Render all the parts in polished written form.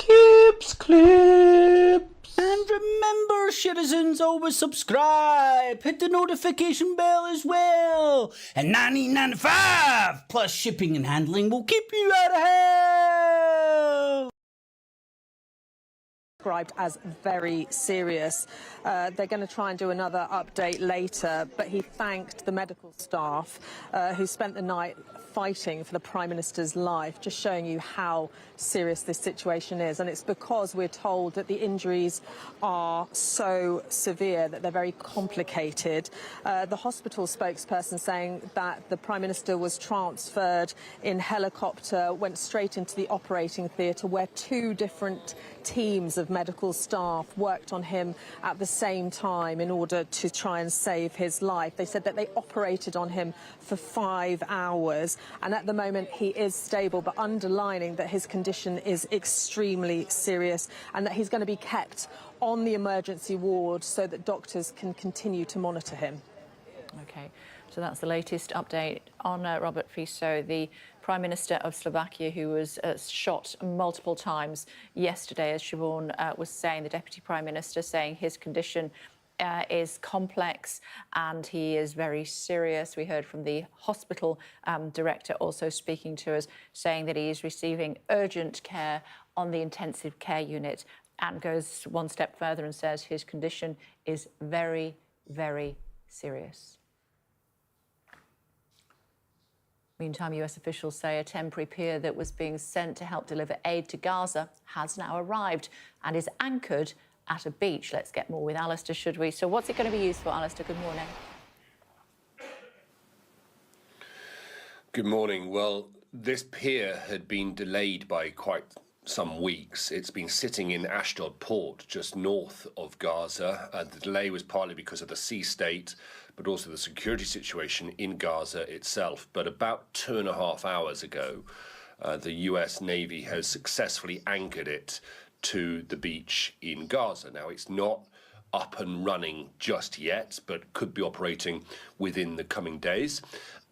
Clips, clips. And remember, citizens, always subscribe. Hit the notification bell as well. And $19.95 plus shipping and handling will keep you out of hell. Described as very serious. They're going to try and do another update later, but he thanked the medical staff who spent the night fighting for the Prime Minister's life, just showing you how serious this situation is. And it's because we're told that the injuries are so severe that they're very complicated. The hospital spokesperson saying that the Prime Minister was transferred in helicopter, went straight into the operating theatre where two different teams of medical staff worked on him at the same time in order to try and save his life. They said that they operated on him for 5 hours, and at the moment he is stable, but underlining that his condition is extremely serious and that he's going to be kept on the emergency ward so that doctors can continue to monitor him. OK, so that's the latest update on Robert Fico, the Prime Minister of Slovakia, who was shot multiple times yesterday, as Siobhan was saying, the Deputy Prime Minister saying his condition is complex and he is very serious. We heard from the hospital director also speaking to us, saying that he is receiving urgent care on the intensive care unit, and goes one step further and says his condition is very, very serious. Meantime, US officials say a temporary pier that was being sent to help deliver aid to Gaza has now arrived and is anchored at a beach. Let's get more with Alistair, should we? So what's it going to be used for, Alistair? Good morning. Good morning. Well, this pier had been delayed by quite some weeks. It's been sitting in Ashdod port, just north of Gaza. The delay was partly because of the sea state, but also the security situation in Gaza itself. But about 2.5 hours ago, the US Navy has successfully anchored it to the beach in Gaza. Now, it's not up and running just yet, but could be operating within the coming days.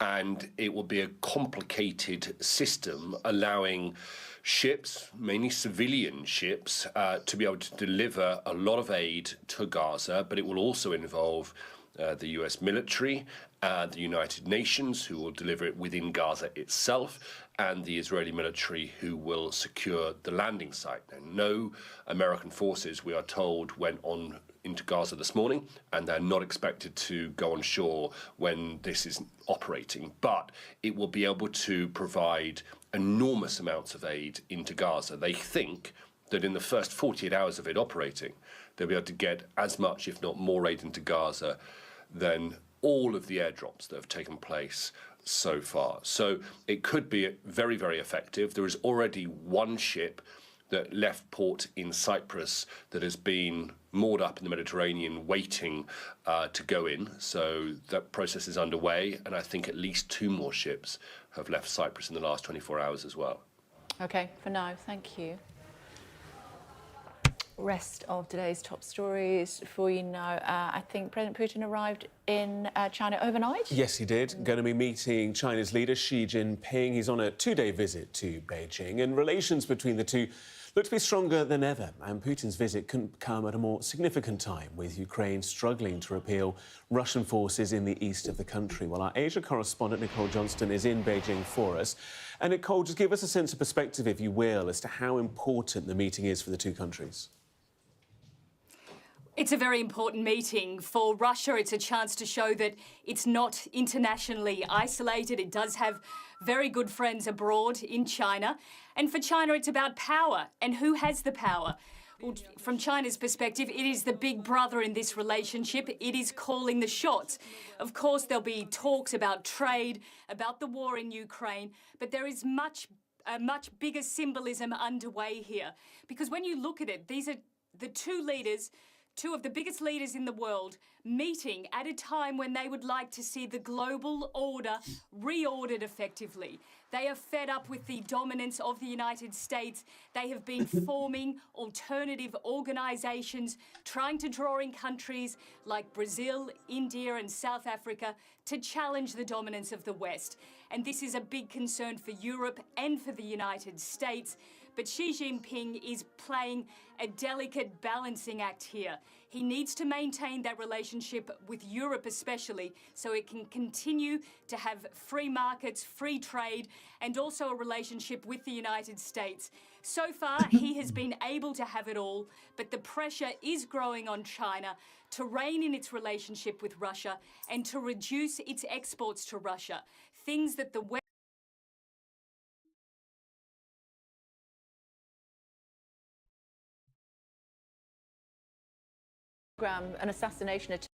And it will be a complicated system allowing ships, mainly civilian ships, to be able to deliver a lot of aid to Gaza, but it will also involve the US military, the United Nations, who will deliver it within Gaza itself, and the Israeli military, who will secure the landing site. And no American forces, we are told, went on into Gaza this morning, and they're not expected to go on shore when this is operating. But it will be able to provide enormous amounts of aid into Gaza. They think that in the first 48 hours of it operating, they'll be able to get as much, if not more, aid into Gaza than all of the airdrops that have taken place so far. So it could be very, very effective. There is already one ship that left port in Cyprus that has been moored up in the Mediterranean waiting to go in. So that process is underway, and I think at least 2 more ships have left Cyprus in the last 24 hours as well. OK, for now, thank you. Rest of today's top stories for you now. I think President Putin arrived in China overnight. Yes, he did. Going to be meeting China's leader Xi Jinping. He's on a 2-day visit to Beijing, and relations between the two look to be stronger than ever. And Putin's visit couldn't come at a more significant time, with Ukraine struggling to repel Russian forces in the east of the country. Well, our Asia correspondent Nicole Johnston is in Beijing for us. And Nicole, just give us a sense of perspective, if you will, as to how important the meeting is for the two countries. It's a very important meeting. For Russia, it's a chance to show that it's not internationally isolated. It does have very good friends abroad in China. And for China, it's about power and who has the power. Well, from China's perspective, it is the big brother in this relationship. It is calling the shots. Of course, there'll be talks about trade, about the war in Ukraine, but there is a much bigger symbolism underway here. Because when you look at it, these are the two leaders, two of the biggest leaders in the world, meeting at a time when they would like to see the global order reordered effectively. They are fed up with the dominance of the United States. They have been forming alternative organisations, trying to draw in countries like Brazil, India and South Africa to challenge the dominance of the West. And this is a big concern for Europe and for the United States. But Xi Jinping is playing a delicate balancing act here. He needs to maintain that relationship with Europe especially so it can continue to have free markets, free trade, and also a relationship with the United States. So far, he has been able to have it all, but the pressure is growing on China to rein in its relationship with Russia and to reduce its exports to Russia, things that the West an assassination attempt.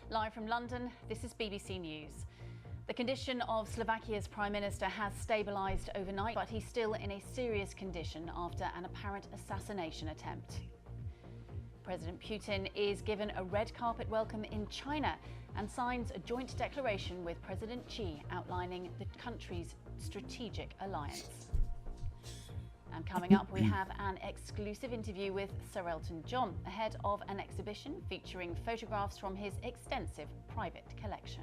Live from London, this is BBC News. The condition of Slovakia's Prime Minister has stabilised overnight, but he's still in a serious condition after an apparent assassination attempt. President Putin is given a red carpet welcome in China and signs a joint declaration with President Xi outlining the country's strategic alliance. And coming up, we have an exclusive interview with Sir Elton John ahead of an exhibition featuring photographs from his extensive private collection.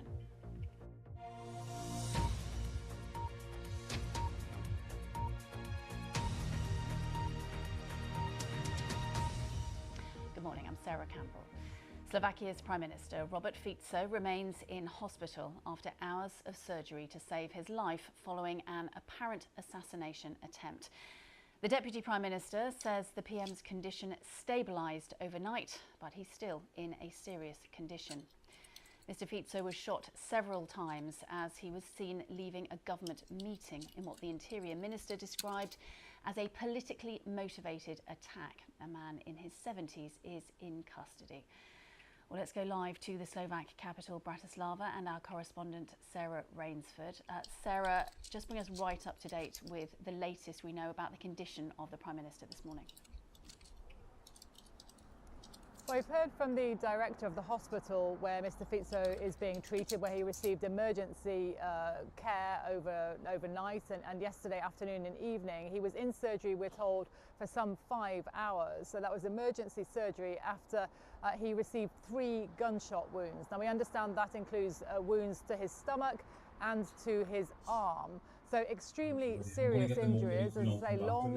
Good morning, I'm Sarah Campbell. Slovakia's Prime Minister Robert Fico remains in hospital after hours of surgery to save his life following an apparent assassination attempt. The Deputy Prime Minister says the PM's condition stabilised overnight, but he's still in a serious condition. Mr. Fico was shot several times as he was seen leaving a government meeting in what the Interior Minister described as a politically motivated attack. A man in his 70s is in custody. Well, let's go live to the Slovak capital, Bratislava, and our correspondent, Sarah Rainsford. Sarah, just bring us right up to date with the latest we know about the condition of the Prime Minister this morning. Well, we've heard from the director of the hospital where Mr. Fico is being treated, where he received emergency care overnight and yesterday afternoon and evening. He was in surgery, we're told, for some 5 hours. So that was emergency surgery after he received 3 gunshot wounds. Now, we understand that includes wounds to his stomach and to his arm. So extremely serious injuries, as I say, long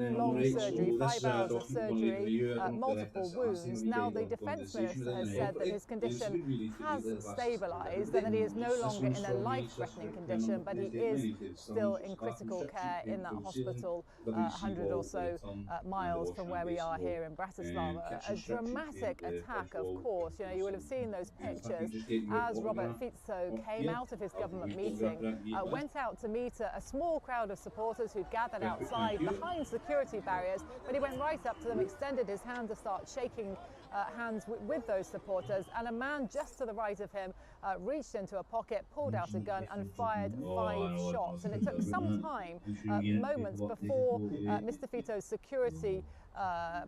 surgery, 5 hours of surgery, multiple wounds. Now the Defence Minister has said that his condition has stabilised and that he is no longer in a life-threatening condition, but he is still in critical care in that hospital, 100 or so miles from where we are here in Bratislava. A dramatic attack, of course. You know, you will have seen those pictures as Robert Fico came out of his government meeting, went out to meet a small crowd of supporters who'd gathered outside behind security barriers, but he went right up to them, extended his hand to start shaking hands with those supporters, and a man just to the right of him reached into a pocket, pulled out a gun and fired 5 shots. And it took some time, moments before Mr. Fico's security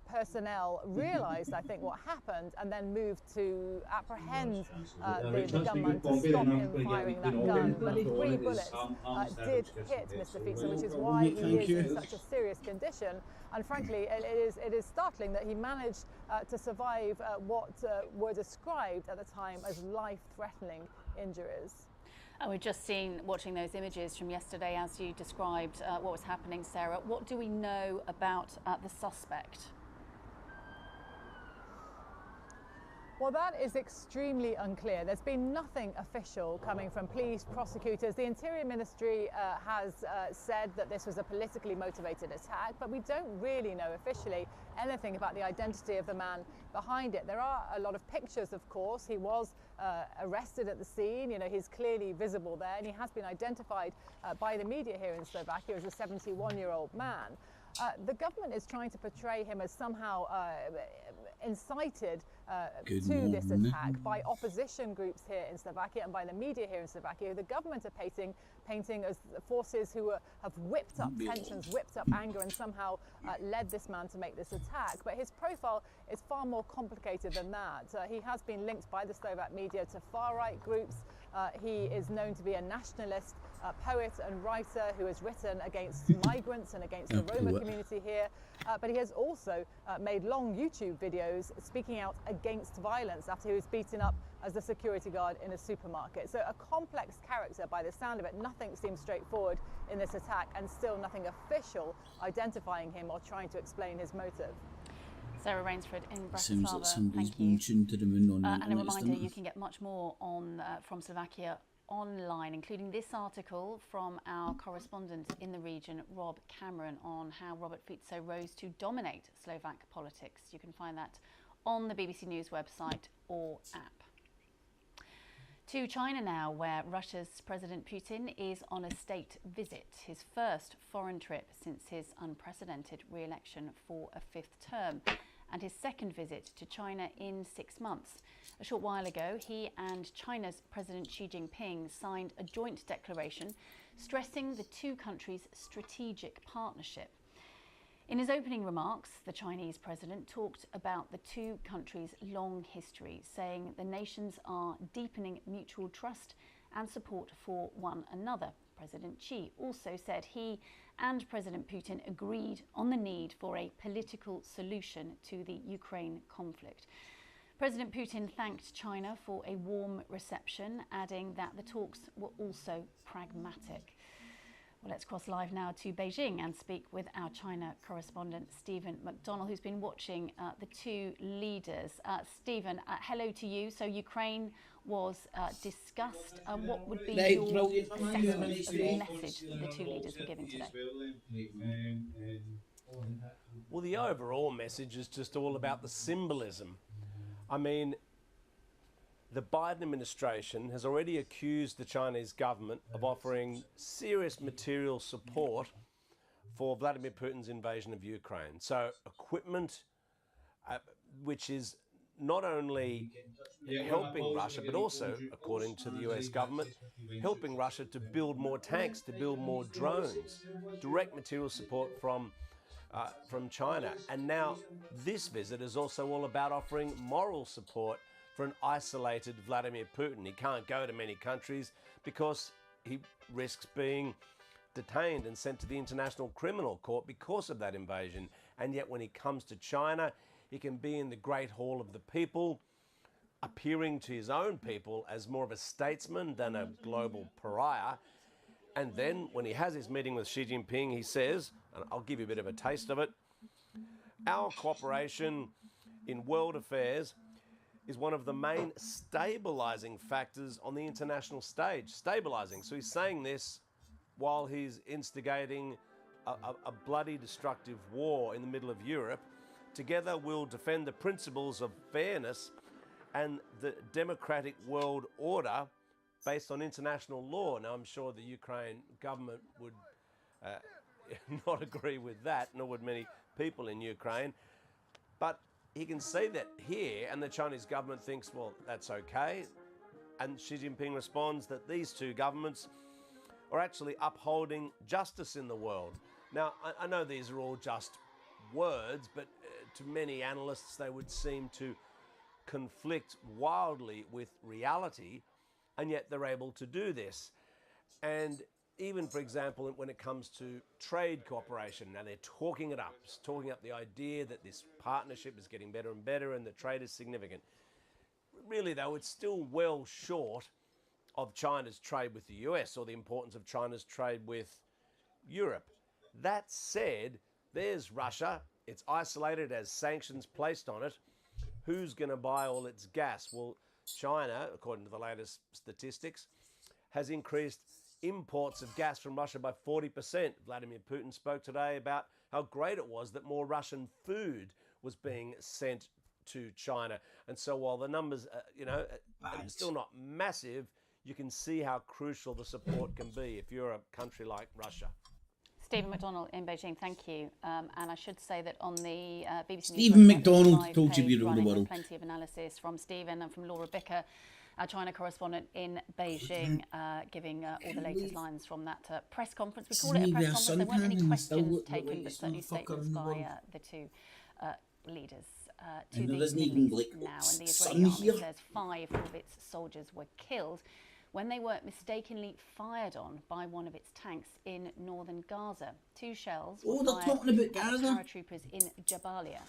personnel realised, I think, what happened and then moved to apprehend the gunman to stop him firing that gun. But 3 bullets did hit Mr. Fico, which is why he is in such a serious condition. And frankly, it is startling that he managed to survive what were described at the time as life-threatening injuries. And we've just seen, watching those images from yesterday, as you described what was happening, Sarah. What do we know about the suspect? Well, that is extremely unclear. There's been nothing official coming from police, prosecutors. The Interior Ministry has said that this was a politically motivated attack, but we don't really know officially anything about the identity of the man behind it. There are a lot of pictures, of course. He was arrested at the scene. You know, he's clearly visible there, and he has been identified by the media here in Slovakia as a 71-year-old man. The government is trying to portray him as somehow incited to this attack by opposition groups here in Slovakia and by the media here in Slovakia, who the government are painting as forces who have whipped up tensions, whipped up anger, and somehow led this man to make this attack. But his profile is far more complicated than that. He has been linked by the Slovak media to far-right groups. He is known to be a nationalist poet and writer who has written against migrants and against the Roma community here. But he has also made long YouTube videos speaking out against violence after he was beaten up as a security guard in a supermarket. So a complex character by the sound of it. Nothing seems straightforward in this attack, and still nothing official identifying him or trying to explain his motive. Sarah Rainsford in Seems like Bratislava, somebody's thank you. munching to them and And a reminder, you can get much more on from Slovakia online, including this article from our correspondent in the region, Rob Cameron, on how Robert Fico rose to dominate Slovak politics. You can find that on the BBC News website or app. To China now, where Russia's President Putin is on a state visit, his first foreign trip since his unprecedented re-election for a fifth term, and his second visit to China in 6 months. A short while ago, he and China's President Xi Jinping signed a joint declaration stressing the two countries' strategic partnership. In his opening remarks, the Chinese president talked about the two countries' long history, saying the nations are deepening mutual trust and support for one another. President Xi also said he and President Putin agreed on the need for a political solution to the Ukraine conflict. President Putin thanked China for a warm reception, adding that the talks were also pragmatic. Well, let's cross live now to Beijing and speak with our China correspondent, Stephen McDonnell, who's been watching the two leaders. Stephen, hello to you. So Ukraine was discussed. What would be your assessment of the message that the two leaders were giving today? Well, the overall message is just all about the symbolism. I mean, the Biden administration has already accused the Chinese government of offering serious material support for Vladimir Putin's invasion of Ukraine. So equipment, which is not only helping Russia, but also, according to the US government, helping Russia to build more tanks, to build more drones, direct material support from China. And now this visit is also all about offering moral support for an isolated Vladimir Putin. He can't go to many countries because he risks being detained and sent to the International Criminal Court because of that invasion. And yet when he comes to China, he can be in the Great Hall of the People, appearing to his own people as more of a statesman than a global pariah. And then when he has his meeting with Xi Jinping, he says, and I'll give you a bit of a taste of it, our cooperation in world affairs is one of the main stabilizing factors on the international stage. Stabilizing. So he's saying this while he's instigating a bloody, destructive war in the middle of Europe. Together we'll defend the principles of fairness and the democratic world order based on international law. Now, I'm sure the Ukraine government would not agree with that, nor would many people in Ukraine. But he can say that here, and the Chinese government thinks, well, that's okay. And Xi Jinping responds that these two governments are actually upholding justice in the world. Now, I know these are all just words, but to many analysts, they would seem to conflict wildly with reality, and yet they're able to do this. And even, for example, when it comes to trade cooperation, now they're talking it up, talking up the idea that this partnership is getting better and better and the trade is significant. Really, though, it's still well short of China's trade with the US or the importance of China's trade with Europe. That said, there's Russia. It's isolated, has sanctions placed on it. who's going to buy all its gas? Well, China, according to the latest statistics, has increased imports of gas from Russia by 40%. Vladimir Putin spoke today about how great it was that more Russian food was being sent to China. And so while the numbers, are still not massive, you can see how crucial the support can be if you're a country like Russia. Stephen McDonald in Beijing, thank you. And I should say that on the BBC Stephen News McDonald told you page we rule the running, world. there's plenty of analysis from Stephen and from Laura Bicker, our China correspondent in Beijing, giving all the latest lines from that press conference. We call it a press conference. There weren't any questions taken, but certainly statements by the two leaders. To the Middle East now, and the Israeli army says 5 of its soldiers were killed when they were mistakenly fired on by one of its tanks in northern Gaza. 2 shells were fired at paratroopers in Jabalia.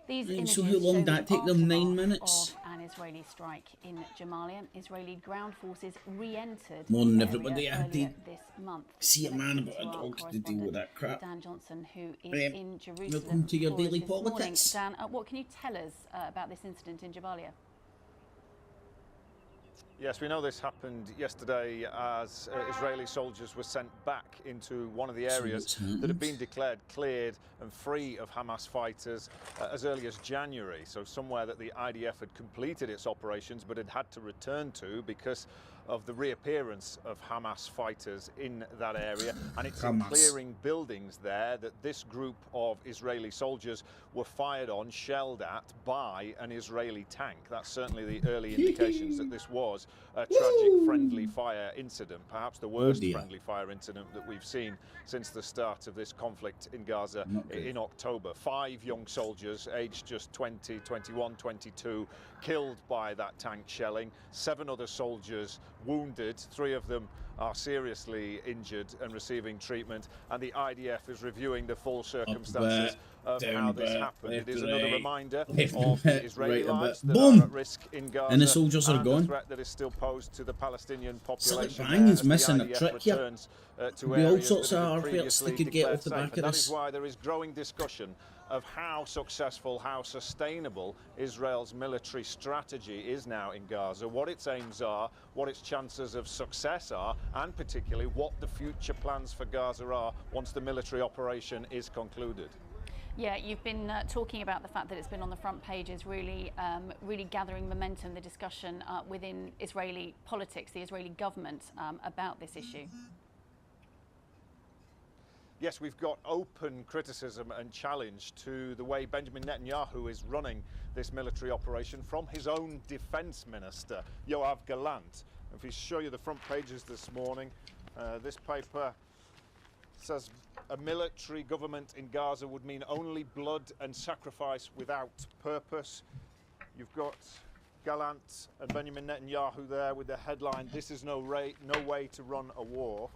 These images so how long did that take them? 9 minutes? Of an Israeli strike in Jabalia. Israeli ground forces re-entered Morning, the everybody. area I earlier did this month. see a man about a To our dog to deal with that crap. Dan Johnson, who is in Jerusalem. Welcome to your for us daily this morning. politics. Dan, what can you tell us about this incident in Jabalia? Yes, we know this happened yesterday as Israeli soldiers were sent back into one of the areas that had been declared cleared and free of Hamas fighters as early as January. So somewhere that the IDF had completed its operations but had had to return to because of the reappearance of Hamas fighters in that area. And it's in clearing buildings there that this group of Israeli soldiers were fired on, shelled at by an Israeli tank. That's certainly the early indications that this was a tragic friendly fire incident, perhaps the worst friendly fire incident that we've seen since the start of this conflict in Gaza in October. 5 young soldiers, aged just 20, 21, 22, killed by that tank shelling. 7 other soldiers wounded. 3 of them are seriously injured and receiving treatment, and the IDF is reviewing the full circumstances of how this happened. It is another reminder of the Israeli lives that are at risk in Gaza, and the soldiers are gone. The threat that is still posed to the Palestinian population. Bang is missing a IDF trick here. returns, to Be all areas sorts that of have been artworks they previously could get declared off the safe. back And of that this. is why there is growing discussion of how successful, how sustainable Israel's military strategy is now in Gaza, what its aims are, what its chances of success are, and particularly what the future plans for Gaza are once the military operation is concluded. Yeah, you've been talking about the fact that it's been on the front pages, really gathering momentum, the discussion within Israeli politics, the Israeli government about this issue. Yes, we've got open criticism and challenge to the way Benjamin Netanyahu is running this military operation from his own defence minister, Yoav Gallant. If we show you the front pages this morning, this paper says a military government in Gaza would mean only blood and sacrifice without purpose. You've got Gallant and Benjamin Netanyahu there with the headline, "This is no way to run a war."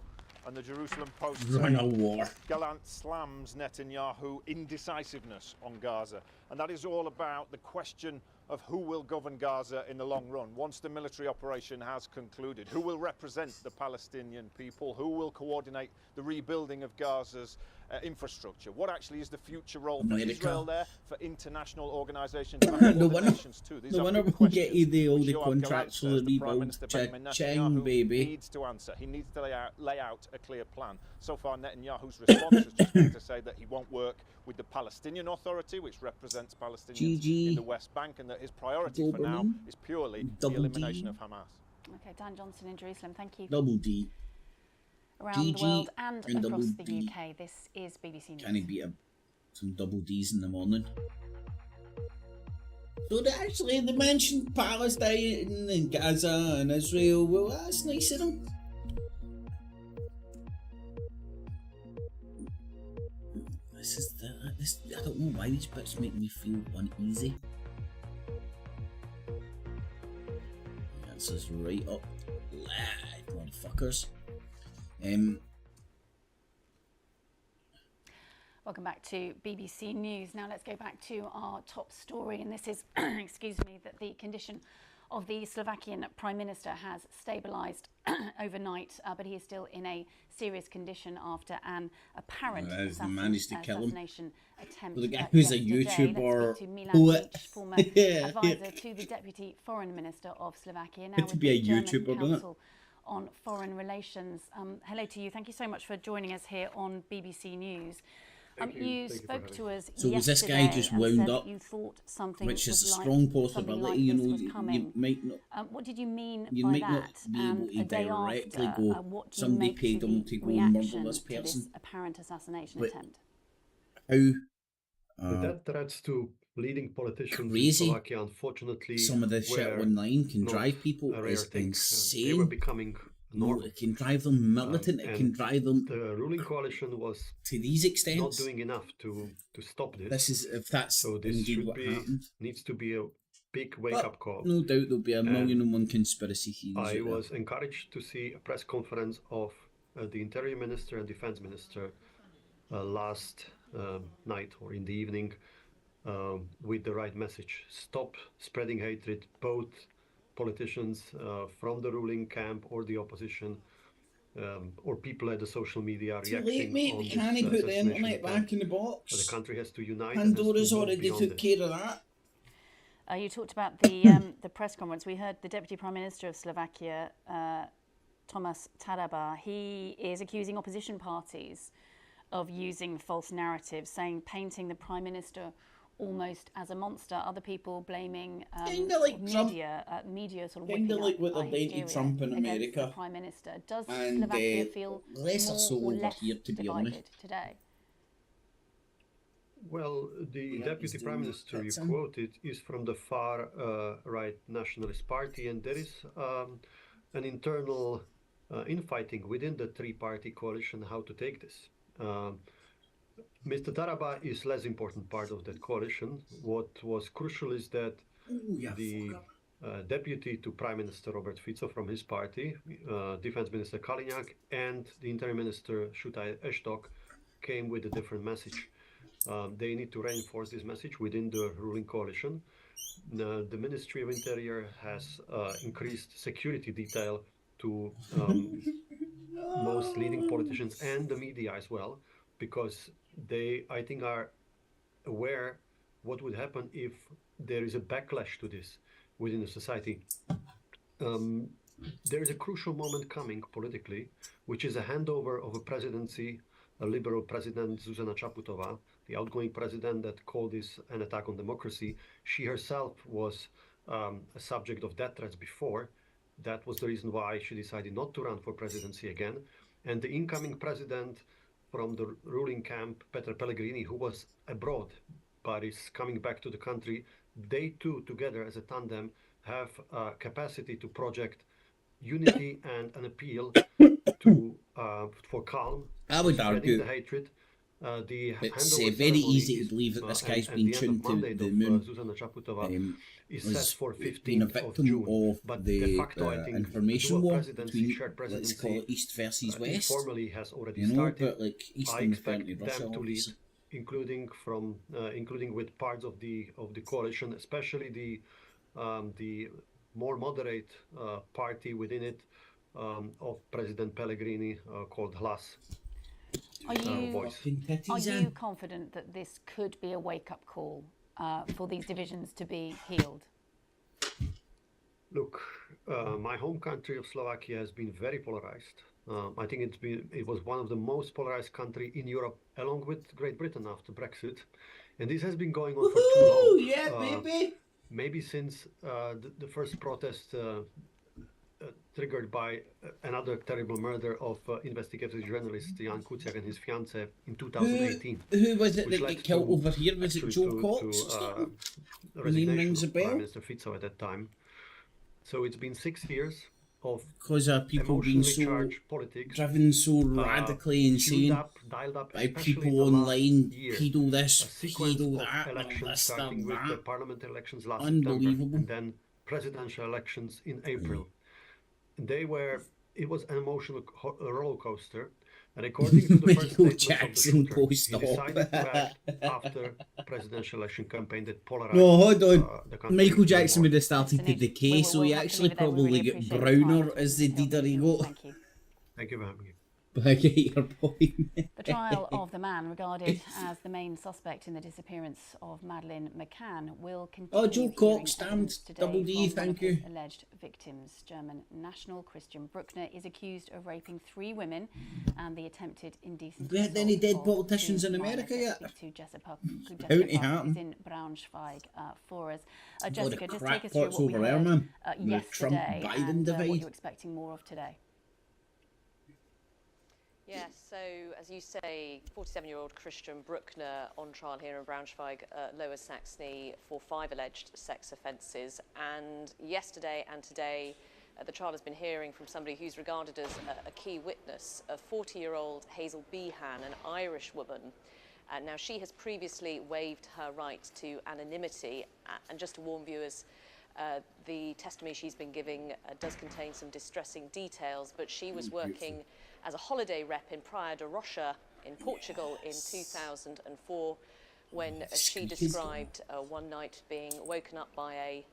And the Jerusalem Post says Gallant slams Netanyahu indecisiveness on Gaza. And that is all about the question of who will govern Gaza in the long run once the military operation has concluded. Who will represent the Palestinian people? Who will coordinate the rebuilding of Gaza's infrastructure? What actually is the future role for Israel there, for international organisations and the nations too? The winner will get you all the contracts for the rebuild. Cha-ching, baby. Needs to answer. He needs to lay out a clear plan. So far, Netanyahu's response has just been to say that he won't work with the Palestinian Authority, which represents Palestinians in the West Bank, and that his priority for now is purely the elimination of Hamas. Okay, Dan Johnson in Jerusalem, thank you. Double D. Around the world and across the UK, this is BBC News. Can he beat some double D's in the morning? So they mentioned Palestine and Gaza and Israel. Well, that's nice of them. I don't know why these bits make me feel uneasy. That's us right up, motherfuckers. Welcome back to BBC News. Now let's go back to our top story, and this is, excuse me, that the condition of the Slovakian Prime Minister has stabilised overnight, but he is still in a serious condition after an apparent assassination attempt. Well, the guy who's a YouTuber, Let's speak to Milan Beach, former advisor to the Deputy Foreign Minister of Slovakia, now with the German Council on Foreign Relations. Hello to you. Thank you so much for joining us here on BBC News. You spoke to us so was this guy just wound up? You thought something which is a like, strong possibility, you know. You might not. What did you mean you by might that? not be able to directly after, go. Somebody paid them to go and murder this person. To this apparent assassination but attempt. How? The death threats to leading politicians crazy. in Slovakia, unfortunately, Some of the shit online can drive people is insane. They were becoming normal. It can drive them militant. It can drive them. The ruling coalition was to these extents not doing enough to stop this. This is if that's so. This indeed should what be happened. Needs to be a big wake-up call. No doubt there'll be a million and one conspiracy theories. I was encouraged to see a press conference of the Interior Minister and Defense Minister last night or in the evening with the right message. Stop spreading hatred, both politicians from the ruling camp or the opposition or people at the social media reacting on this Can he put the assassination internet back in the box? The country has to unite. Pandora's already took care of that. You talked about the press conference. We heard the Deputy Prime Minister of Slovakia, Thomas Taraba. He is accusing opposition parties of using false narratives, painting the Prime Minister almost as a monster. Other people blaming like media sort of kind of like what they're doing to Trump in America. The Prime Minister. Does and, Slovakia feel less or so more or over less here, to be divided honest. today? Well, the Deputy Prime Minister you quoted is from the far right Nationalist Party, and there is an internal infighting within the three-party coalition how to take this. Mr. Taraba is less important part of that coalition. What was crucial is that the deputy to Prime Minister Robert Fico from his party, Defense Minister Kaliňák, and the Interior Minister Shutaj Eštok came with a different message. They need to reinforce this message within the ruling coalition. The Ministry of Interior has increased security detail to most leading politicians and the media as well, because they, I think, are aware what would happen if there is a backlash to this within the society. There is a crucial moment coming politically, which is a handover of a presidency, a liberal president, Zuzana Čaputová, the outgoing president that called this an attack on democracy. She herself was a subject of death threats before. That was the reason why she decided not to run for presidency again. And the incoming president from the ruling camp, Peter Pellegrini, who was abroad but is coming back to the country, they two together as a tandem have capacity to project unity and an appeal to for calm. I would argue the hatred. It's very easy to believe that this guy's been tuned to the moon. Is set for 15th been a victim of the facto, I think, information war between, let's call it, East versus West. Formally has already you know, started. but like I expect them to lead, including with parts of the coalition, especially the more moderate party within it of President Pellegrini called Hlas. Are you confident that this could be a wake-up call for these divisions to be healed? Look, my home country of Slovakia has been very polarized. I think it was one of the most polarized countries in Europe, along with Great Britain after Brexit, and this has been going on for too long. Yeah, baby. Maybe since the first protest triggered by another terrible murder of investigative journalist Jan Kuciak and his fiancée in 2018. Who was it that got killed over here? Was it Joe Cox? The name rings a bell. Prime Minister Fico at that time. So it's been 6 years of people being so politics, driven so radically insane dialed up by people online, pedo this, pedo that, elections starting with the parliamentary elections last Unbelievable. September, and then presidential elections in April. It was an emotional roller coaster. And according to the first Michael statements Jackson of the shooter, post-op. he decided to act after presidential election campaign that polarized No, hold on. the country. Michael Jackson would have started to Excellent. decay, so he We'll have to actually leave it there. We probably really get appreciate your browner time. as the did he go. Thank you. Thank you for having me. But I get your point. The trial of the man regarded as the main suspect in the disappearance of Madeleine McCann will continue. Oh, Joe hearing Cox, evidence damned. today Double D, from one thank of his you. alleged victims. German national Christian Bruckner is accused of raping 3 women and the attempted indecent. We had any assault dead of politicians 2 in America minors. yet? Speak to Jessica Bounty Parker, happen. who's in Braunschweig for us. Oh, the Jessica, just take us through crackpots what we over there, heard man. The yesterday Trump-Biden and what divide. you're expecting more of today. Yes, so as you say, 47-year-old Christian Bruckner on trial here in Braunschweig, Lower Saxony, for 5 alleged sex offences. And yesterday and today, the trial has been hearing from somebody who's regarded as a key witness, a 40-year-old Hazel Behan, an Irish woman. Now, she has previously waived her right to anonymity. And just to warn viewers, the testimony she's been giving does contain some distressing details, but she was working as a holiday rep in Praia da Rocha in Portugal in 2004 when she described one night being woken up by a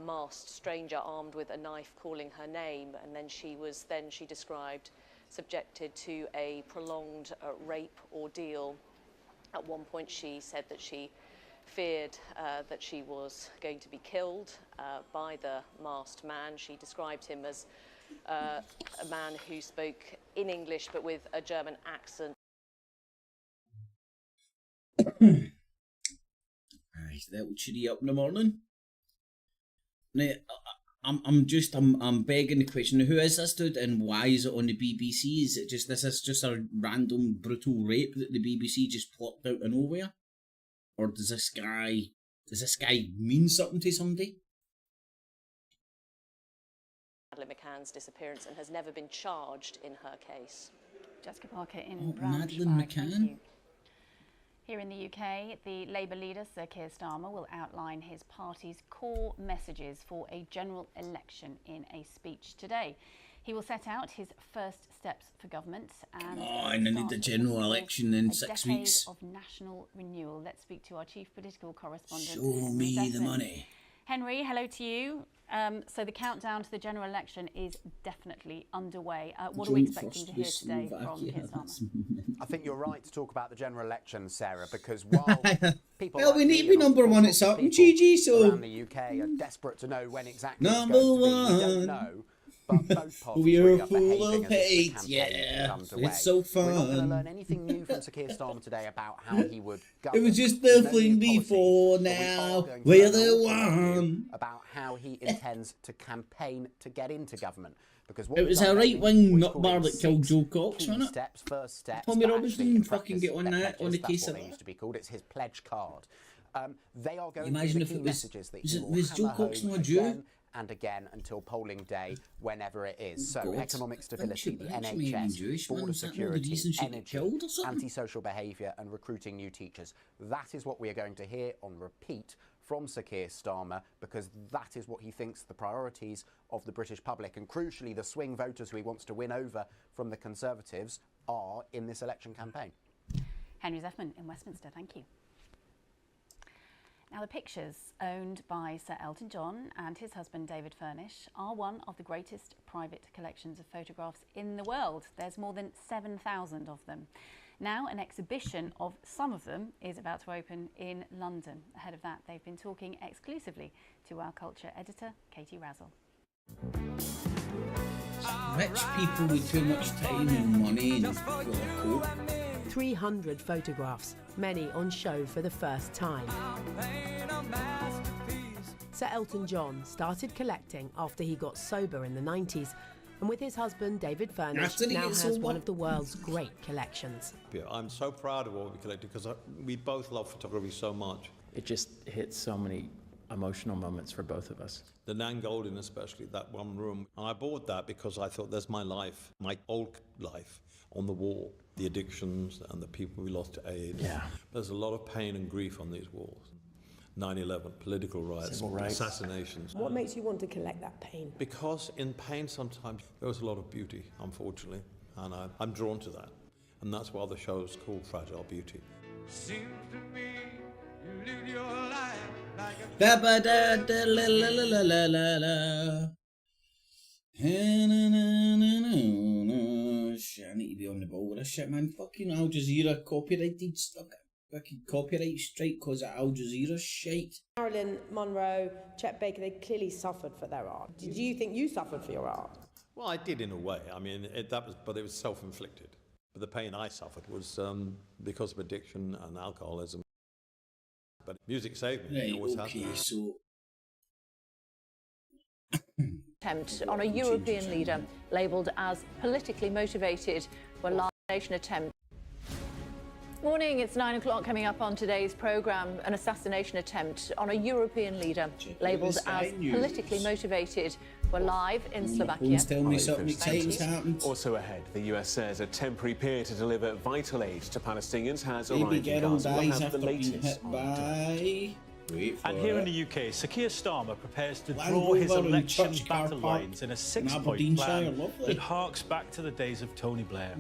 masked stranger armed with a knife calling her name, and then she described subjected to a prolonged rape ordeal. At one point she said that she feared that she was going to be killed by the masked man. She described him as a man who spoke in English but with a German accent. Aye, that'll cheer you up in the morning. Now, I'm begging the question, who is this dude and why is it on the BBC? Is this just a random brutal rape that the BBC just plopped out of nowhere? Or does this guy mean something to somebody? Madeleine McCann's disappearance and has never been charged in her case. Jessica Parker in Madeleine Braunschweig. McCann. Thank you. Here in the UK, the Labour leader, Sir Keir Starmer, will outline his party's core messages for a general election in a speech today. He will set out his first steps for government and I need the general election in 6 weeks. of national renewal. Let's speak to our chief political correspondent. Show me the money. Henry, hello to you. So the countdown to the general election is definitely underway. What are we expecting to hear today from Keir Starmer? I think you're right to talk about the general election, Sarah, because while people well, we need to be number one at something, GG, so around the UK are desperate to know when exactly number it's going to be. We don't one. know. But both parties We really are are full behaving of as if the hate, campaign yeah. comes away. It's so We're not going to fun. learn anything new from Sir Keir Starmer today about how he would govern. It was just There's no baffling new before policies, but we now. are going to We're learn the an awful lot new one. about how he intends to campaign to get into government. Because what It we've was done a lately, right-wing we've nutbar called that killed 6 Joe Cox, key wasn't it? steps, first steps. Tommy but Robinson actually, in fucking practice, get on they're that on the pledges. case That's of what they that. used to be called. It's his pledge card. They are going Imagine to if be the it key was- messages that was he it- will was Joe hammer Cox home not a Jew? again and again until polling day, whenever it is. So God. economic stability, the Thanks for being NHS, Jewish, man. border Is that not the security, reason she got energy, killed or something? antisocial behaviour and recruiting new teachers. That is what we are going to hear on repeat from Sir Keir Starmer, because that is what he thinks the priorities of the British public and crucially the swing voters who he wants to win over from the Conservatives are in this election campaign. Henry Zeffman in Westminster, thank you. Now, the pictures owned by Sir Elton John and his husband David Furnish are one of the greatest private collections of photographs in the world. There's more than 7,000 of them. Now, an exhibition of some of them is about to open in London. Ahead of that, they've been talking exclusively to our culture editor, Katie Razzle. Rich people with too much time and money and full of coke. 300 photographs, many on show for the first time. Sir Elton John started collecting after he got sober in the 90s, and with his husband David Furnish After he now gets has sober? one of the world's great collections. I'm so proud of what we collected because we both love photography so much. It just hit so many emotional moments for both of us. The Nan Goldin especially, that one room. And I bought that because I thought there's my life, my old life on the wall. The addictions and the people we lost to AIDS. Yeah. There's a lot of pain and grief on these walls. 9/11, political riots, Civil rights. assassinations. What makes you want to collect that pain? Because in pain sometimes there was a lot of beauty, unfortunately, and I'm drawn to that. And that's why the show's called Fragile Beauty. Seems to me you live your life like a... Da ba da da la la la la la la la. Shit, I need to be on the ball with this shit, man. Fucking Al Jazeera copyrighted stuff. Fucking copyright strike because of Al Jazeera shite. Marilyn Monroe, Chet Baker, they clearly suffered for their art. Did you think you suffered for your art? Well, I did in a way. I mean, but it was self-inflicted. But the pain I suffered was because of addiction and alcoholism. But music saved me. Right, It always okay, has. so... Attempt on a European leader labelled as politically motivated for last nation attempt. Morning, it's 9 o'clock. Coming up on today's programme, an assassination attempt on a European leader labelled as politically motivated. We're live in Slovakia. Tell me something exciting's happened. Also ahead, the US says a temporary pier to deliver vital aid to Palestinians has Baby arrived in girl Gaza. We'll dies have the after being latest hit on by... Wait for And here in it. the UK, Sir Keir Starmer prepares to Land draw his Rover and election Church Car battle Park lines in a in 6-point Aberdeenshire, plan lovely. that harks back to the days of Tony Blair.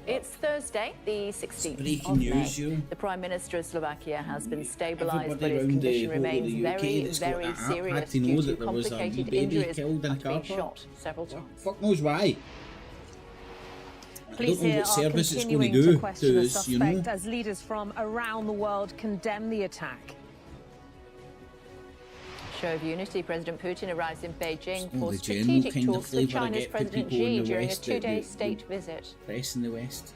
It's Thursday, the 16th Breaking of news, May. you. The Prime Minister of Slovakia has been stabilised, but Everybody his round condition the whole of remains the UK very, that's got very an app serious had to know due that to there was a complicated wee baby injuries killed in a after being car park. shot several times. Fuck knows why. Police I don't know here what are service it's going continuing to do to question the us, suspect you know. as leaders from around the world condemn the attack. Show of unity. President Putin arrives in Beijing Oh, for the general strategic kind of talks with flavour I China's get for President people in Xi the during a West, two-day the state visit. Press in the West.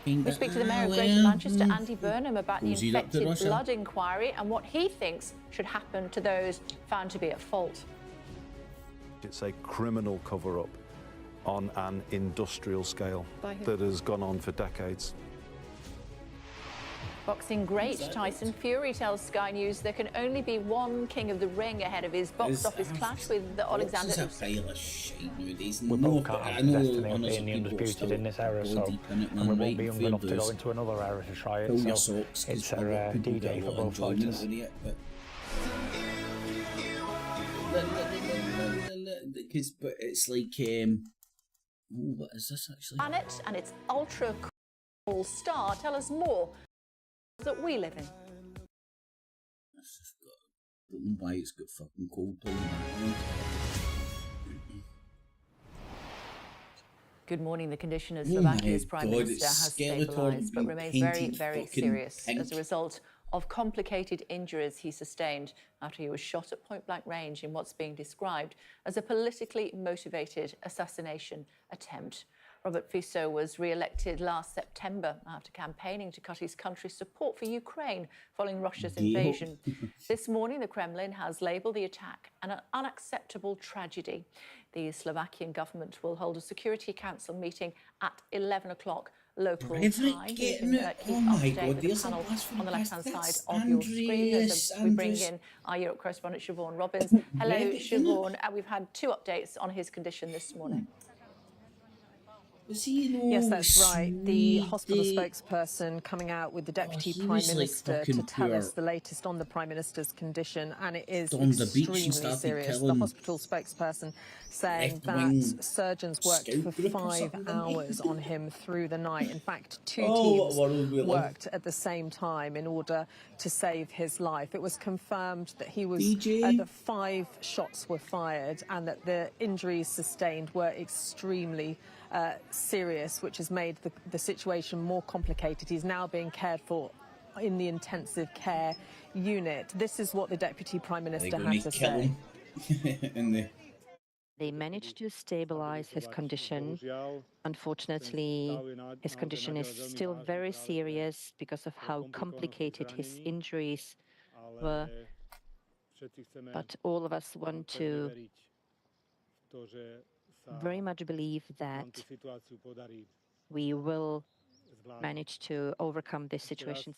We speak to the Mayor of Greater Manchester, Andy Burnham, about the Goes he up to infected Russia? blood inquiry and what he thinks should happen to those found to be at fault. It's a criminal cover-up on an industrial scale By who? that has gone on for decades. Boxing great Tyson Fury tells Sky News there can only be one king of the ring ahead of his box office clash with Alexander Boxing's a Usyk. pile of shit nowadays. We No, both but can't I have know destiny of honest being the people undisputed still in this era, go so deep in it, and man, we right won't be young enough to go fielders. into another era to try Pull it. your So socks, 'cause it's a lot of a people D-Day get a for lot of both enjoyment fighters. out of it, but... But it's like, oh, what is this actually? Planet and its ultra cool star tell us more that we live in. I don't know why it's got fucking cold playing background. Good morning. The condition of Oh Slovakia's my Prime God, Minister it's has Skeletor stabilised but being remains very, painted very fucking serious pink. as a result of complicated injuries he sustained after he was shot at point-blank range in what's being described as a politically motivated assassination attempt. Robert Fico was re-elected last September after campaigning to cut his country's support for Ukraine following Russia's invasion. This morning, the Kremlin has labelled the attack an unacceptable tragedy. The Slovakian government will hold a Security Council meeting at 11 o'clock local Right, time. You getting can it. keep Oh up my to date God, with the there's a panel blast from on the the left-hand past. side of your screen as we bring Andreas. in our Europe correspondent Siobhan Robbins. Hello, Ready, Siobhan. We've had two updates on his condition this morning. Yes, that's right. The hospital spokesperson coming out with the Deputy he Prime was like Minister to fucking tell us poor. the latest on the Prime Minister's condition, and it is Stormed the beach and extremely started serious. The killing hospital spokesperson saying left-wing that surgeons worked scout for group or 5 something, didn't they? hours on him through the night. In fact, two Oh, what teams world we live. worked at the same time in order to save his life. It was confirmed that he was DJ? that 5 shots were fired and that the injuries sustained were extremely serious, which has made the situation more complicated. He's now being cared for in the intensive care unit. This is what the Deputy Prime Minister had to say. They managed to stabilize his condition. Unfortunately, his condition is still very serious because of how complicated his injuries were. But all of us want to very much believe that we will manage to overcome this situation.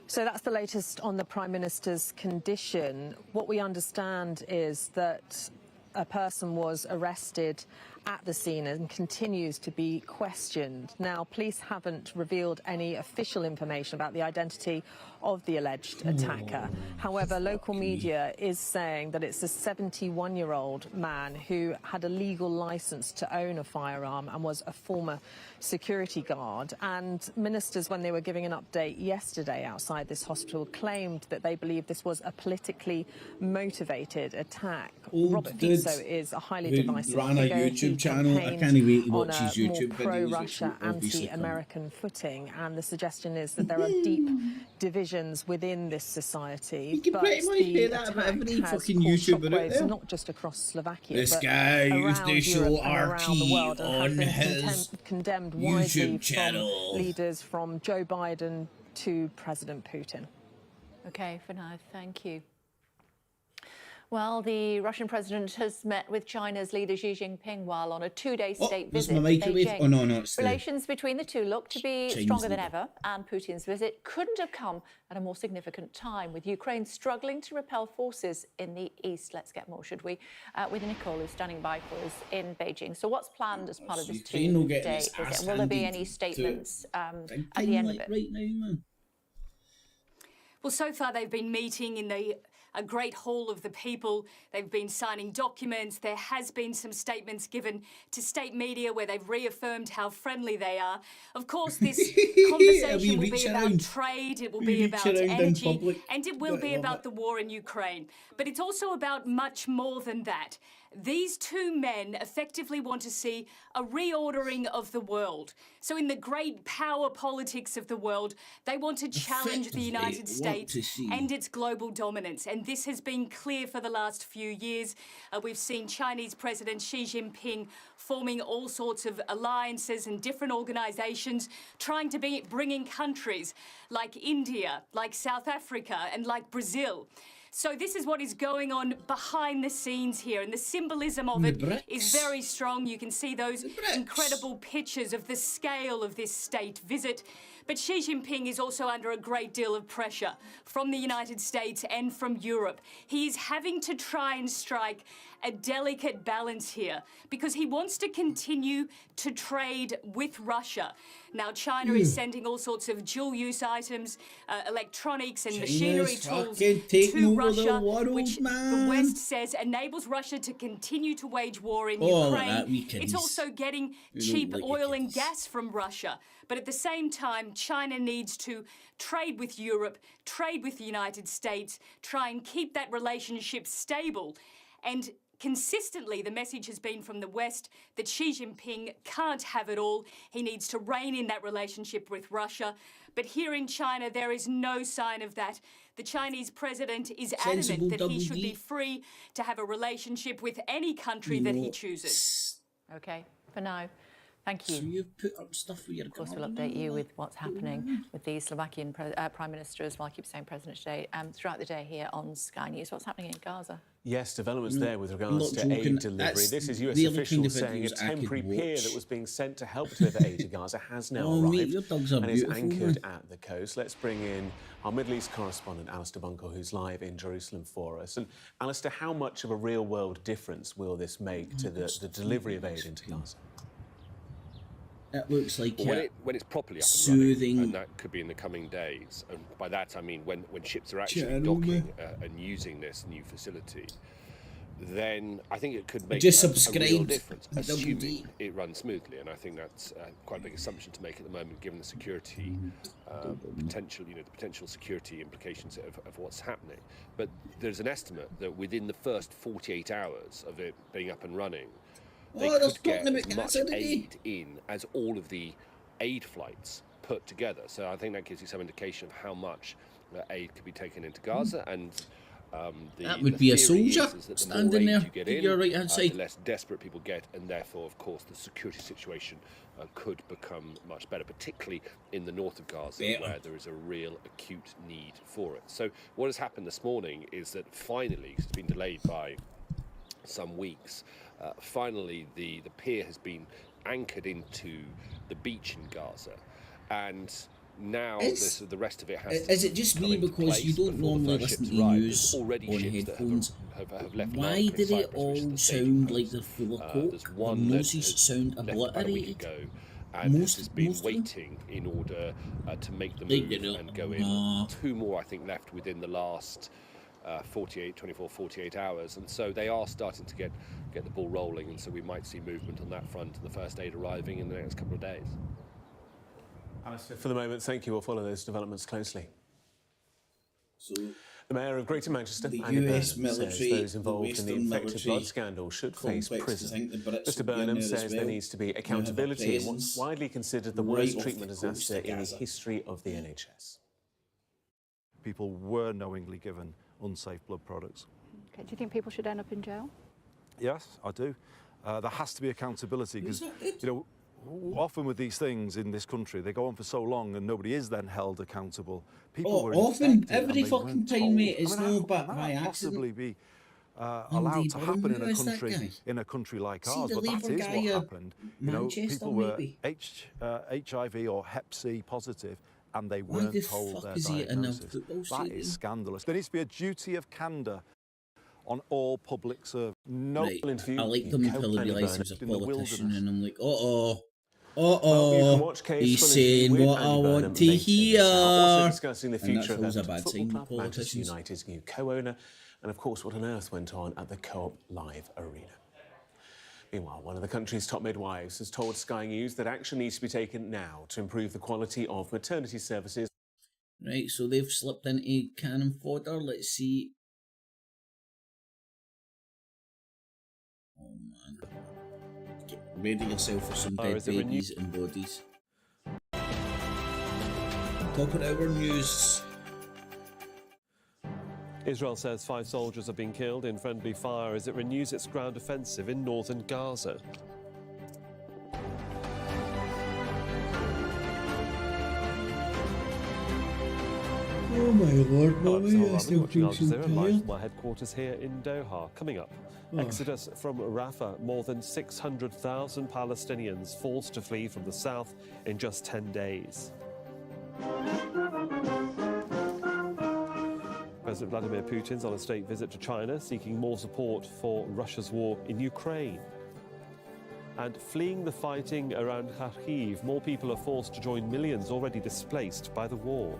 So that's the latest on the Prime Minister's condition. What we understand is that a person was arrested at the scene and continues to be questioned. Now, police haven't revealed any official information about the identity of the alleged attacker. However, local media is saying that it's a 71-year-old man who had a legal license to own a firearm and was a former security guard. And ministers, when they were giving an update yesterday outside this hospital, claimed that they believe this was a politically motivated attack. Robert Fico is a highly divisive ran a figure. YouTube He channel. I campaigned can't wait to on watch a his YouTube more videos, pro-Russia, which will obviously anti-American footing, and the suggestion is that there are deep divisions within this society. You can pretty much say that about every fucking YouTuber out there. Not just across Slovakia, This but guy used around to show Europe and around the world, RT and on have been his condemned widely YouTube from channel. leaders from Joe Biden to President Putin. Okay, for now, thank you. Well, the Russian president has met with China's leader Xi Jinping while on a two-day state there's visit my to microwave. Beijing. Oh, no, it's the Relations between the two look to be Chinese stronger than leader. ever, and Putin's visit couldn't have come at a more significant time, with Ukraine struggling to repel forces in the east. Let's get more, should we? With Nicole, who's standing by for us in Beijing. So what's planned as part of this Ukraine will two-day get its ass visit? Will there be handed any to statements at big the time, end like, of it? right now, man. Well, so far they've been meeting in a great hall of the people. They've been signing documents. There has been some statements given to state media where they've reaffirmed how friendly they are. Of course, this conversation will be about trade, it will be about energy, and it will be about the war in Ukraine. But it's also about much more than that. These two men effectively want to see a reordering of the world. So in the great power politics of the world, they want to challenge the United States and its global dominance. And this has been clear for the last few years. We've seen Chinese President Xi Jinping forming all sorts of alliances and different organizations, trying to bring in countries like India, like South Africa, and like Brazil. So this is what is going on behind the scenes here, and the symbolism of it is very strong. You can see those incredible pictures of the scale of this state visit. But Xi Jinping is also under a great deal of pressure from the United States and from Europe. He is having to try and strike a delicate balance here because he wants to continue to trade with Russia. Now, China is sending all sorts of dual-use items, electronics and machinery tools to Russia, which the West says enables Russia to continue to wage war in Ukraine. It's also getting cheap oil and gas from Russia. But at the same time, China needs to trade with Europe, trade with the United States, try and keep that relationship stable. And consistently, the message has been from the West that Xi Jinping can't have it all. He needs to rein in that relationship with Russia. But here in China, there is no sign of that. The Chinese president is adamant that he should be free to have a relationship with any country that he chooses. Okay, for now. Thank you. So you've put up stuff for your. Of course, we'll update you with what's happening with the Slovakian Prime Minister, as well. I keep saying President today, throughout the day here on Sky News. What's happening in Gaza? Yes, developments there with regards to aid delivery. This is US officials saying a temporary pier that was being sent to help deliver aid to Gaza has now arrived and is anchored at the coast. Let's bring in our Middle East correspondent, Alistair Bunkle, who's live in Jerusalem for us. And Alistair, how much of a real-world difference will this make to the delivery of aid into Gaza? It looks like when it's properly up and soothing, running, and that could be in the coming days. And by that I mean when ships are actually docking and using this new facility, then I think it could make a real difference, assuming it runs smoothly. And I think that's quite a big assumption to make at the moment, given the security potential, the potential security implications of what's happening. But there's an estimate that within the first 48 hours of it being up and running, they could get as much aid in as all of the aid flights put together. So I think that gives you some indication of how much aid could be taken into Gaza. And that would be a soldier standing there at your right-hand side. The less desperate people get, and therefore, of course, the security situation could become much better, particularly in the north of Gaza, where there is a real acute need for it. So what has happened this morning is that finally, it's been delayed by some weeks, finally the pier has been anchored into the beach in Gaza, and now the rest of it has to Is it just me because you don't normally listen to news on headphones? Have left Why do they all sound like they're full of coke? There's one Their noses that sound left about a week obliterated. ago and has been waiting in order to make the move and go in. Two more, I think, left within the last 48 hours, and so they are starting to get the ball rolling, and so we might see movement on that front and the first aid arriving in the next couple of days. Alistair, for the moment, thank you. We'll follow those developments closely. So, the Mayor of Greater Manchester, the Andy US Burnham, military, says those involved in the Western infected military blood scandal should face complex to think prison. the Brits Mr will be in Burnham there as says there well. needs to be They have a accountability in what's presence widely considered the right worst off treatment the coast disaster of in the Gaza. history of the NHS. People were knowingly given unsafe blood products. Okay. Do you think people should end up in jail? Yes, I do. There has to be accountability because, you know, often with these things in this country, they go on for so long and nobody is then held accountable. People were often, infected every and they fucking weren't time, told. mate, it's I mean, no how but can by that accident. possibly be allowed to happen in a country like See ours? the But that Labour is guy what at happened. You know, Manchester, people were maybe? HIV or Hep C positive, and they Why weren't the told fuck their is he at a diagnosis. football That stadium? is scandalous. There needs to be a duty of candour on all public service. No Right, interview. I like them until they realise he was a in the politician, wilderness. and I'm like, Well, you can watch Kay's he's full saying interview with what I Andy Burnham want to later hear. this hour. Also discussing the And future that's always of a bad Football sign, Club, Manchester politicians. United's new co-owner, and of course what on earth went on at the Co-op Live Arena. Meanwhile, one of the country's top midwives has told Sky News that action needs to be taken now to improve the quality of maternity services. Right, so they've slipped into cannon fodder. Let's see. Oh man. Get ready yourself for some dead babies and bodies. Top of our news. Israel says 5 soldiers have been killed in friendly fire as it renews its ground offensive in northern Gaza. Oh my lord, mommy, I I'm still watching Al feel so Jazeera live tired. from our headquarters here in Doha. Coming up, Oh. exodus from Rafah. More than 600,000 Palestinians forced to flee from the south in just 10 days. President Vladimir Putin's on a state visit to China, seeking more support for Russia's war in Ukraine. And fleeing the fighting around Kharkiv, more people are forced to join millions already displaced by the war.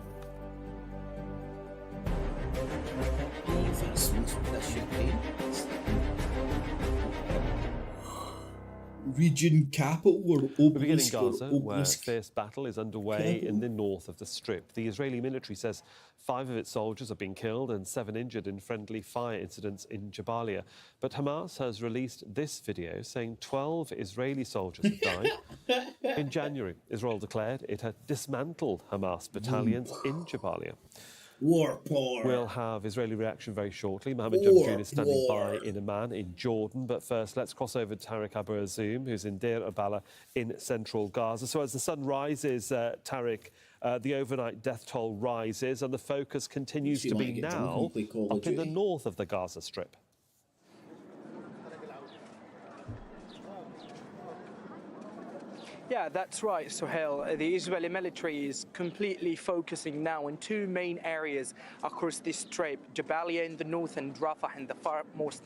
Region capital or We begin in obelisk Gaza, or where obelisk. fierce battle is underway in the north of the Strip. The Israeli military says 5 of its soldiers have been killed and 7 injured in friendly fire incidents in Jabalia. But Hamas has released this video saying 12 Israeli soldiers have died. In January, Israel declared it had dismantled Hamas battalions in Jabalia. War poor. We'll have Israeli reaction very shortly. Mohammed War, Jamjoon is standing war. by in Amman, in Jordan. But first, let's cross over to Tariq Abu Azoum, who's in Deir al-Balah in central Gaza. So as the sun rises, Tariq, the overnight death toll rises, and the focus continues to be now up in the north of the Gaza Strip. Yeah, that's right, Sohail. The Israeli military is completely focusing now in 2 main areas across this strip, Jabalia in the north and Rafah in the farmost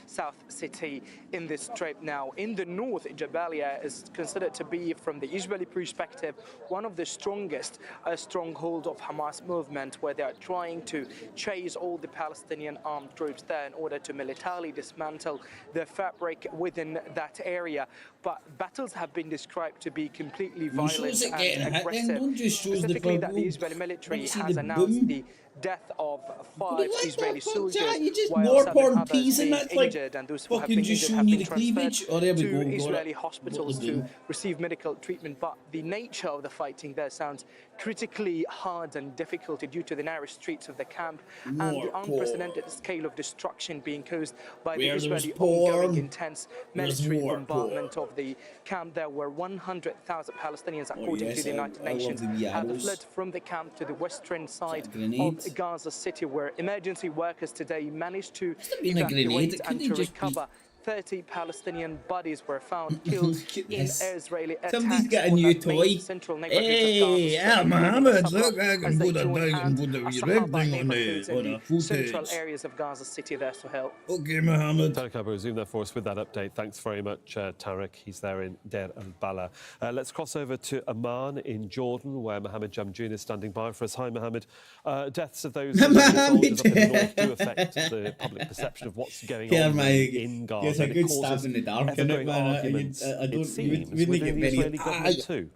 south city in this strip. Now, in the north, Jabalia is considered to be, from the Israeli perspective, one of the strongest stronghold of Hamas movement, where they are trying to chase all the Palestinian armed groups there in order to militarily dismantle the fabric within that area. But battles have been described to be completely violent and aggressive. Specifically, that the Israeli military has announced the death of 5 Israeli soldiers, while 7 others being injured, and those who have been injured have been transferred to Israeli hospitals to receive medical treatment. But the nature of the fighting there sounds critically hard and difficult due to the narrow streets of the camp and the unprecedented scale of destruction being caused by the Israeli ongoing intense military bombardment of the camp. There were 100,000 Palestinians, according to the United Nations, have fled from the camp to the western side of Gaza City, where emergency workers today managed to evacuate and to recover 30 Palestinian bodies were found killed in Israeli attacks. Somebody's got a new toy. Hey, Mohammed, look, I can put a thing and put a red thing on a footage. Central areas of Gaza City there, Suhail. Okay, Mohammed. Tarek Abu Zoom there for us with that update. Thanks very much, Tarek. He's there in Deir al-Balah. Let's cross over to Amman in Jordan, where Mohammed Jamjoon is standing by for us. Hi, Mohammed. Deaths of those soldiers up in the north do affect the public perception of what's going on in Gaza. It's a good stab in the dark, isn't it, man? I don't. You wouldn't get very.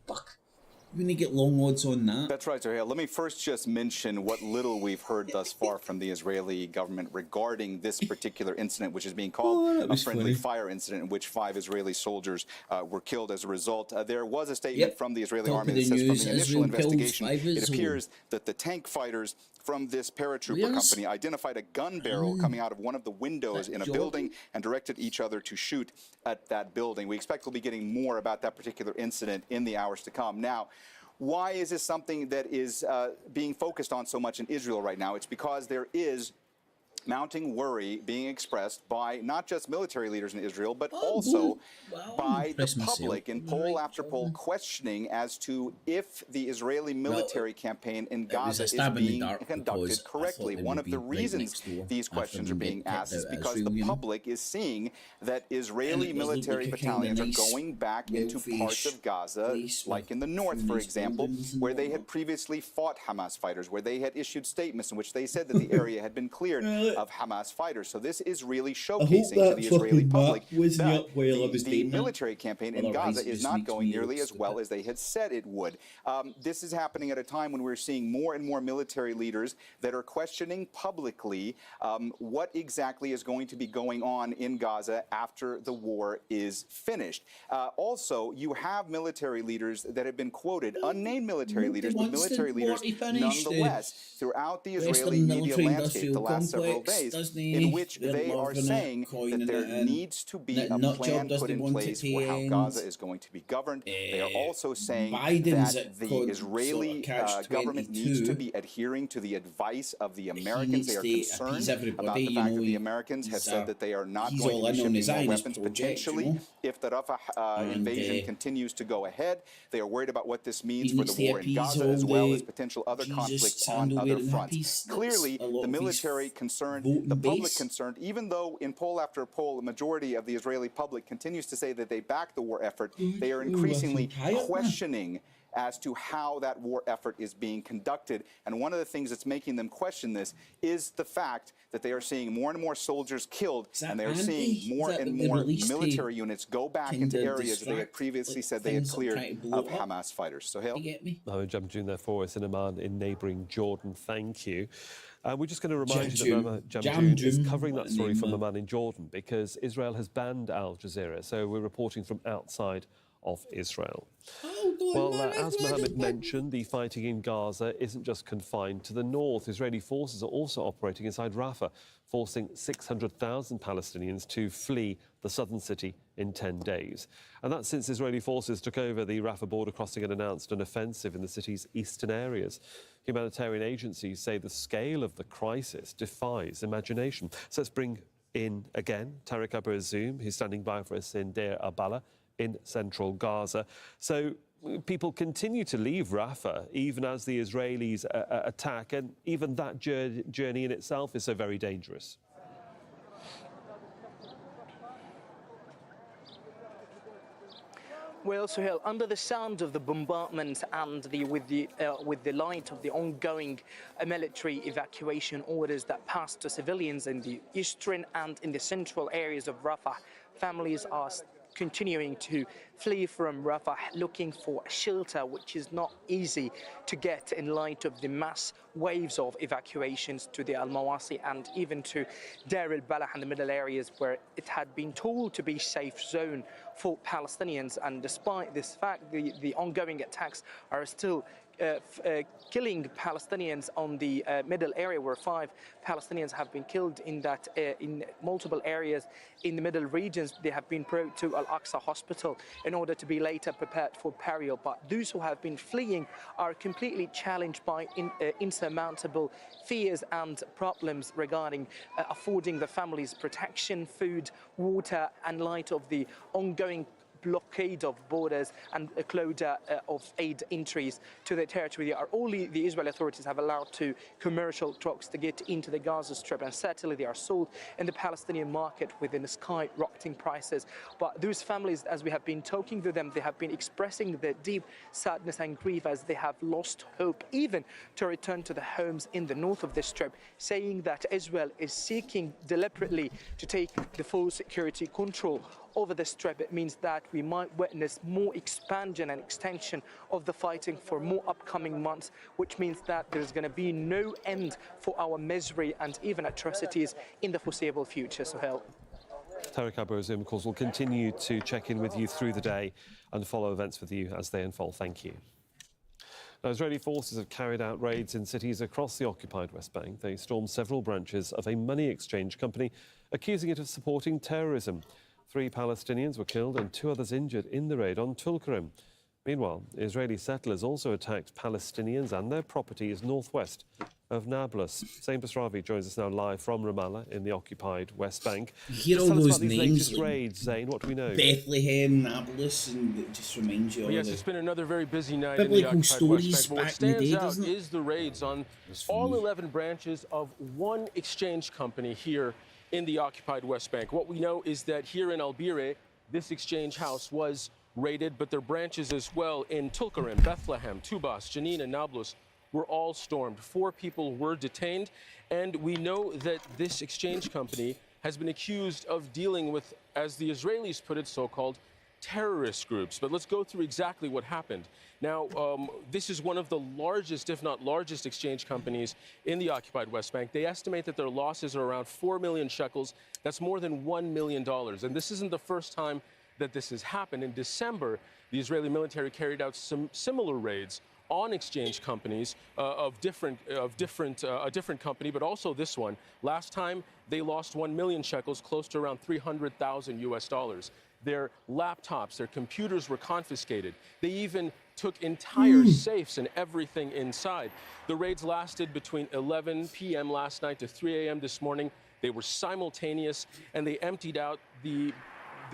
We need to get long odds on that. That's right, Sohail. Let me first just mention what little we've heard thus far from the Israeli government regarding this particular incident, which is being called a friendly fire incident in which 5 Israeli soldiers were killed as a result. There was a statement from the Israeli army that says from the initial investigation, it appears that the tank fighters from this paratrooper company identified a gun barrel coming out of one of the windows in a building and directed each other to shoot at that building. We expect we'll be getting more about that particular incident in the hours to come. Now, why is this something that is being focused on so much in Israel right now? It's because there is mounting worry being expressed by not just military leaders in Israel, but also by the public in poll after poll questioning as to if the Israeli military campaign in Gaza is being conducted correctly. One of the reasons these questions are being asked is because the public is seeing that Israeli military battalions are going back into parts of Gaza, like in the north, for example, where they had previously fought Hamas fighters, where they had issued statements in which they said that the area had been cleared of Hamas fighters. So this is really showcasing to the Israeli public that the military campaign in Gaza is not going nearly as well as they had said it would. This is happening at a time when we're seeing more and more military leaders that are questioning publicly what exactly is going to be going on in Gaza after the war is finished. Also, you have military leaders that have been quoted, unnamed military leaders, but military leaders nonetheless, throughout the Israeli media landscape the last several days, in which they are saying that there needs to be a plan put in place for how Gaza is going to be governed. They are also saying that the Israeli government needs to be adhering to the advice of the Americans. They are concerned about the fact that the Americans have said that they are not going to be shipping more weapons potentially if the Rafah invasion continues to go ahead. They are worried about what this means for the war in Gaza as well as potential other conflicts on other fronts. Clearly, the military concerned, the public concerned, even though in poll after poll, the majority of the Israeli public continues to say that they back the war effort, they are increasingly questioning as to how that war effort is being conducted. And one of the things that's making them question this is the fact that they are seeing more and more soldiers killed, and they are seeing more and more military units go back into areas that they had previously said they had cleared of Hamas fighters. So, Hale? Mohammed Jamjoon there for us in Amman in neighbouring Jordan. Thank you. We're just going to remind you that Mohammed Jamjoon is covering that story from Amman in Jordan because Israel has banned Al Jazeera. So we're reporting from outside of Israel. Well, as Mohammed mentioned, the fighting in Gaza isn't just confined to the north. Israeli forces are also operating inside Rafah, forcing 600,000 Palestinians to flee the southern city in 10 days. And that's since Israeli forces took over the Rafah border crossing and announced an offensive in the city's eastern areas. Humanitarian agencies say the scale of the crisis defies imagination. So let's bring in again Tarek Abu Zoom, who's standing by for us in Deir al-Balah in central Gaza. So people continue to leave Rafah even as the Israelis attack, and even that journey in itself is so very dangerous. Well, Suhail, under the sound of the bombardment and with the light of the ongoing military evacuation orders that passed to civilians in the eastern and in the central areas of Rafah, families are continuing to flee from Rafah, looking for shelter, which is not easy to get in light of the mass waves of evacuations to the Al-Mawasi and even to Deir al-Balah and the middle areas where it had been told to be safe zone for Palestinians. And despite this fact, the ongoing attacks are still killing Palestinians on the middle area, where 5 Palestinians have been killed in that in multiple areas in the middle regions. They have been brought to Al-Aqsa Hospital in order to be later prepared for burial. But those who have been fleeing are completely challenged by insurmountable fears and problems regarding affording the families protection, food, water, and light of the ongoing blockade of borders and a closure of aid entries to the territory. Only the Israeli authorities have allowed 2 commercial trucks to get into the Gaza Strip, and certainly they are sold in the Palestinian market within the skyrocketing prices. But those families, as we have been talking to them, they have been expressing their deep sadness and grief as they have lost hope even to return to the homes in the north of the Strip, saying that Israel is seeking deliberately to take the full security control over the Strip. It means that we might witness more expansion and extension of the fighting for more upcoming months, which means that there's going to be no end for our misery and even atrocities in the foreseeable future. Sohail. Tarek Abu-Azim, of course, will continue to check in with you through the day and follow events with you as they unfold. Thank you. Now, Israeli forces have carried out raids in cities across the occupied West Bank. They stormed several branches of a money exchange company, accusing it of supporting terrorism. 3 Palestinians were killed and 2 others injured in the raid on Tulkarem. Meanwhile, Israeli settlers also attacked Palestinians and their properties northwest of Nablus. Zain Basravi joins us now live from Ramallah in the occupied West Bank. You hear Just all tell us those about these names, latest raids, Zain. What do we know? Bethlehem, Nablus, and it just reminds you of Yes, it's been another very busy night biblical in the occupied stories West Bank. But what back in the stands day, out doesn't it? is the raids on all 11 branches of one exchange company here in the occupied West Bank. What we know is that here in Al-Bireh, this exchange house was raided, but their branches as well in Tulkarem, Bethlehem, Tubas, Jenin, and Nablus were all stormed. 4 people were detained, and we know that this exchange company has been accused of dealing with, as the Israelis put it, so-called terrorist groups. But let's go through exactly what happened. Now, this is one of the largest, if not largest, exchange companies in the occupied West Bank. They estimate that their losses are around 4 million shekels. That's more than $1 million. And this isn't the first time that this has happened. In December, the Israeli military carried out some similar raids on exchange companies a different company, but also this one. Last time, they lost 1 million shekels, close to around 300,000 US dollars. Their laptops, their computers were confiscated. They even took entire safes and everything inside. The raids lasted between 11 p.m. last night to 3 a.m. this morning. They were simultaneous, and they emptied out the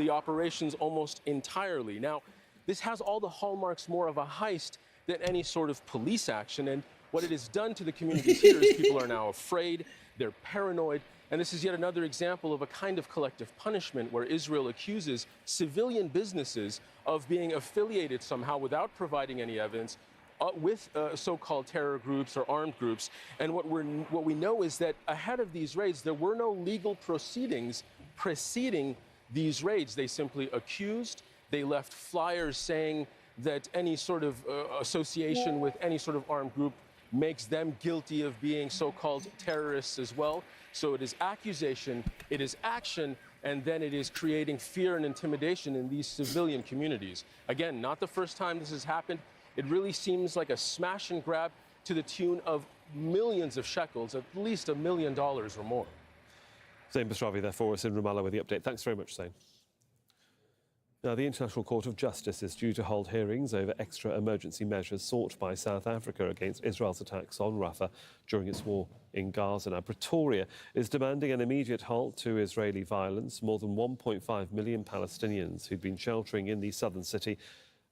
operations almost entirely. Now, this has all the hallmarks more of a heist than any sort of police action, and what it has done to the communities here is people are now afraid, they're paranoid, and this is yet another example of a kind of collective punishment where Israel accuses civilian businesses of being affiliated somehow without providing any evidence with so-called terror groups or armed groups. And what we know is that ahead of these raids, there were no legal proceedings preceding these raids. They simply accused, they left flyers saying that any sort of association with any sort of armed group makes them guilty of being so-called terrorists as well. So it is accusation, it is action, and then it is creating fear and intimidation in these civilian communities. Again, not the first time this has happened. It really seems like a smash and grab to the tune of millions of shekels, at least $1 million or more. Zain Basravi there for us in Ramallah with the update. Thanks very much, Zain. Now, the International Court of Justice is due to hold hearings over extra emergency measures sought by South Africa against Israel's attacks on Rafah during its war in Gaza. Now, Pretoria is demanding an immediate halt to Israeli violence. More than 1.5 million Palestinians who'd been sheltering in the southern city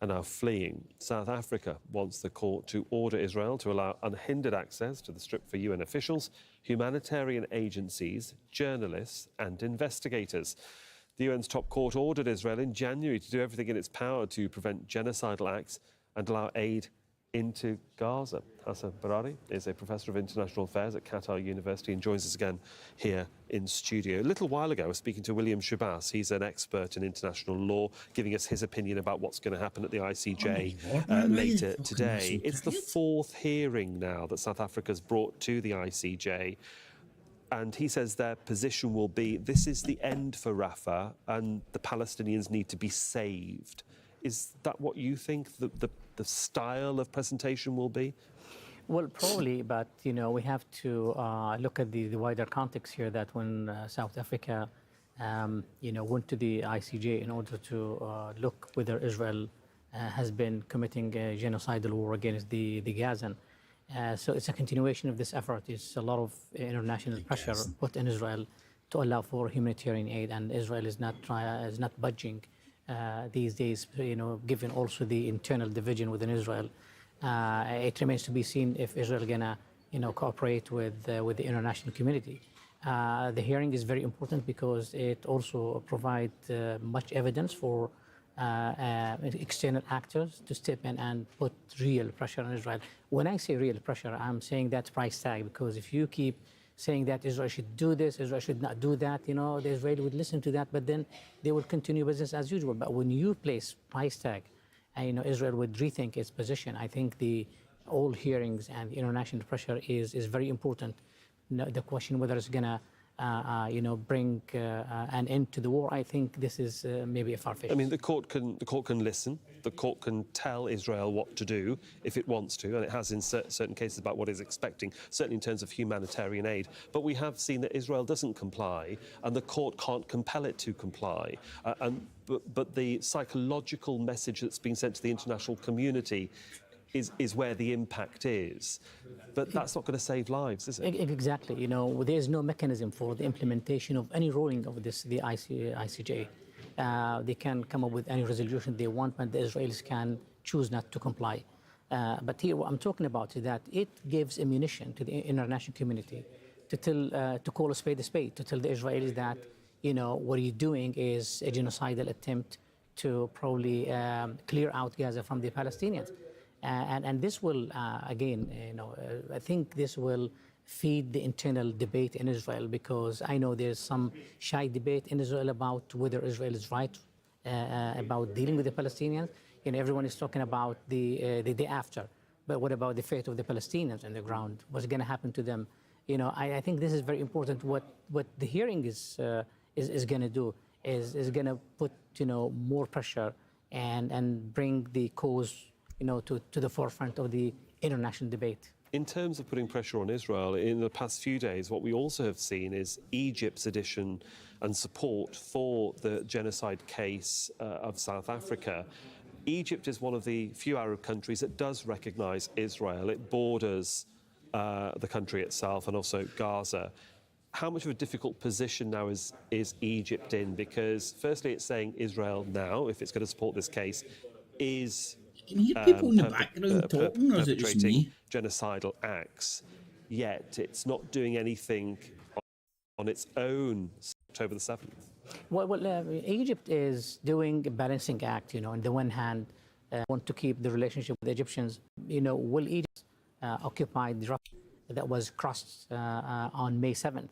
are now fleeing. South Africa wants the court to order Israel to allow unhindered access to the Strip for UN officials, humanitarian agencies, journalists and investigators. The UN's top court ordered Israel in January to do everything in its power to prevent genocidal acts and allow aid into Gaza. Hassan Barari is a professor of international affairs at Qatar University and joins us again here in studio. A little while ago, I was speaking to William Shabazz. He's an expert in international law, giving us his opinion about what's going to happen at the ICJ later today. It's the 4th hearing now that South Africa's brought to the ICJ. And he says their position will be, this is the end for Rafah and the Palestinians need to be saved. Is that what you think the style of presentation will be? Well, probably, but we have to look at the wider context here. That when South Africa, went to the ICJ in order to look whether Israel has been committing a genocidal war against the Gazan. So it's a continuation of this effort. It's a lot of international pressure put in Israel to allow for humanitarian aid, and Israel is not budging these days. Given also the internal division within Israel. It remains to be seen if Israel is gonna, cooperate with the international community. The hearing is very important because it also provides much evidence for external actors to step in and put real pressure on Israel. When I say real pressure, I'm saying that price tag, because if you keep saying that Israel should do this, Israel should not do that, the Israeli would listen to that, but then they will continue business as usual. But when you place price tag, Israel would rethink its position. I think all hearings and the international pressure is very important. The question whether it's gonna bring an end to the war, I think this is maybe a far-fetched. I mean, the court can listen. The court can tell Israel what to do if it wants to, and it has in certain cases about what it's expecting, certainly in terms of humanitarian aid. But we have seen that Israel doesn't comply, and the court can't compel it to comply. But the psychological message that's being sent to the international community is where the impact is. But that's not going to save lives, is it? Exactly. There's no mechanism for the implementation of any ruling of the ICJ. They can come up with any resolution they want, but the Israelis can choose not to comply. But here, what I'm talking about is that it gives ammunition to the international community to call a spade, to tell the Israelis that, what you're doing is a genocidal attempt to probably clear out Gaza from the Palestinians. And this will, again, I think this will feed the internal debate in Israel, because I know there's some shy debate in Israel about whether Israel is right about dealing with the Palestinians. Everyone is talking about the day after, but what about the fate of the Palestinians on the ground? What's going to happen to them? I think this is very important. What the hearing is going to do is going to put more pressure and bring the cause to the forefront of the international debate. In terms of putting pressure on Israel, in the past few days, what we also have seen is Egypt's addition and support for the genocide case of South Africa. Egypt is one of the few Arab countries that does recognise Israel. It borders the country itself and also Gaza. How much of a difficult position now is Egypt in? Because firstly, it's saying Israel now, if it's going to support this case, is perpetrating genocidal acts, yet it's not doing anything on its own since October the 7th. Well, Egypt is doing a balancing act, on the one hand, want to keep the relationship with the Egyptians. Will Egypt occupy the Rafah that was crossed on May 7th?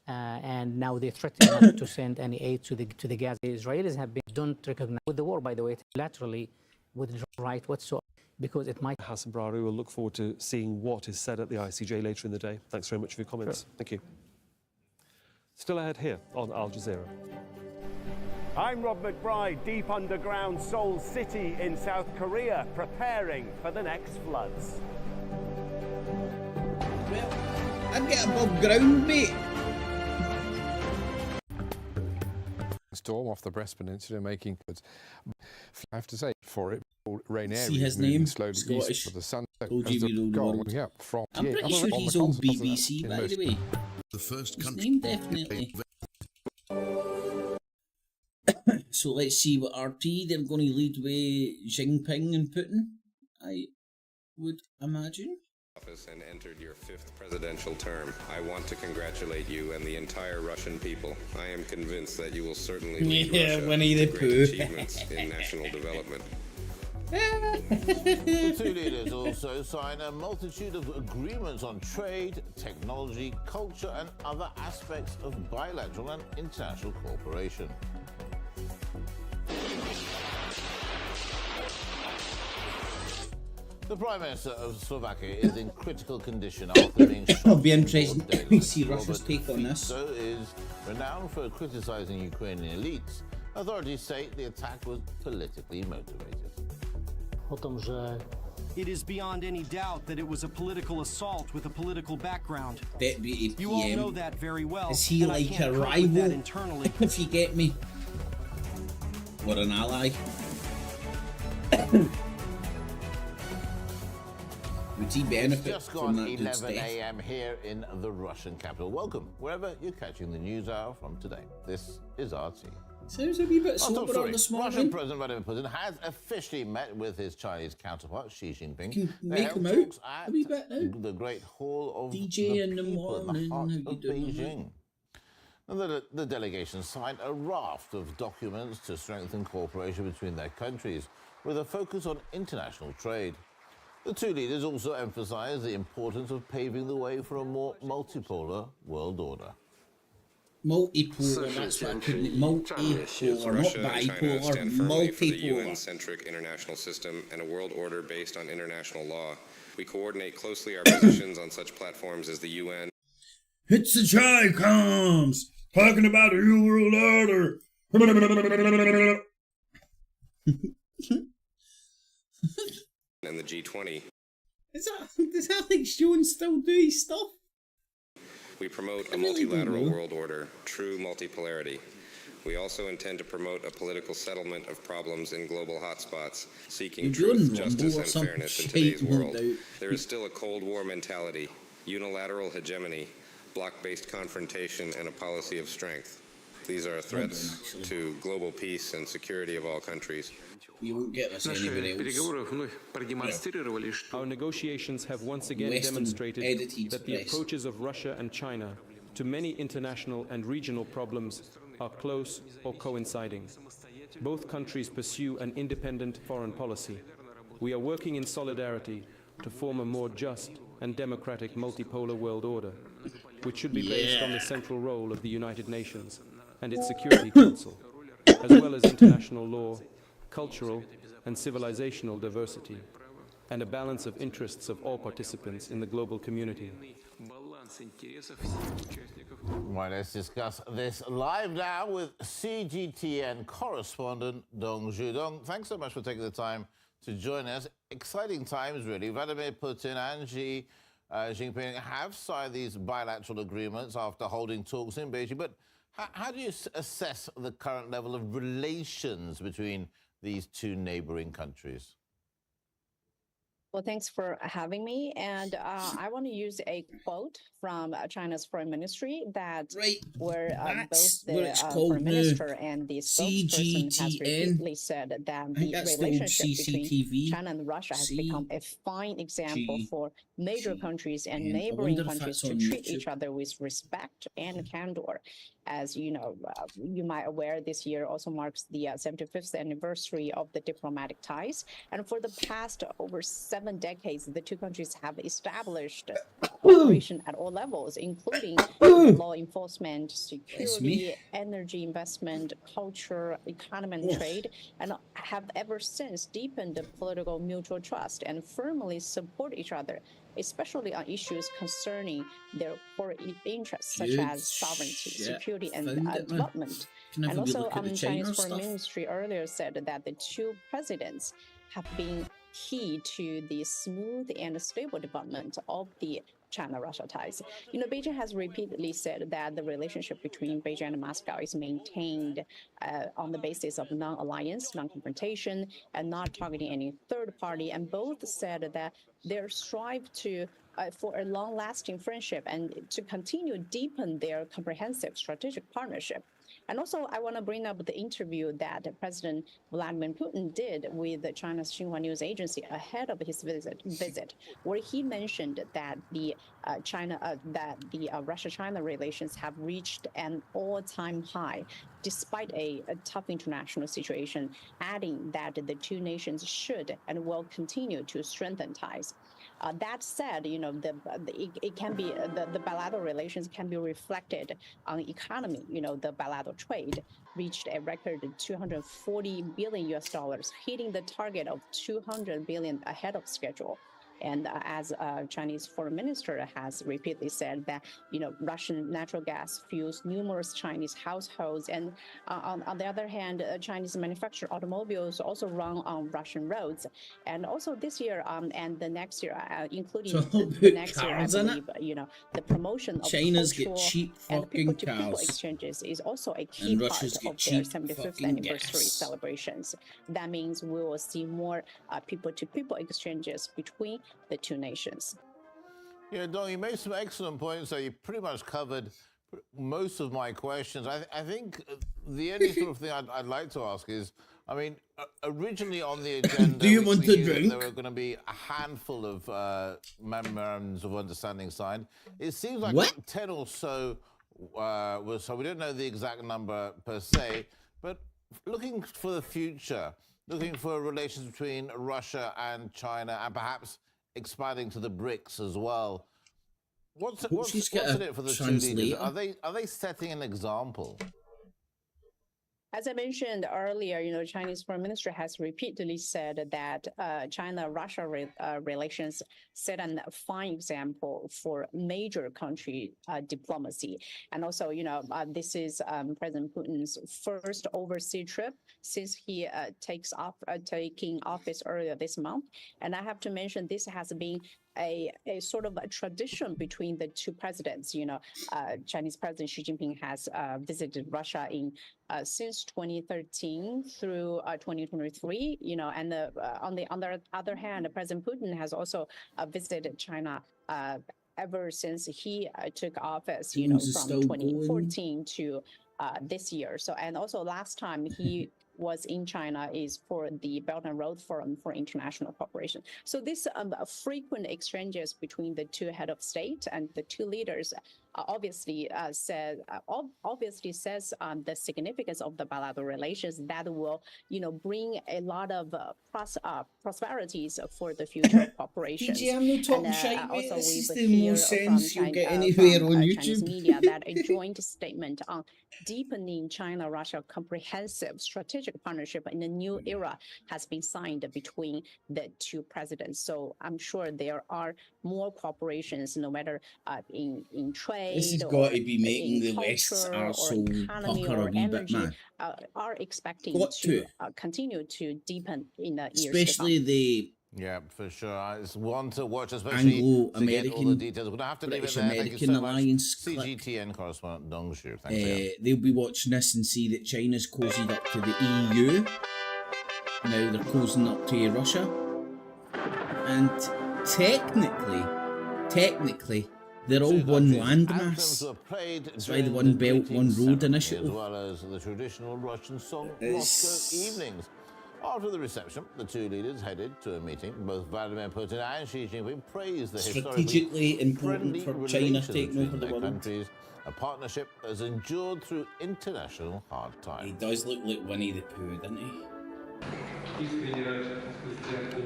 And now they threaten not to send any aid to the Gaza. The Israelis don't recognize with the war, by the way, laterally, with the right whatsoever, because it might. Hassan Brari, will look forward to seeing what is said at the ICJ later in the day. Thanks very much for your comments. Sure. Thank you. Still ahead here on Al Jazeera. I'm Rob McBride, deep underground Seoul City in South Korea, preparing for the next floods. Well, I'd get above ground, mate. Storm off the Brest Peninsula, making. I have to say, for it, rain area. See his name, slowly Scottish. east for the sun. Yeah, from. I'm pretty sure he's on BBC, by the way. The first his country. name definitely. So let's see what RT they're going to lead with Jinping and Putin, I would imagine. And entered your 5th presidential term. I want to congratulate you and the entire Russian people. I am convinced that you will certainly lead Russia Winnie the to Pooh. great achievements in national development. The two leaders also sign a multitude of agreements on trade, technology, culture, and other aspects of bilateral and international cooperation. The Prime Minister of Slovakia is in critical condition after being shot. It'll be interesting to see Russia's take on this. Fico is renowned for criticising Ukrainian elites, Authorities say the attack was politically motivated. It is beyond any doubt that it was a political assault with a political background. Deputy PM. You all know that very well. Is he like a rival? Internally. If you get me. Or an ally. Would he benefit Just from gone that dude's 11 death? a.m. here in the Russian capital. Welcome, wherever you're catching the news hour from today. This is RT. Sounds a wee bit slower on this morning. Russian President Vladimir Putin has officially met with his Chinese counterpart Xi Jinping. Can make him out a wee bit now. The Great Hall of DJ in the People in morning. the heart How of you doing, Beijing. And the delegation signed a raft of documents to strengthen cooperation between their countries, with a focus on international trade. The two leaders also emphasized the importance of paving the way for a more multipolar world order. Multipolar, that's what I couldn't. Multipolar, not Russia and China bipolar, stand firmly for the multipolar. UN-centric international system and a world order based on international law. We coordinate closely our positions on such platforms as the UN. It's the Chi-Coms talking about a new world order. And the G20. Does Alex Jones still do his stuff? We promote a multilateral world order, true multipolarity. We also intend to promote a political settlement of problems in global hotspots, seeking truth, justice, and fairness in today's world. There is still a Cold War mentality, unilateral hegemony, bloc-based confrontation, and a policy of strength. These are threats to global peace and security of all countries. You won't get this anybody else. Our negotiations have once again demonstrated that the approaches of Russia and China to many international and regional problems are close or coinciding. Both countries pursue an independent foreign policy. We are working in solidarity to form a more just and democratic multipolar world order, which should be based on the central role of the United Nations and its Security Council, as well as international law, cultural and civilizational diversity, and a balance of interests of all participants in the global community. Right, let's discuss this live now with CGTN correspondent Dong Zhu. Dong, thanks so much for taking the time to join us. Exciting times, really. Vladimir Putin and Xi Jinping have signed these bilateral agreements after holding talks in Beijing. But how do you assess the current level of relations between these two neighboring countries? Well, thanks for having me. And I want to use a quote from China's foreign ministry where both the foreign minister and the spokesperson has repeatedly said that the relationship between China and Russia has become a fine example for major countries and neighboring countries to treat each other with respect and candor. As you know, you might aware, this year also marks the 75th anniversary of the diplomatic ties. And for the past over 7 decades, the two countries have established cooperation at all levels, including law enforcement, security, energy investment, culture, economy, and trade, and have ever since deepened the political mutual trust and firmly support each other, especially on issues concerning their core interests, such as sovereignty, security, and development. And also, Chinese Foreign Ministry earlier said that the two presidents have been key to the smooth and stable development of the China-Russia ties. You know, Beijing has repeatedly said that the relationship between Beijing and Moscow is maintained on the basis of non-alliance, non-confrontation, and not targeting any third party. And both said that they strive to for a long-lasting friendship and to continue deepen their comprehensive strategic partnership. And also, I want to bring up the interview that President Vladimir Putin did with China's Xinhua News Agency ahead of his visit, where he mentioned that the Russia-China relations have reached an all-time high, despite a tough international situation, adding that the two nations should and will continue to strengthen ties. That said, you know, it can be the bilateral relations can be reflected on the economy. You know, the bilateral trade reached a record $240 billion, hitting the target of $200 billion ahead of schedule. And as Chinese foreign minister has repeatedly said that, Russian natural gas fuels numerous Chinese households. And on the other hand, Chinese manufactured automobiles also run on Russian roads. And also this year and the next year, including the next year, I believe, the promotion of China's cultural get cheap and people-to-people fucking cars. exchanges is also a key part Russia's of get their cheap 75th fucking anniversary gas. celebrations. That means we will see more people-to-people exchanges between the two nations. Yeah, Dong, you made some excellent points, so you pretty much covered most of my questions. I think the only sort of thing I'd like to ask is, I mean, originally on the agenda, do you want to drink? There were going to be a handful of memorandums of understanding signed. It seems like 10 or so were, so we don't know the exact number per se, but looking for the future, looking for relations between Russia and China and perhaps expanding to the BRICS as well. What's in it for the two leaders? Are they setting an example? As I mentioned earlier, Chinese Foreign Minister has repeatedly said that China-Russia relations set a fine example for major country diplomacy. And also, this is President Putin's first overseas trip since he taking office earlier this month. And I have to mention this has been a sort of a tradition between the two presidents. Chinese President Xi Jinping has visited Russia since 2013 through 2023. And on the other hand, President Putin has also visited China ever since he took office. From 2014 to this year. So, and also last time he was in China is for the Belt and Road Forum for International Cooperation. So this frequent exchanges between the two head of state and the two leaders obviously says the significance of the bilateral relations that will, bring a lot of prosperities for the future cooperation. I'm not talking shite, mate. Also, This is we the hear most sense from you'll get anywhere on Chinese YouTube. media that a joint statement on deepening China-Russia comprehensive strategic partnership in a new era has been signed between the two presidents. So I'm sure there are more cooperations, no matter in trade. This has got to be making the West's arsehole pucker a wee bit, man. Are expecting to continue to deepen in the years to come. Especially the Yeah, for sure. It's one to watch, especially to get all the details. We're going to have to leave it there. Thank you so much. CGTN correspondent Dong Zhu. Thanks. They'll be watching this and see that China's cozied up to the EU. Now they're cozying up to Russia. And technically, they're all one landmass. That's why the One Belt, One Road initiative. As well as the traditional Russian song Moscow Evenings. After the reception, the two leaders headed to a meeting. Both Vladimir Putin and Xi Jinping praised the strategically important for China taking over the world. Countries, a partnership that has endured through international hard times. He does look like Winnie the Pooh, doesn't he?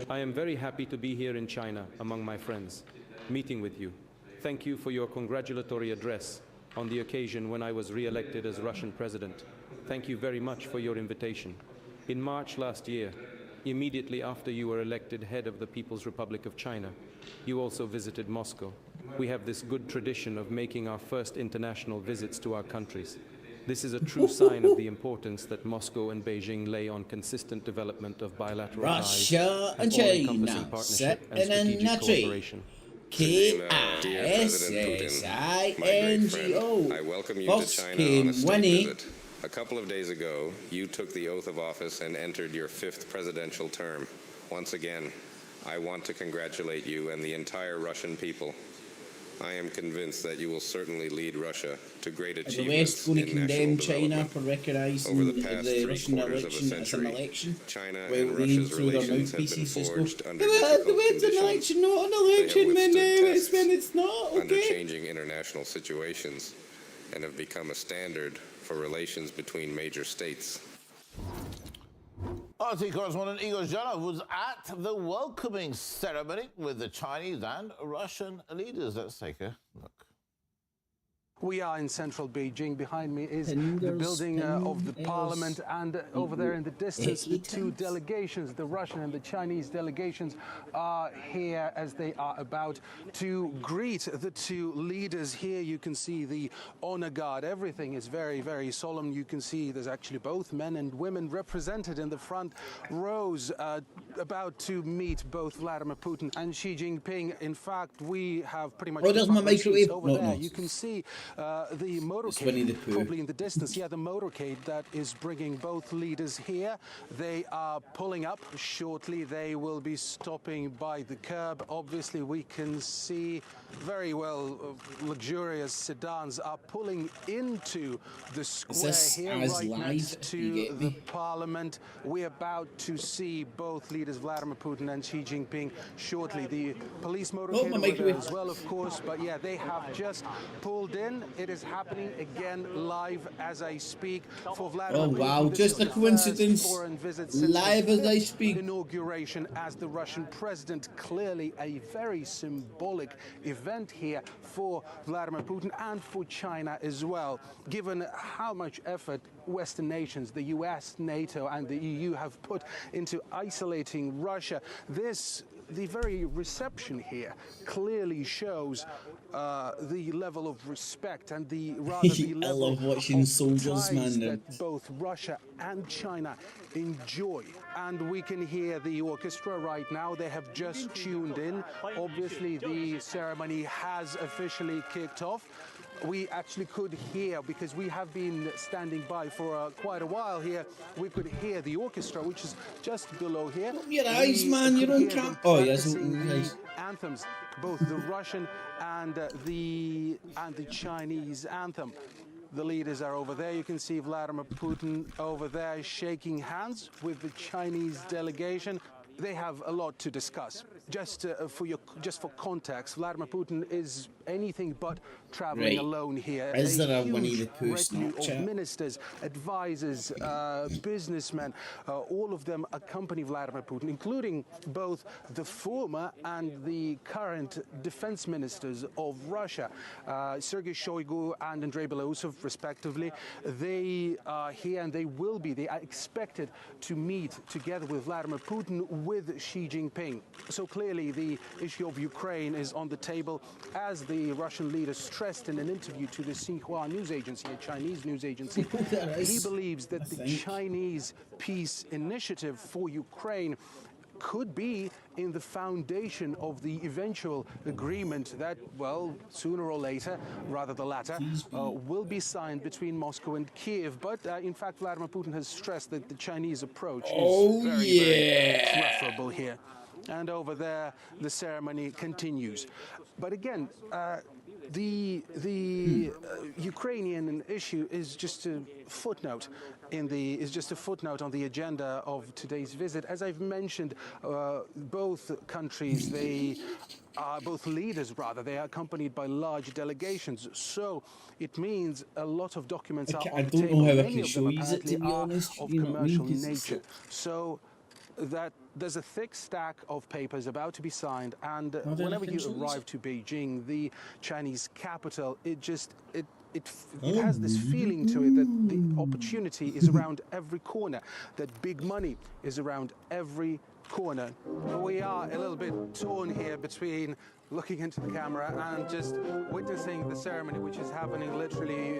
I am very happy to be here in China among my friends, meeting with you. Thank you for your congratulatory address on the occasion when I was re-elected as Russian president. Thank you very much for your invitation. In March last year, immediately after you were elected head of the People's Republic of China, you also visited Moscow. We have this good tradition of making our first international visits to our countries. This is a true sign of the importance that Moscow and Beijing lay on consistent development of bilateral ties, Russia and China partnership and strategic cooperation. K-I-S-S-I-N-G-O. I welcome you to China on a state visit. A couple of days ago, you took the oath of office and entered your 5th presidential term. Once again, I want to congratulate you and the entire Russian people. I am convinced that you will certainly lead Russia to great achievements in national development. China for recognising over the past the Russian three-quarters of a election as an century, election. China and Russia's relations have been forged under difficult It's an election, not an election, man. It's when it's not, under okay? changing international situations and have become a standard for relations between major states. RT correspondent Igor Zhanov was at the welcoming ceremony with the Chinese and Russian leaders. Let's take a look. We are in central Beijing. Behind me is the building of the parliament, and over there in the distance, the two delegations, the Russian and the Chinese delegations, are here as they are about to greet the two leaders. Here you can see the honor guard. Everything is very, very solemn. You can see there's actually both men and women represented in the front rows, about to meet both Vladimir Putin and Xi Jinping. In fact, we have pretty much over there. You can see the motorcade, probably in the distance. Yeah, the motorcade that is bringing both leaders here. They are pulling up shortly. They will be stopping by the curb. Obviously, we can see very well luxurious sedans are pulling into the square here right next to the parliament. We're about to see both leaders, Vladimir Putin and Xi Jinping, shortly. The police motorcade over there as well, of course. But yeah, they have just pulled in. It is happening again live as I speak for Vladimir Putin. Oh wow, just a coincidence. Live as I speak. Inauguration as the Russian president. Clearly a very symbolic event here for Vladimir Putin and for China as well, given how much effort Western nations, the US, NATO and the EU have put into isolating Russia. The very reception here clearly shows the level of respect and the I love watching soldiers, man. That both Russia and China enjoy. And we can hear the orchestra right now. They have just tuned in. Obviously, the ceremony has officially kicked off. We actually could hear, because we have been standing by for quite a while here, we could hear the orchestra, which is just below here. Your eyes, man, you're on camera. Oh, yes, anthems, both the Russian and the Chinese anthem. The leaders are over there. You can see Vladimir Putin over there shaking hands with the Chinese delegation. They have a lot to discuss. Just for context, Vladimir Putin is anything but traveling alone here. Is there a Winnie the Pooh retinue of Snapchat? ministers, advisors, businessmen, all of them accompany Vladimir Putin, including both the former and the current defense ministers of Russia, Sergei Shoigu and Andrei Belousov, respectively. They are here and they are expected to meet together with Vladimir Putin with Xi Jinping. So clearly the issue of Ukraine is on the table, as the Russian leader stressed in an interview to the Xinhua news agency, a Chinese news agency. He believes that the Chinese peace initiative for Ukraine could be in the foundation of the eventual agreement that, well, sooner or later, rather the latter, will be signed between Moscow and Kiev. But in fact, Vladimir Putin has stressed that the Chinese approach is very preferable here. And over there, the ceremony continues. But again, the Ukrainian issue is just a footnote on the agenda of today's visit. As I've mentioned, both countries, both leaders rather, they are accompanied by large delegations. So it means a lot of documents are on the table. Many of them apparently are of commercial nature. So that there's a thick stack of papers about to be signed, and whenever you arrive to Beijing, the Chinese capital, it has this feeling to it that the opportunity is around every corner, that big money is around every corner. We are a little bit torn here between looking into the camera and just witnessing the ceremony, which is happening literally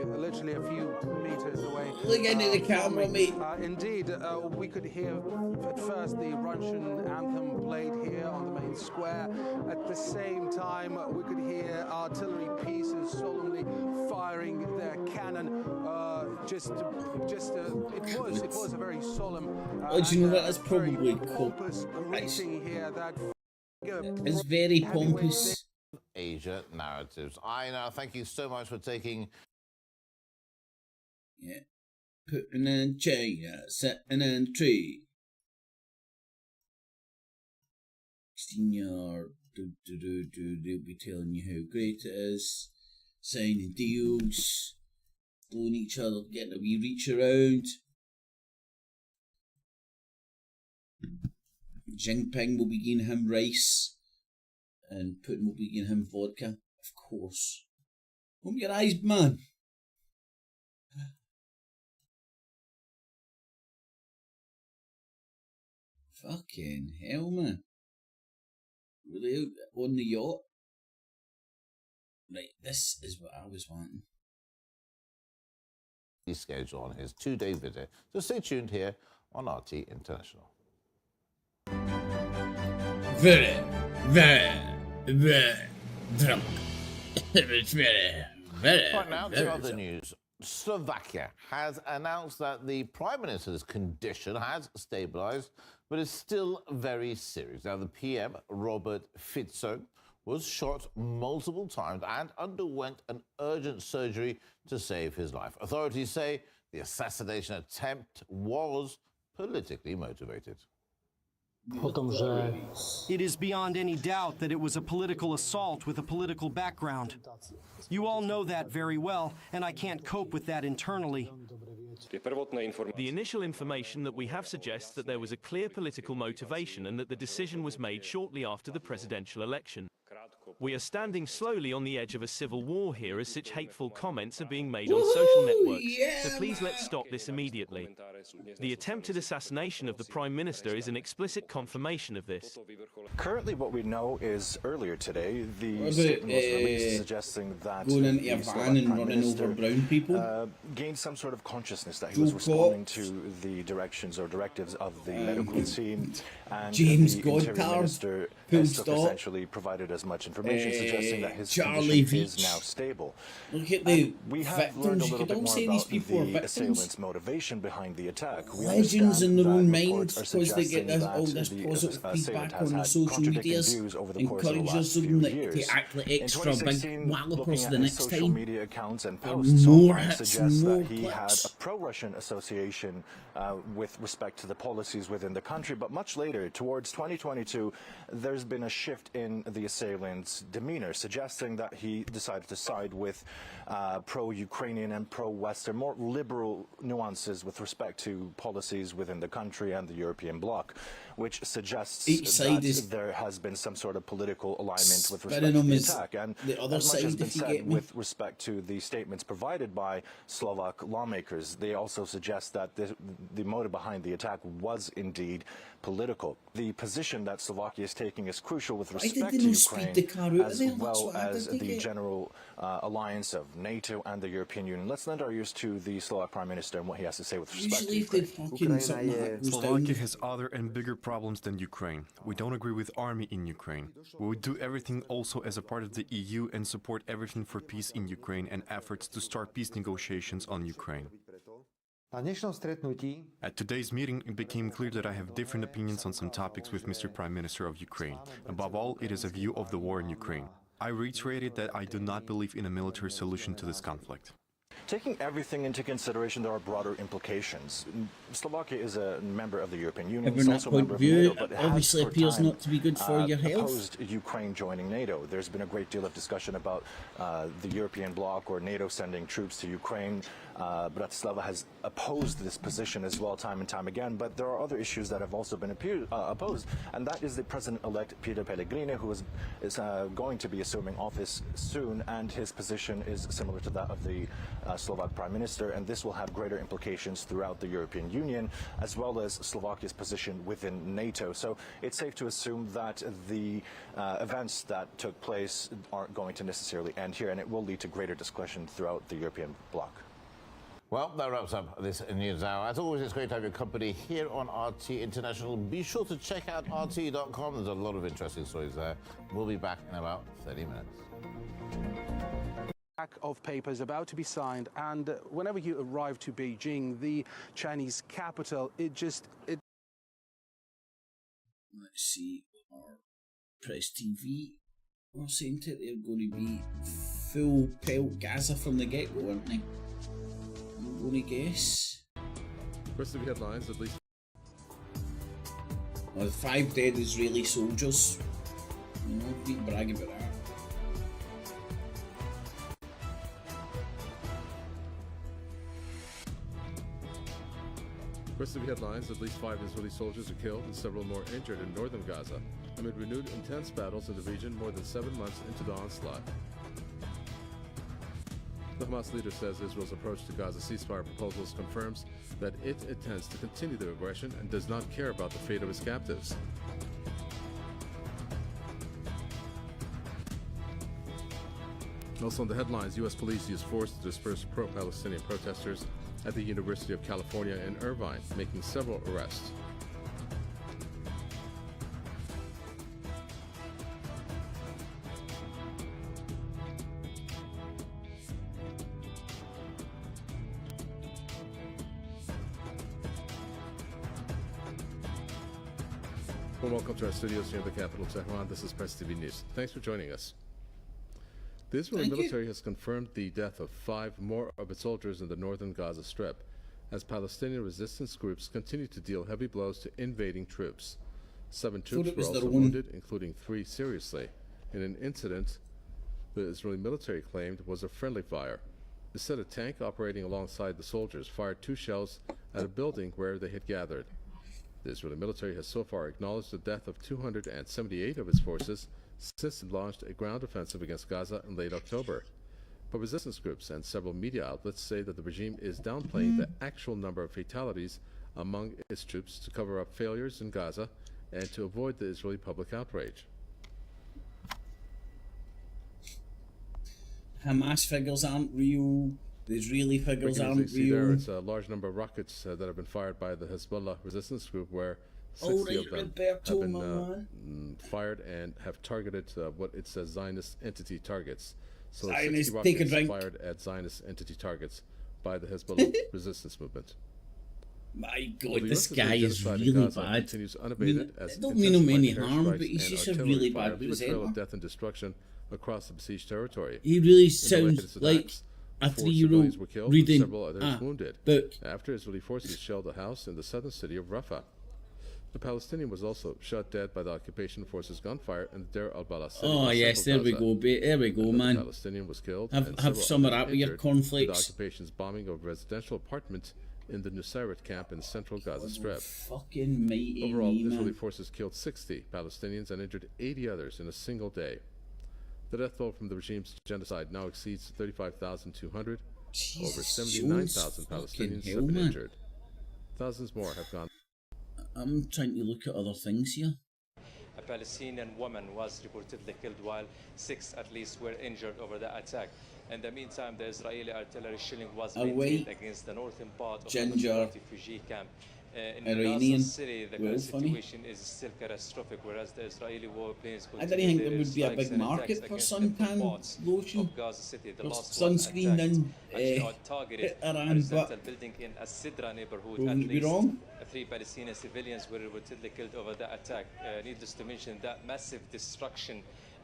a few meters away. Look into the camera, mate. Indeed, we could hear at first the Russian anthem played here on the main square. At the same time, we could hear artillery pieces solemnly firing their cannon. It was a very solemn. Do you know what that's probably called? It's very pompous. Asia narratives. Aina, thank you so much for taking. Yeah. Putin in China, sitting in tree. 16 yard. They'll be telling you how great it is. Signing deals. Blowing each other, getting a wee reach around. Jinping will be giving him rice, and Putin will be giving him vodka, of course. Open your eyes, man. Fucking hell, man. Really on the yacht? Right, this is what I was wanting. Schedule on his 2-day visit. So stay tuned here on RT International. Very drunk. It's very Right now, to other news. Slovakia has announced that the Prime Minister's condition has stabilized, but is still very serious. Now, the PM, Robert Fico, was shot multiple times and underwent an urgent surgery to save his life. Authorities say the assassination attempt was politically motivated. It is beyond any doubt that it was a political assault with a political background. You all know that very well, and I can't cope with that internally. The initial information that we have suggests that there was a clear political motivation and that the decision was made shortly after the presidential election. We are standing slowly on the edge of a civil war here as such hateful comments are being made on social networks, so please let's stop this immediately. The attempted assassination of the Prime Minister is an explicit confirmation of this. Currently what we know is earlier today, the statement was released suggesting that going into a van and running over brown people gained some sort of consciousness that he was responding to the directions or directives of the medical team, and James the Interior Minister essentially provided as much information suggesting that his condition is now stable. Look at the we have victims. learned a You little bit don't more say about these people are the victims. assailant's motivation behind the attack. We Legends in their own mind reports are because they get suggesting all that this the positive assailant feedback has on the had social contradicting medias. views over the course of the last Encourages few them to years. act like In extra big 2016, wallopers looking at the his next social time. media accounts and There posts more online hits, suggests more that he had clips. a pro-Russian association with respect to the policies within the country. But much later, towards 2022, there's been a shift in the assailant's demeanor, suggesting that he decided to side with pro-Ukrainian and pro-Western, more liberal nuances with respect to policies within the country and the European bloc, which suggests that there has been some sort of political alignment with respect to the attack. And the other as much side, has been if you said get me. with respect to the statements provided by Slovak lawmakers, they also suggest that the motive behind the attack was indeed political. The position that Slovakia is taking is crucial with respect to Ukraine, as well as the general alliance of NATO and the European Union. Let's lend our ears to the Slovak Prime Minister and what he has to say with respect to Ukraine. Slovakia has other and bigger problems than Ukraine. We don't agree with army in Ukraine. We would do everything also as a part of the EU and support everything for peace in Ukraine and efforts to start peace negotiations on Ukraine. At today's meeting, it became clear that I have different opinions on some topics with Mr. Prime Minister of Ukraine. Above all, it is a view of the war in Ukraine. I reiterated that I do not believe in a military solution to this conflict. Taking everything into consideration, there are broader implications. Slovakia is a member of the European Union. From It's that also a point member of of view, NATO, but obviously has, for appears time, not to be good for your health. opposed Ukraine joining NATO. There's been a great deal of discussion about the European bloc or NATO sending troops to Ukraine. Bratislava has opposed this position as well time and time again, but there are other issues that have also been opposed, and that is the President-elect Peter Pellegrini, who is going to be assuming office soon, and his position is similar to that of the Slovak Prime Minister, and this will have greater implications throughout the European Union, as well as Slovakia's position within NATO. So it's safe to assume that the events that took place aren't going to necessarily end here, and it will lead to greater discussion throughout the European bloc. Well, that wraps up this news hour. As always, it's great to have your company here on RT International. Be sure to check out RT.com. There's a lot of interesting stories there. We'll be back in about 30 minutes. Of papers about to be signed, and whenever you arrive to Beijing, the Chinese capital, let's see, our Press TV are saying that they're going to be full pelt Gaza from the get-go, aren't they? I'm going to guess. Rest of the headlines, at least. 5 dead Israeli soldiers. You know, we can brag about that. Rest of the headlines, at least 5 Israeli soldiers are killed and several more injured in northern Gaza amid renewed intense battles in the region more than 7 months into the onslaught. The Hamas leader says Israel's approach to Gaza ceasefire proposals confirms that it intends to continue the aggression and does not care about the fate of its captives. Also on the headlines, U.S. police use force to disperse pro-Palestinian protesters at the University of California in Irvine, making several arrests. Well, welcome to our studios here in the capital, Tehran. This is Press TV News. Thanks for joining us. The Israeli military has confirmed the death of 5 more of its soldiers in the northern Gaza Strip, as Palestinian resistance groups continue to deal heavy blows to invading troops. 7 troops were also wounded, including 3 seriously, in an incident the Israeli military claimed was a friendly fire. It said a tank operating alongside the soldiers fired 2 shells at a building where they had gathered. The Israeli military has so far acknowledged the death of 278 of its forces since it launched a ground offensive against Gaza in late October. But resistance groups and several media outlets say that the regime is downplaying the actual number of fatalities among its troops to cover up failures in Gaza and to avoid the Israeli public outrage. Hamas figures aren't real. The Israeli figures aren't real. There, it's a large number of rockets that have been fired by the Hezbollah resistance group, where 60 of them have been fired and have targeted what it says Zionist entity targets. So Zionist, 60 take a rockets drink. fired at Zionist entity targets by the Hezbollah resistance movement. My Well, God, the this US guy is genocide in really Gaza bad. continues unabated as I don't mean him any intensified air harm, strikes but he's and just a artillery really fire bad leave a trail of presenter. death and destruction across the besieged territory. He really In the sounds latest like attacks, a 4 3-year-old civilians were killed and reading several others a wounded book. after Israeli forces shelled a house in the southern city of Rafah. The Palestinian was also shot dead by the occupation forces' gunfire in Deir al-Balah city. Oh in yes, there central we Gaza. go, there we go, Another man. Palestinian was killed Have and several some of others that with your injured with the cornflakes. occupation's bombing of a residential apartment in the Nusayrat camp in the central Gaza Strip. Fucking mighty Overall, me, Israeli man. forces killed 60 Palestinians and injured 80 others in a single day. The death toll from the regime's genocide now exceeds 35,200. Over 79,000 Palestinians hell, have been man. injured. Thousands more have gone. I'm trying to look at other things here. A Palestinian woman was reportedly killed while 6 at least were injured over the attack. In the meantime, the Israeli artillery shelling was maintained against the northern part of ginger the refugee camp. In Iranian. Gaza City, the Well, situation is still catastrophic, whereas the Israeli warplanes I didn't think there would be a big market for suntan lotion, Gaza City. The or last one sunscreen in targeted Iran, a residential but building in a Sidra neighborhood. we At would be least wrong. 3 Palestinian civilians were reportedly killed over the attack. Needless to mention that massive destruction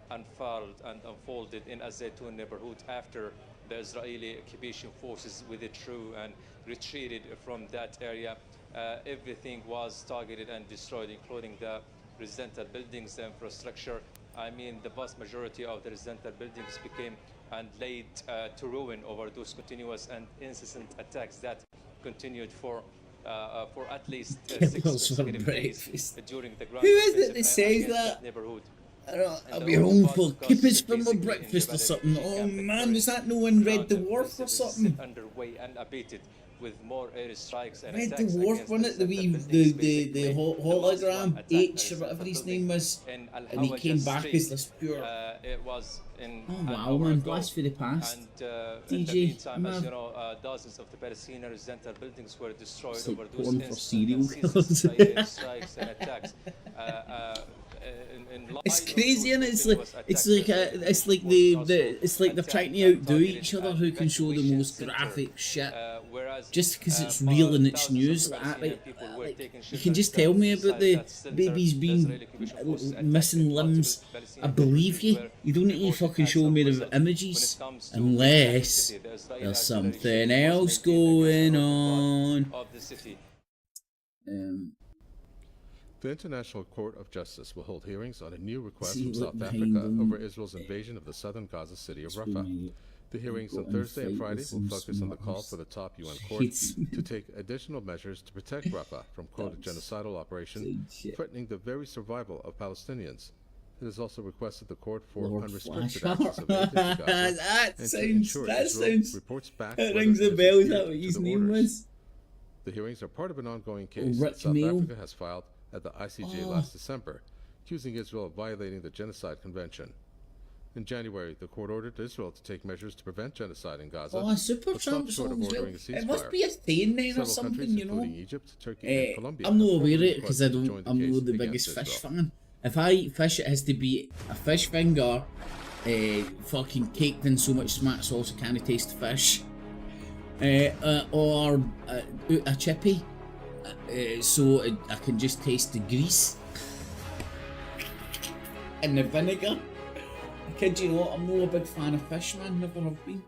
unfolded in a Zaytun neighborhood after the Israeli occupation forces withdrew and retreated from that area. Everything was targeted and destroyed, including the residential buildings, the infrastructure. I mean, the vast majority of the residential buildings became and laid to ruin over those continuous and incessant attacks that continued for at least 6 consecutive days during the ground Who is it offensive that says against that? neighborhood. I'll be home for kippers for my breakfast or something. Oh man, was that no one read The Wharf or something? Underway and abated with more air strikes and Read attacks The Wharf, against wasn't it? The wee, the hologram H or whatever his name was, in and he came back as this pure. It was in Oh an wow, hour man, ago. blast for the past. And in the DJ, meantime, as man. you know, dozens of the Palestinian residential buildings were destroyed It's like over those porn for serial instances, killers. Israeli strikes and attacks. It's crazy, and it's like it's like they're trying to outdo each other who can show the most graphic shit. Just because it's real and it's news, like, you can just tell me about the babies being missing limbs. I believe you. You don't need to fucking show me the images unless there's something else going on. The International Court of Justice will hold hearings on a new request See, from look South behind Africa them. over Israel's invasion of the southern Gaza city of Rafah. The hearings on Thursday and Friday will focus on the call for the top UN court to take additional measures to protect Rafah from quote genocidal operation threatening the very survival of Palestinians. It has also requested the court for Lord unrestricted Flash. access of aid to Gaza That and to sounds. ensure That Israel sounds. reports back It whether rings it a has bell. Is that adhered what to his the name orders. was? The hearings are part of an ongoing case Rick that South Mail. Africa has filed at the ICJ last December, accusing Israel of violating the Genocide Convention. In January, the court ordered Israel to take measures to prevent genocide in Gaza, Oh, a super but stopped tramp short of song as well. ordering a ceasefire. It must be a thing then or Several something, countries, you know. including Egypt, Turkey, and Colombia, I'm not have aware of formally it because I requested to don't. join the I'm case not the against biggest fish Israel. fan. If I eat fish, it has to be a fish finger, fucking caked in so much smack sauce I can't taste the fish, or a chippy, so I can just taste the grease and the vinegar. I kid you not, I'm not a big fan of fish, man. Never have been.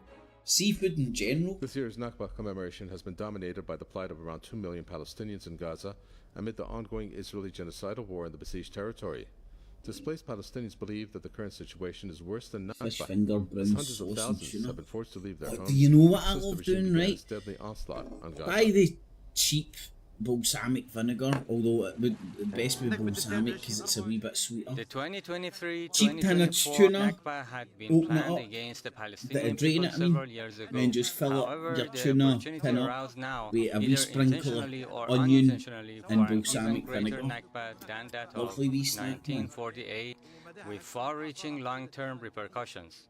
Seafood in general. This year's Nakba commemoration has been dominated by the plight of around 2 million Palestinians in Gaza amid the ongoing Israeli genocidal war in the besieged territory. Displaced Palestinians believe that the current situation is worse than Fish Nakba, finger, as brown hundreds of sauce and thousands tuna. have been forced to leave their But homes do you know what I since the love regime doing, began right? its deadly onslaught on Gaza. Buy the cheap balsamic vinegar, although it would best be balsamic because it's a wee bit sweeter. The 2023-2024 Cheap tin of tuna, Nakba had been open it planned up, against the Palestinian drain people it, several years ago. and then just fill However, up your the tuna opportunity tin up aroused now, with a wee either sprinkle intentionally of or onion unintentionally, for and an even balsamic greater vinegar. Nakba than that of Lovely wee snack, man. 1948, with far-reaching long-term repercussions.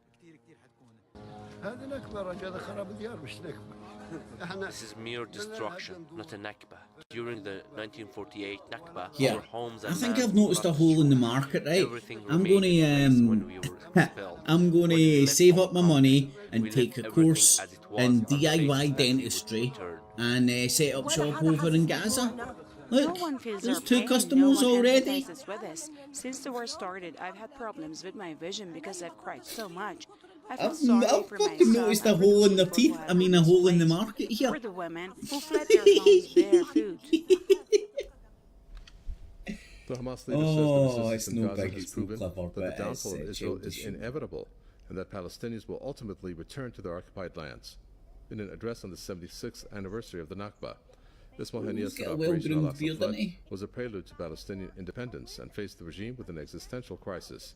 This is mere destruction, not a Nakba. During the 1948 Nakba, Yeah, our homes I and think lands I've noticed were a not hole in the destroyed. market, right? Everything I'm remained in place when we were expelled. I'm When we gonna left save our up my money and we take a left everything course as it was in on the basis DIY that we would dentistry return. and set up shop over in Gaza. Look, No one feels there's our 2 pain. customers No one already. empathizes with us. Since the war started, I've had problems with my vision because I've cried so much. I feel sorry I've for my fucking son noticed and a for the hole in their people who teeth. have I mean, been a hole in the displaced, market here. for the women who fled their homes barefoot. The Hamas leader Oh, says the it's resistance in no Gaza big, has it's no proven clever, that the but it's, downfall of Israel is childish. inevitable and that Palestinians will ultimately return to their occupied lands. In an address on the 76th anniversary of the Nakba, Ismail Haniyeh he's said got a Operation well-groomed Al-Aqsa beard, Flood doesn't he? was a prelude to Palestinian independence and faced the regime with an existential crisis.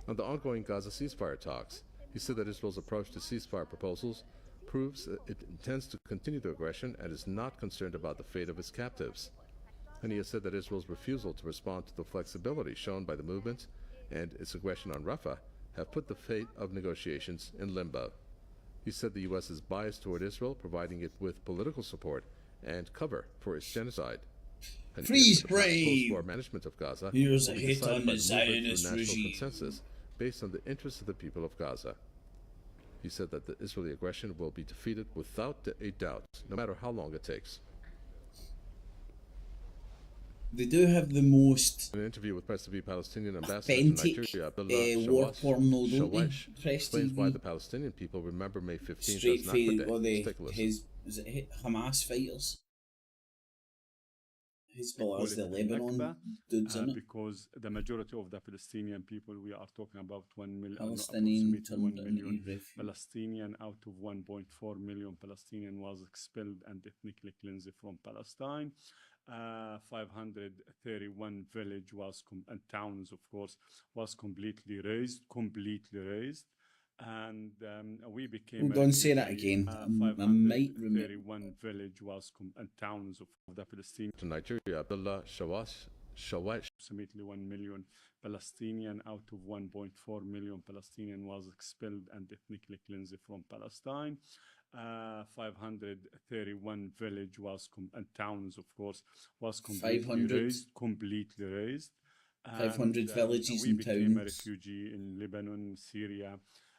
On the ongoing Gaza ceasefire talks, he said that Israel's approach to ceasefire proposals proves that it intends to continue the aggression and is not concerned about the fate of its captives. Haniyeh said that Israel's refusal to respond to the flexibility shown by the movement and its aggression on Rafah have put the fate of negotiations in limbo. He said the U.S. is biased toward Israel, providing it with political support and cover for its genocide. And Freeze the perhaps frame! post-war management of Gaza Here's will a be hit decided on by the the movement Zionist through national regime. consensus based on the interests of the people of Gaza. He said that the Israeli aggression will be defeated without a doubt, no matter how long it takes. They do have the most In an interview with Press TV, Palestinian ambassador to authentic Nigeria, Abdullah war porno, don't they? Shawash Press explains why TV. the Palestinian people remember May 15th Straight as Nakba fade, Day. or Let's take a listen. is it Hamas fighters? Hezbollah is the Lebanon dudes in it. Because the majority of the Palestinian people, we are talking about 1 million, Palestinian approximately 1 turned million into refugee. Palestinian out of 1.4 million Palestinian was expelled and ethnically cleansed from Palestine. 531 village was and towns, of course, was completely razed, and we became. Don't say that again. I might remember. 531 village was and towns of the Palestinian. To Nigeria, Abdullah Shawash. Approximately 1 million Palestinian out of 1.4 million Palestinian was expelled and ethnically cleansed from Palestine. 531 village was and towns, of course, was completely razed. 500 villages we and became a towns. refugee in Lebanon, Syria,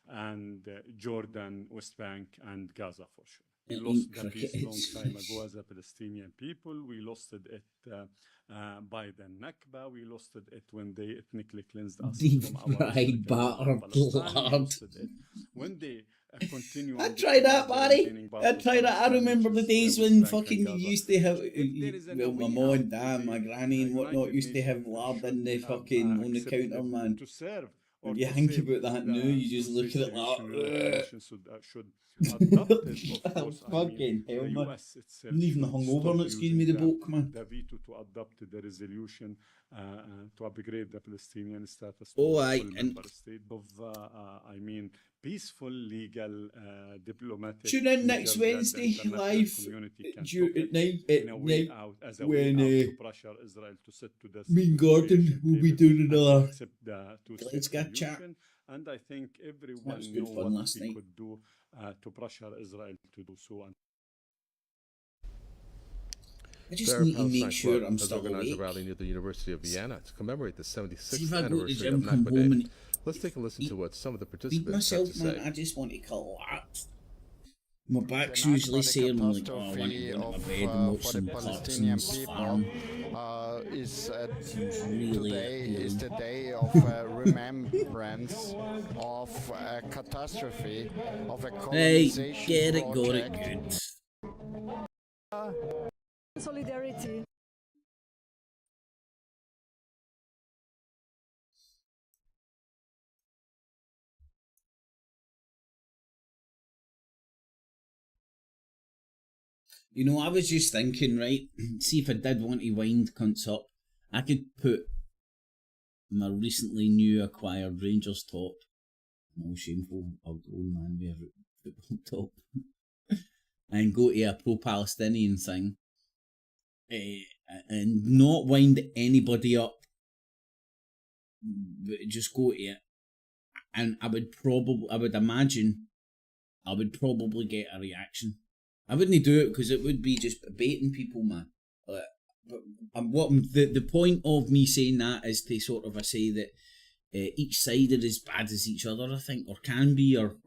and Jordan, West Bank, and Gaza for sure. We lost the peace long time ago as a Palestinian people. We lost it by the Nakba. We lost it when they ethnically cleansed us from our Deep-fried battered blood. When they continue. I tried that, Barry. I tried that. I remember the days when fucking you used to have, well, my mom and dad, my granny and whatnot used to have lard in the fucking on the counter, man. When you think about that now, you just look at it like, fucking hell, man. I'm even hungover, and excuse me, the book, man. The veto to adopt the resolution to upgrade the Palestinian status to Oh, a aye, full and- member state of, I mean, peaceful, legal, diplomatic. Tune in next measures that the Wednesday international live community can due take at night in a way out, as a way when out to pressure Israel to sit to this me and Gordon negotiation will be table doing and another accept the two-state Let's Get Chat. solution. And I think everyone That was knew good fun what last he night. could do to pressure Israel to do so. I just The Arab need to make Palestine sure Club I'm has still organized awake. a rally near the University of Vienna to commemorate the See 76th if I go to anniversary of gym, come Nakba home Day. and Let's take a listen to what some of the beat participants have myself, to man. say. I just want to collapse. My back's usually saying like, oh, I want to go into my bed and watch some Clarkson's Farm. Today is the day of remembrance of a catastrophe, of a Hey, colonization get it, got project. it, good. Solidarity. You know, I was just thinking, right, see if I did want to wind cunts up, I could put my recently new acquired Rangers top, no shameful old man with a football top, and go to a pro-Palestinian thing, and not wind anybody up, but just go to it, and I would imagine I would probably get a reaction. I wouldn't do it because it would be just baiting people, man. But the point of me saying that is to sort of say that each side are as bad as each other, I think, or can be, or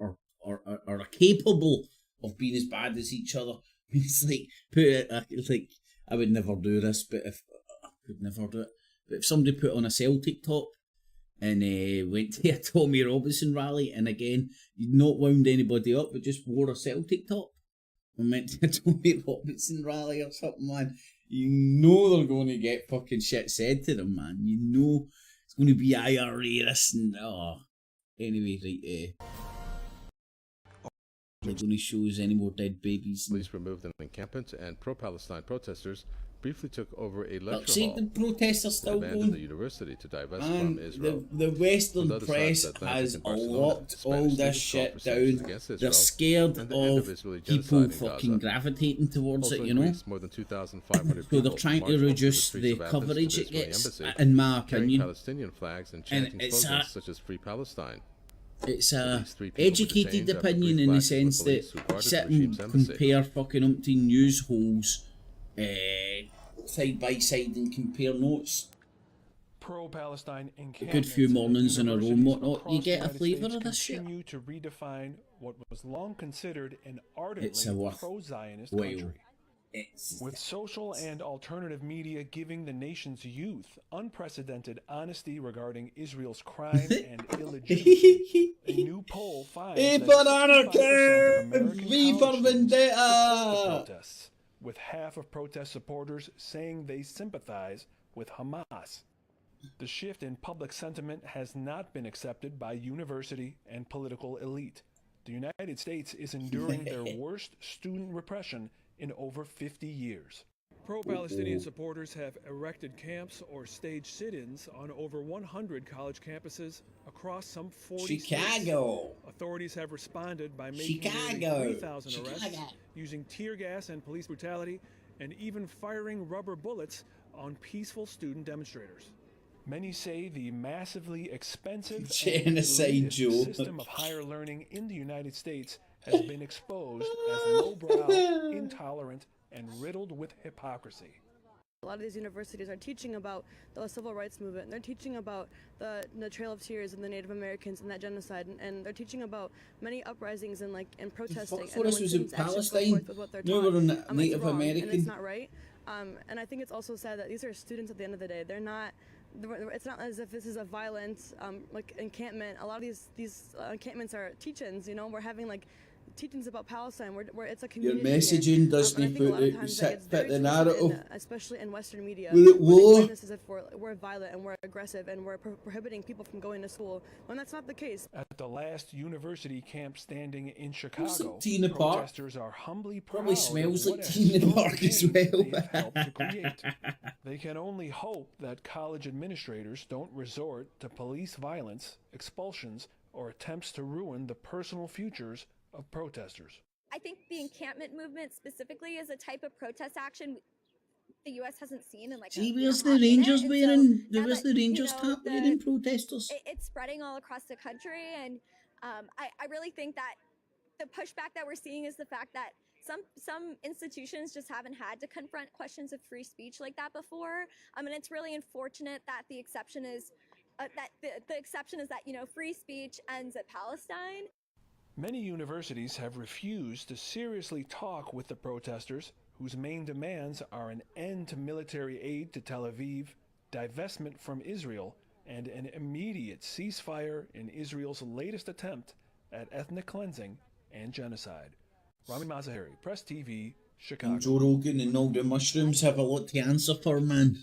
are capable of being as bad as each other. It's like I would never do this, but if I could never do it. But if somebody put on a Celtic top and went to a Tommy Robinson rally, and again, you'd not wound anybody up, but just wore a Celtic top and went to a Tommy Robinson rally or something, man, you know they're going to get fucking shit said to them, man. You know it's going to be IRA this and anyway, right. They're going to show us any more dead babies. Police removed an encampment, and pro-Palestine protesters briefly took over a lecture See, hall. the protests are still Abandoned going. the university to divest And from Israel. the Western On the other side, press the Atlantic has in Barcelona, locked all Spanish this students shit called for sanctions down. against They're Israel scared and the end of Israeli people genocide in fucking Gaza. gravitating towards Also it, in you know. Greece, more than 2,500 So people they're trying to marched onto reduce streets the of Athens coverage to it the Israeli gets, embassy, in my carrying opinion. Palestinian flags and And chanting it's slogans such as Free Palestine. It's At a least 3 people were educated detained after opinion brief in the clashes with sense that police who guarded sit the regime's and embassy. compare fucking umpteen news holes side by side and compare notes. Pro-Palestine A good few mornings in a row and whatnot, you get a flavour of this shit. continue to redefine what was long considered an It's a ardently worth pro-Zionist while. country. With social and alternative media giving the nation's youth unprecedented honesty regarding Israel's crime and illegitimacy, a new poll finds Hey, that for 65% of anarchy! American V for college students support the vendetta! protests, with half of protest supporters saying they sympathize with Hamas. The shift in public sentiment has not been accepted by university and political elite. The United States is enduring their worst student repression in over 50 years. Pro-Palestinian supporters have erected camps or staged sit-ins on over 100 college campuses across some 40 Chicago. states. Authorities have responded by making Chicago. nearly 3,000 arrests, Chicago. using tear gas and police brutality, and even firing rubber bullets on peaceful student demonstrators. Many say the massively expensive and Genocide, elitist Joe. system of higher learning in the United States has been exposed as lowbrow, intolerant, and riddled with hypocrisy. A lot of these universities are teaching about the civil rights movement. They're teaching about the Trail of Tears and the Native Americans and that genocide, and they're teaching about many uprisings and protesting. Fuck for us was in Palestine. No, We were on Native wrong, American. and it's not right. And I think it's also sad that these are students at the end of the day. They're not. It's not as if this is a violent encampment. A lot of these encampments are teach-ins. You know, we're having teachings about Palestine, where it's a Your community. messaging doesn't I think a lot put of it, times fit very the twisted narrative. especially in Western media. Will it where they war? frame this as if we're violent and we're aggressive and we're prohibiting people from going to school, when that's not the case. At the last university camp standing in Chicago, Tina Park. protesters are humbly proud Probably of smells what like a Tina historic Park as change well. they have helped to create. They can only hope that college administrators don't resort to police violence, expulsions, or attempts to ruin the personal futures of protesters. I think the encampment movement specifically is a type of protest action the U.S. hasn't seen in like See, where's the Rangers wearing? Where's the Rangers hat wearing protesters? It's spreading all across the country, and I really think that the pushback that we're seeing is the fact that some institutions just haven't had to confront questions of free speech like that before. And it's really unfortunate that the exception is that free speech ends at Palestine. Many universities have refused to seriously talk with the protesters, whose main demands are an end to military aid to Tel Aviv, divestment from Israel, and an immediate ceasefire in Israel's latest attempt at ethnic cleansing and genocide. Rami Mazahari, Press TV, Chicago. Joe Rogan and all the mushrooms have a lot to answer for, man.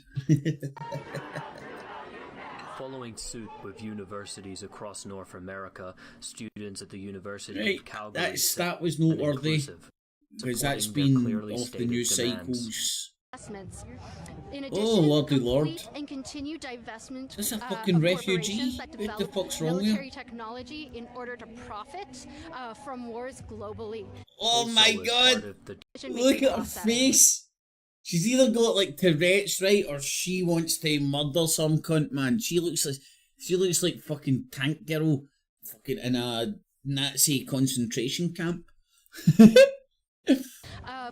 Following suit with universities across North America, students at the University of Calgary that was noteworthy, because that's been off the news cycles. Oh, lordy lord. And continue divestment Is this a fucking refugee? What the fuck's wrong here? Military technology in order to profit from wars globally. Oh my god! Look at her face! She's either got like Tourette's, right, or she wants to murder some cunt, man. She looks like fucking Tank Girl, fucking in a Nazi concentration camp.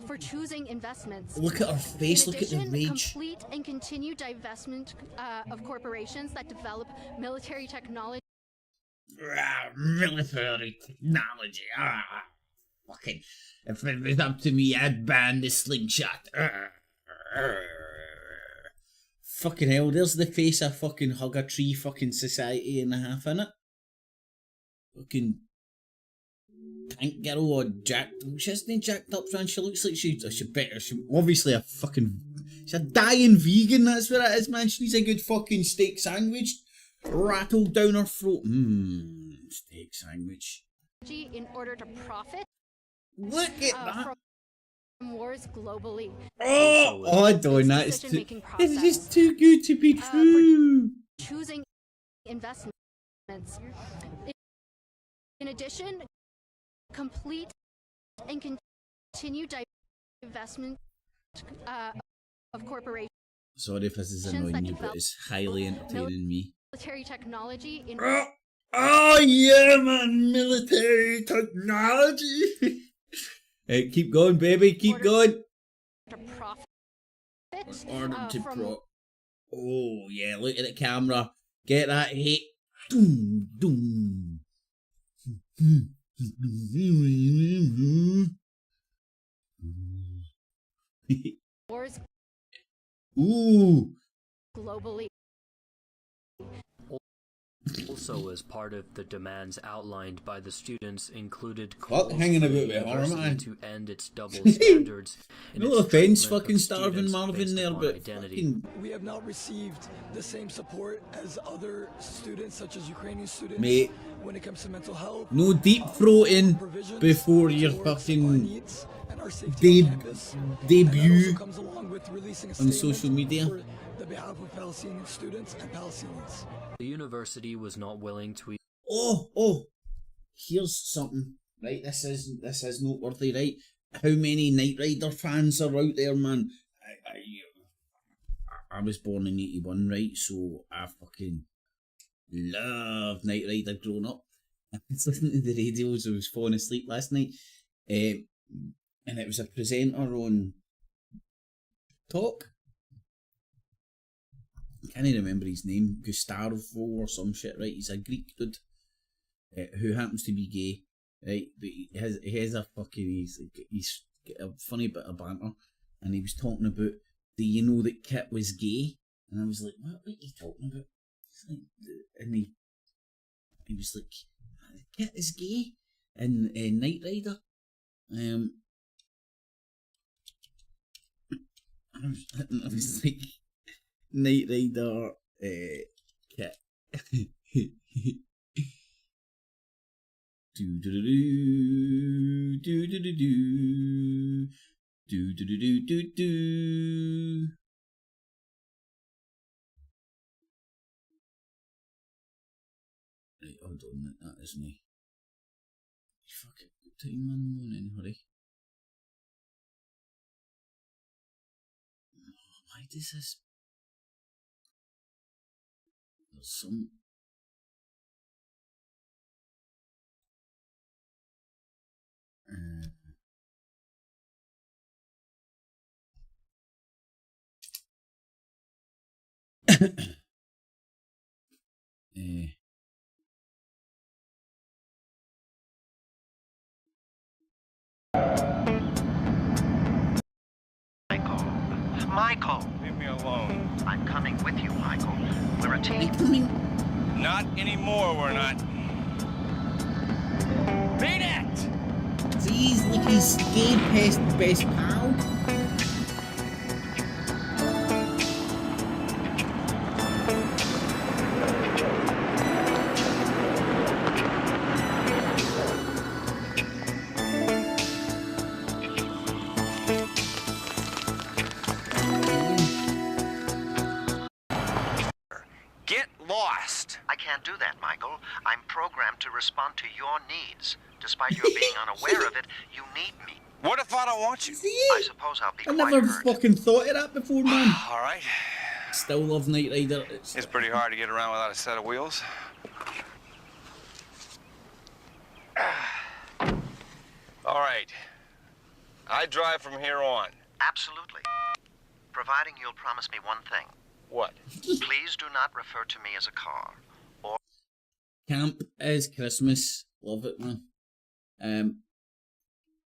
For choosing investments. Look at her face, look at the rage. Complete and continue divestment of corporations that develop military technology. Military technology. Fucking, if it was up to me, I'd ban the slingshot. Fucking hell, there's the face of fucking hug a tree fucking society and a half, innit? Fucking Tank Girl or jacked. She hasn't jacked up, man. She looks like she's obviously a fucking. She's a dying vegan, that's what it is, man. She needs a good fucking steak sandwich rattled down her throat. Steak sandwich. In order to profit. Look at that. From wars globally. I don't know. This is just too good to be true. Choosing investments. In addition, complete and continue divestment of corporations. Sorry if this is annoying you, but it's highly entertaining me. Military technology in. Oh yeah, man! Military technology. Hey, keep going, baby. Keep going. To profit. Order to profit. Oh yeah! Look at the camera. Get that hit. Doom, doom. Wars. Ooh. Globally. Also, as part of the demands outlined by the students, included hanging about with her, man. To end its double standards. No offense, fucking starving Marvin there, but fucking... We have not received the same support as other students, such as Ukrainian students, mate, when it comes to mental health. No deep throating before your fucking debut on social media. The behalf of Palestinian students and Palestinians. The university was not willing to. Oh! Here's something, right? This is noteworthy, right? How many Knight Rider fans are out there, man? I was born in 81, right? So I fucking love Knight Rider growing up. I was listening to the radio as I was falling asleep last night, and it was a presenter on Talk. I can't remember his name, Gustavo or some shit, right? He's a Greek dude who happens to be gay, right? But he has a fucking, he's got a funny bit of banter, and he was talking about, do you know that Kit was gay? And I was like, what are you talking about? And he was like, Kit is gay in Knight Rider. I was like, Knight Rider Kit. Do do do do do do do do do do do do. goodness me. Fuck it. Good time, man. I'm in a hurry. Why does this... There's some... Michael! Leave me alone. I'm coming with you, Michael. We're a team. Not anymore, we're not. Beat it! He's like his gay best pal. Get lost! I can't do that, Michael. I'm programmed to respond to your needs. Despite your being unaware of it, you need me. What if I don't want you? I suppose I'll be I quite never hurt. fucking thought of that before, man. All right. Still love Knight Rider. It's pretty hard to get around without a set of wheels. All right. I drive from here on. Absolutely. Providing you'll promise me one thing. What? Please do not refer to me as a car. Or Camp is Christmas. Love it, man.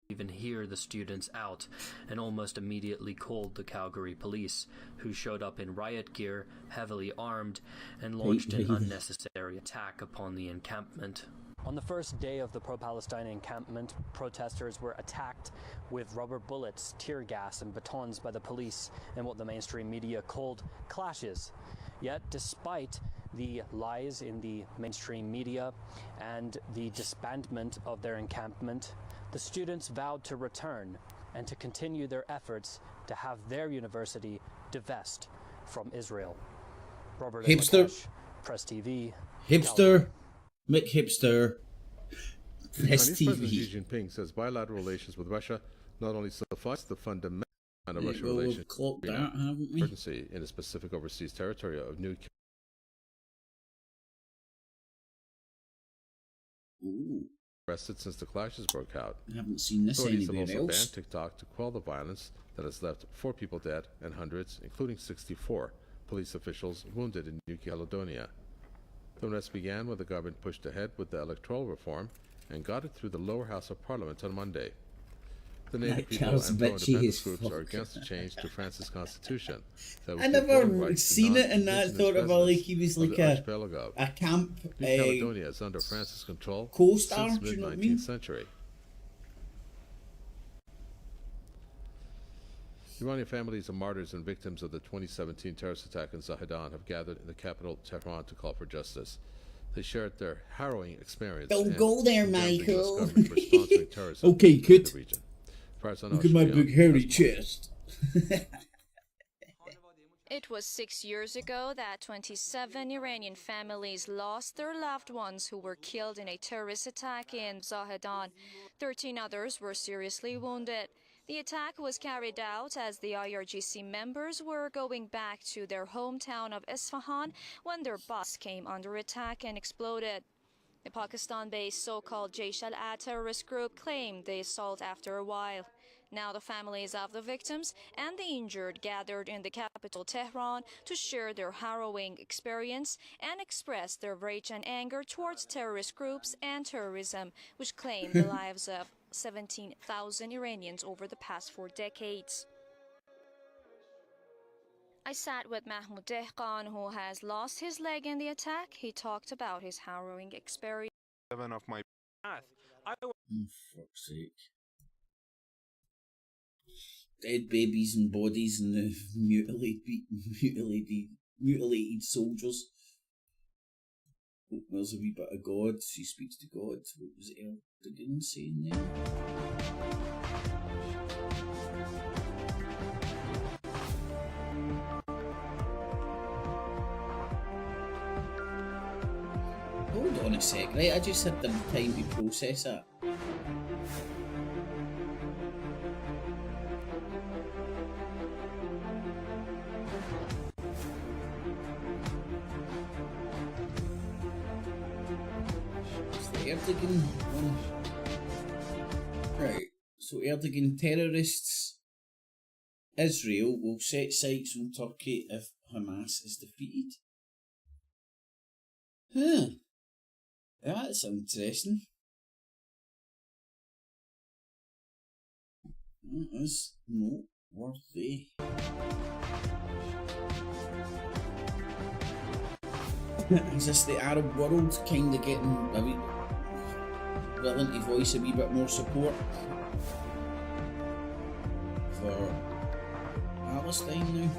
Even hear the students out and almost immediately called the Calgary police, who showed up in riot gear, heavily armed, and launched an unnecessary attack upon the encampment. On the first day of the pro-Palestine encampment, protesters were attacked with rubber bullets, tear gas and batons by the police in what the mainstream media called clashes. Yet, despite the lies in the mainstream media and the disbandment of their encampment, the students vowed to return and to continue their efforts to have their university divest from Israel. Robert Hipster. Makash, Press TV. Hipster. McHipster. Press Chinese President TV. Xi Jinping says bilateral relations with Russia not only suffice the fundamental of Yeah, Russian well, we've relations, clocked that, haven't we? emergency in a specific overseas territory of new. Ooh. Arrested since the clashes broke out. I haven't seen this Authorities have anywhere also else. banned TikTok to quell the violence that has left 4 people dead and hundreds, including 64 police officials, wounded in New Caledonia. The unrest began when the government pushed ahead with the electoral reform and got it through the lower house of parliament on Monday. The Native That people girl's and bitchy pro-independence as groups are fuck. against the change to France's constitution. That would I give voting never rights to seen it and that non-indigenous thought of residents like he was of like the archipelago. a camp New Caledonia is under France's control co-star, since do you know what I mid-19th mean? century. Iranian families of martyrs and victims of the 2017 terrorist attack in Zahedan have gathered in the capital, Tehran, to call for justice. They shared their harrowing experience. Don't and go there, condemned the US Michael. government for sponsoring terrorism Okay, in good. the region. Look at my big hairy chest. It was 6 years ago that 27 Iranian families lost their loved ones who were killed in a terrorist attack in Zahedan. 13 others were seriously wounded. The attack was carried out as the IRGC members were going back to their hometown of Isfahan when their bus came under attack and exploded. The Pakistan-based so-called Jaish al-Ad terrorist group claimed the assault after a while. Now the families of the victims and the injured gathered in the capital Tehran to share their harrowing experience and express their rage and anger towards terrorist groups and terrorism, which claimed the lives of 17,000 Iranians over the past 4 decades. I sat with Mahmoud Dehqan, who has lost his leg in the attack. He talked about his harrowing experience. Of my path. Oh, fuck's sake. Dead babies and bodies and the mutilated soldiers. Oh, there's a wee bit of God. He speaks to God. What was Erdogan saying there? Oh, Hold on a sec, right? I just had the time to process that. It's the Erdogan one. Right, so Erdogan terrorists. Israel will set sights on Turkey if Hamas is defeated. Huh. That's interesting. That is noteworthy. Is this the Arab world kind of getting a wee willing to voice a wee bit more support for Palestine now?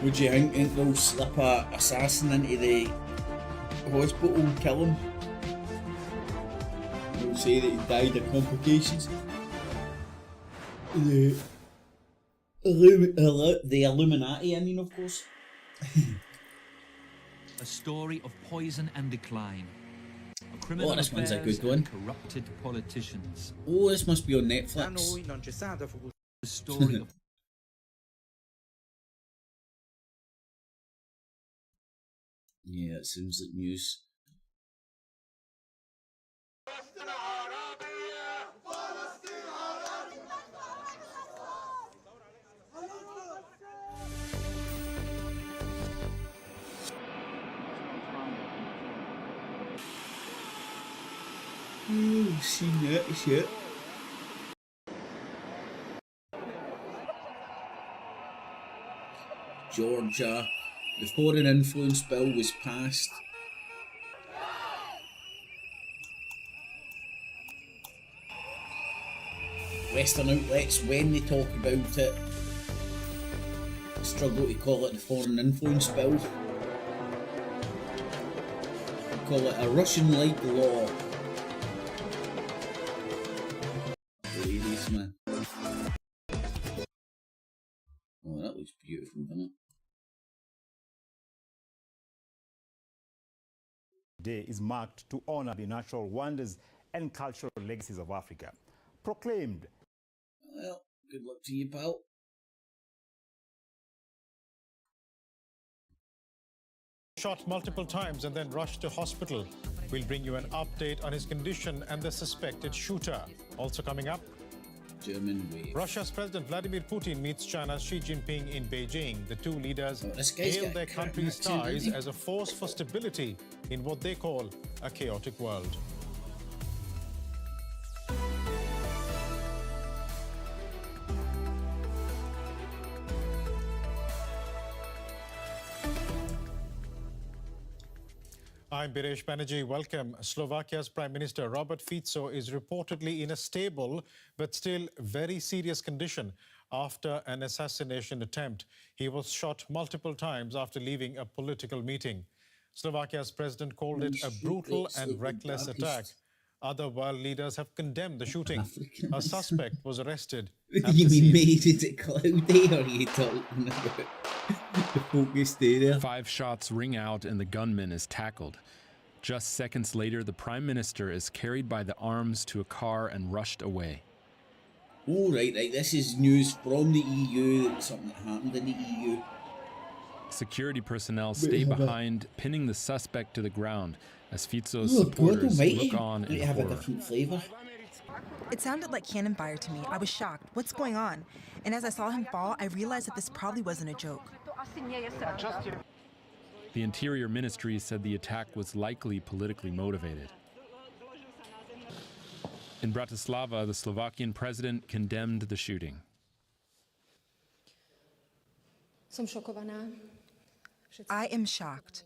Would you think they'll slip a assassin into the hospital and kill him? They'll say that he died of complications. The Illuminati, I mean, of course. A story of poison and decline. Oh, this one's a good one. Corrupted politicians. Oh, this must be on Netflix. The story of Yeah, it seems like news. Oh, seen that shit. Georgia. The foreign influence bill was passed. Western outlets, when they talk about it, struggle to call it the foreign influence bill. They call it a Russian-like law. Ladies, man. Oh, that looks beautiful, doesn't it? Day is marked to honor the natural wonders and cultural legacies of Africa. Proclaimed. Well, good luck to you, pal. Shot multiple times and then rushed to hospital. We'll bring you an update on his condition and the suspected shooter. Also coming up, German wave. Russia's President Vladimir Putin meets China's Xi Jinping in Beijing. The two leaders hail their countries' ties as a force for stability in what they call a chaotic world. I'm Biresh Banerjee. Welcome. Slovakia's Prime Minister Robert Fico is reportedly in a stable but still very serious condition after an assassination attempt. He was shot multiple times after leaving a political meeting. Slovakia's president called it a brutal and reckless attack. Other world leaders have condemned the shooting. A suspect was arrested. You mean made it cloudy, or are you talking about the focused area? 5 shots ring out and the gunman is tackled. Just seconds later, the Prime Minister is carried by the arms to a car and rushed away. Oh, right. This is news from the EU, something that happened in the EU. Security personnel stay behind, pinning the suspect to the ground as Fico's supporters look on in have horror. a different flavour. It sounded like cannon fire to me. I was shocked. What's going on? And as I saw him fall, I realized that this probably wasn't a joke. The Interior Ministry said the attack was likely politically motivated. In Bratislava, the Slovakian president condemned the shooting. I am shocked.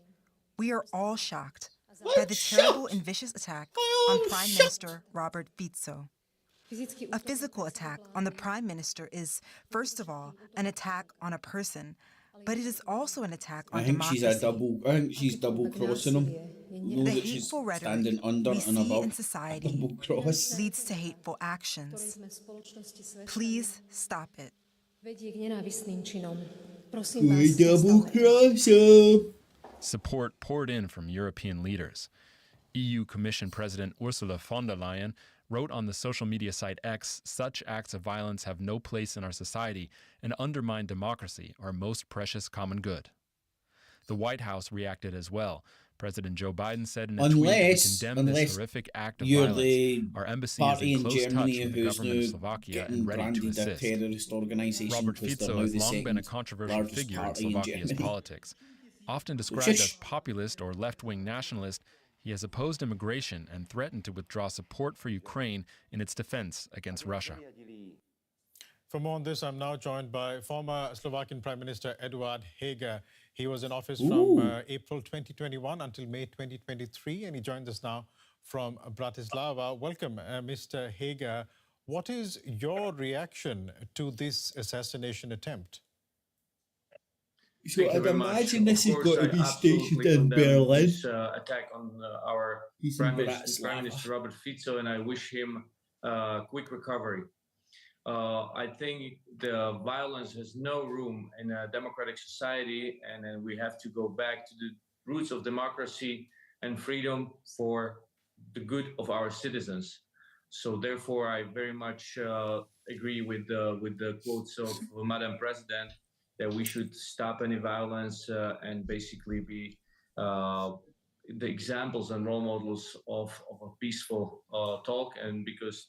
We are all shocked by the terrible and vicious attack on Prime Minister Robert Fico. A physical attack on the Prime Minister is, first of all, an attack on a person, but it is also an attack on democracy. I think she's double crossing him. The hateful rhetoric under we and see above in society leads to hateful actions. Please stop it. Support poured in from European leaders. EU Commission President Ursula von der Leyen wrote on the social media site X, "Such acts of violence have no place in our society and undermine democracy, our most precious common good." The White House reacted as well. President Joe Biden said in a tweet that we condemn this horrific act of violence. Our embassy is in close touch with the government of Slovakia and ready to assist. Robert Fico has long been a controversial figure in Slovakia's politics. Often described as populist or left-wing nationalist, he has opposed immigration and threatened to withdraw support for Ukraine in its defense against Russia. For more on this, I'm now joined by former Slovakian Prime Minister Eduard Heger. He was in office from April 2021 until May 2023, and he joins us now from Bratislava. Welcome, Mr. Heger. What is your reaction to this assassination attempt? So I'd imagine this has got to be stationed in Berlin. This attack on our Prime Minister Robert Fico, and I wish him quick recovery. I think the violence has no room in a democratic society, and then we have to go back to the roots of democracy and freedom for the good of our citizens. So therefore, I very much agree with the quotes of Madam President that we should stop any violence and basically be the examples and role models of a peaceful talk. And because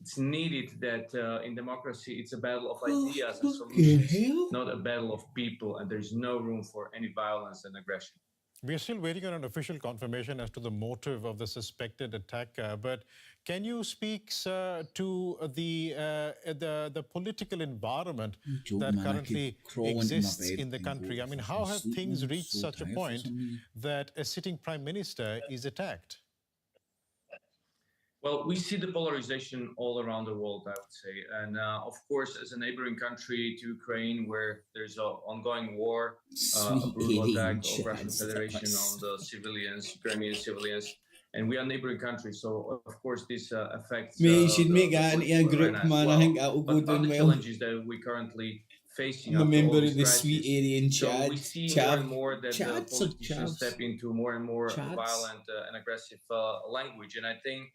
it's needed that in democracy, it's a battle of ideas and solutions, not a battle of people, and there's no room for any violence and aggression. We are still waiting on an official confirmation as to the motive of the suspected attack. But can you speak, sir, to the political environment that currently exists in the country? I mean, how have things reached such a point that a sitting prime minister is attacked? Well, we see the polarization all around the world, I would say. And of course, as a neighboring country to Ukraine, where there's an ongoing war, a brutal attack of Russian Federation on the civilians, Ukrainian civilians, and we are neighboring countries. So, of course, this affects Mate, you should make that into a group, man. I think that will go down the well. challenges that we currently facing. I'm a member of the sweet Aryan Chad. So we see more and more that the politicians step into more and more violent and aggressive language. And I think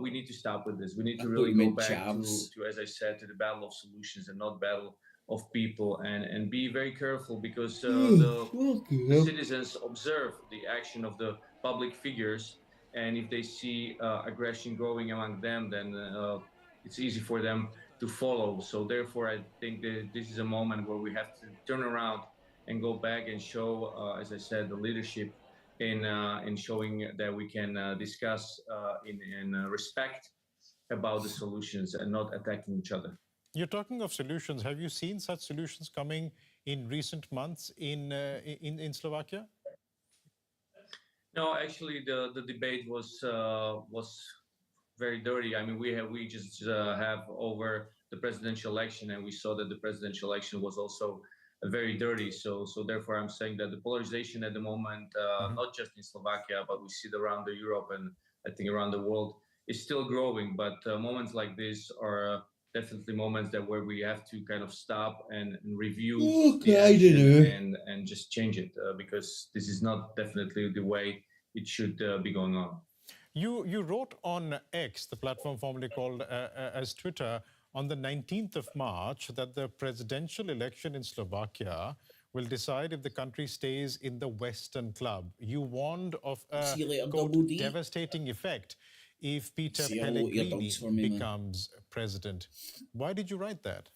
we need to stop with this. We need to really go back to, as I said, to the battle of solutions and not battle of people, and be very careful because the citizens observe the action of the public figures, and if they see aggression growing among them, then it's easy for them to follow. So therefore, I think that this is a moment where we have to turn around and go back and show, as I said, the leadership in showing that we can discuss in respect about the solutions and not attacking each other. You're talking of solutions. Have you seen such solutions coming in recent months in Slovakia? No, actually, the debate was very dirty. I mean, we just have over the presidential election, and we saw that the presidential election was also very dirty. So therefore, I'm saying that the polarization at the moment, not just in Slovakia, but we see it around Europe and I think around the world, is still growing. But moments like this are definitely moments where we have to kind of stop and review the action and just change it because this is not definitely the way it should be going on. You wrote on X, the platform formerly called as Twitter, on the 19th of March that the presidential election in Slovakia will decide if the country stays in the Western club. You warned of a quote, devastating effect if Peter Pellegrini becomes president. Why did you write that?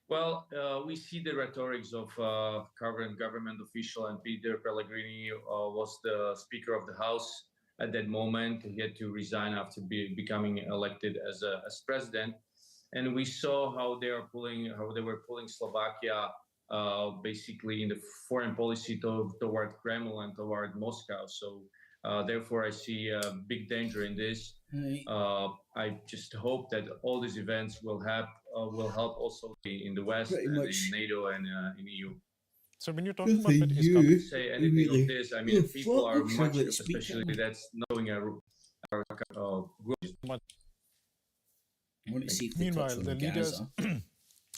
Well, we see the rhetorics of current government official, and Peter Pellegrini was the Speaker of the House at that moment. He had to resign after becoming elected as president, and we saw how they were pulling Slovakia basically in the foreign policy toward Kremlin and toward Moscow. So therefore, I see a big danger in this. I just hope that all these events will help also in the West, and in NATO and in EU. So when you're talking about to say anything of this, I mean, people are much, especially that's knowing our group. I want to see if they Meanwhile, touch on the leaders,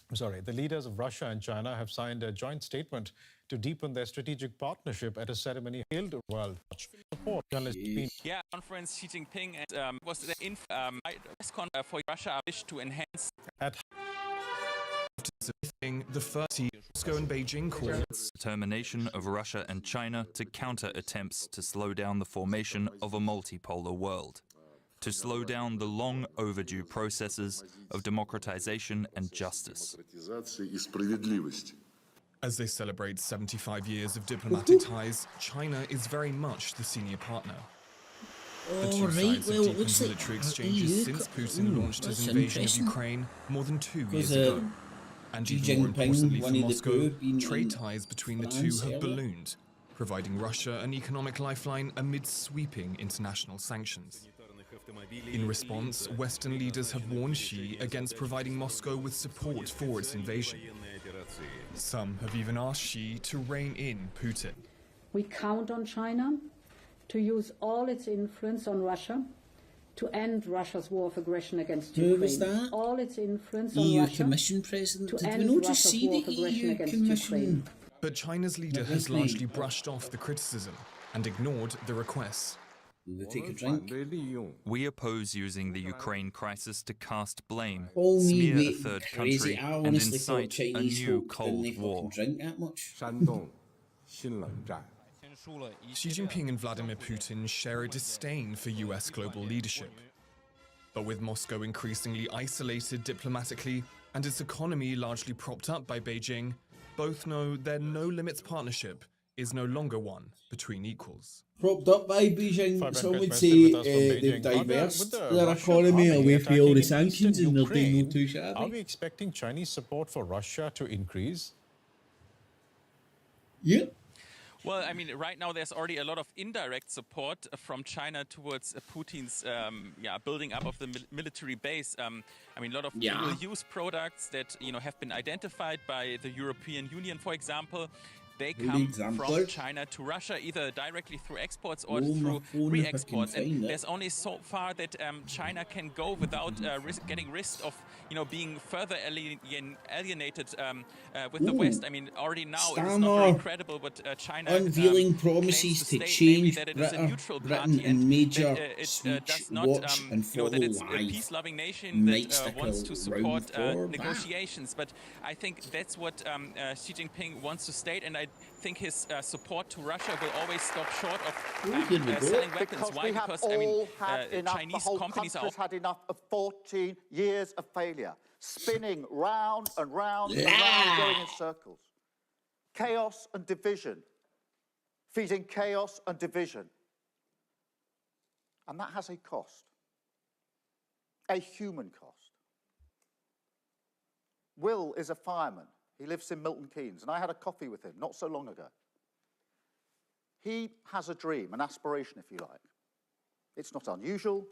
Gaza. the leaders of Russia and China have signed a joint statement to deepen their strategic partnership at a ceremony held world support. Yeah, conference Xi Jinping and was the press conference for Russia wish to enhance. The first Moscow and Beijing called determination of Russia and China to counter attempts to slow down the formation of a multipolar world, to slow down the long overdue processes of democratization and justice. As they celebrate 75 years of diplomatic ties, China is very much the senior partner. The two sides have deepened military exchanges since Putin launched his invasion of Ukraine more than 2 years ago. And even more importantly for Moscow, trade ties between the two have ballooned, providing Russia an economic lifeline amid sweeping international sanctions. In response, Western leaders have warned Xi against providing Moscow with support for its invasion. Some have even asked Xi to rein in Putin. We count on China to use all its influence on Russia to end Russia's war of aggression against Ukraine. Who was that? All its influence on EU Russia Commission President. to Did we end not just Russia's see war the of aggression EU against Commission? Ukraine. But China's leader has largely brushed off the criticism and ignored the requests. Take a drink. We oppose using the Ukraine crisis to cast blame, Call me smear a wait, third crazy. country, I and honestly thought incite a Chinese new folk Cold didn't War. drink that much. Xi Jinping and Vladimir Putin share a disdain for US global leadership. But with Moscow increasingly isolated diplomatically and its economy largely propped up by Beijing, both know their no-limits partnership is no longer one between equals. Propped up by Beijing, some would say they've diversed their economy away from all the sanctions and they're doing no too shabby. Are we expecting Chinese support for Russia to increase? Yeah. Well, I mean, right now there's already a lot of indirect support from China towards Putin's building up of the military base. I mean, a lot of dual-use products that have been identified by the European Union, for example. They come from China to Russia, either directly through exports or through re-exports. And there's only so far that China can go without getting risk of, being further alienated with the West. I mean, already now it's not very credible, but China unveiling promises to change that it is a neutral Britain party in major it speech, does not, watch and follow that it's live. a peace-loving nation that wants to support negotiations. But I think that's what Xi Jinping wants to state, and I think his support to Russia will always stop short of selling weapons. Why? Because I mean, Chinese companies are had enough of 14 years of failure, spinning round and round and round, going in circles. Chaos and division, feeding chaos and division. And that has a cost, a human cost. Will is a fireman. He lives in Milton Keynes, and I had a coffee with him not so long ago. He has a dream, an aspiration, if you like. It's not unusual.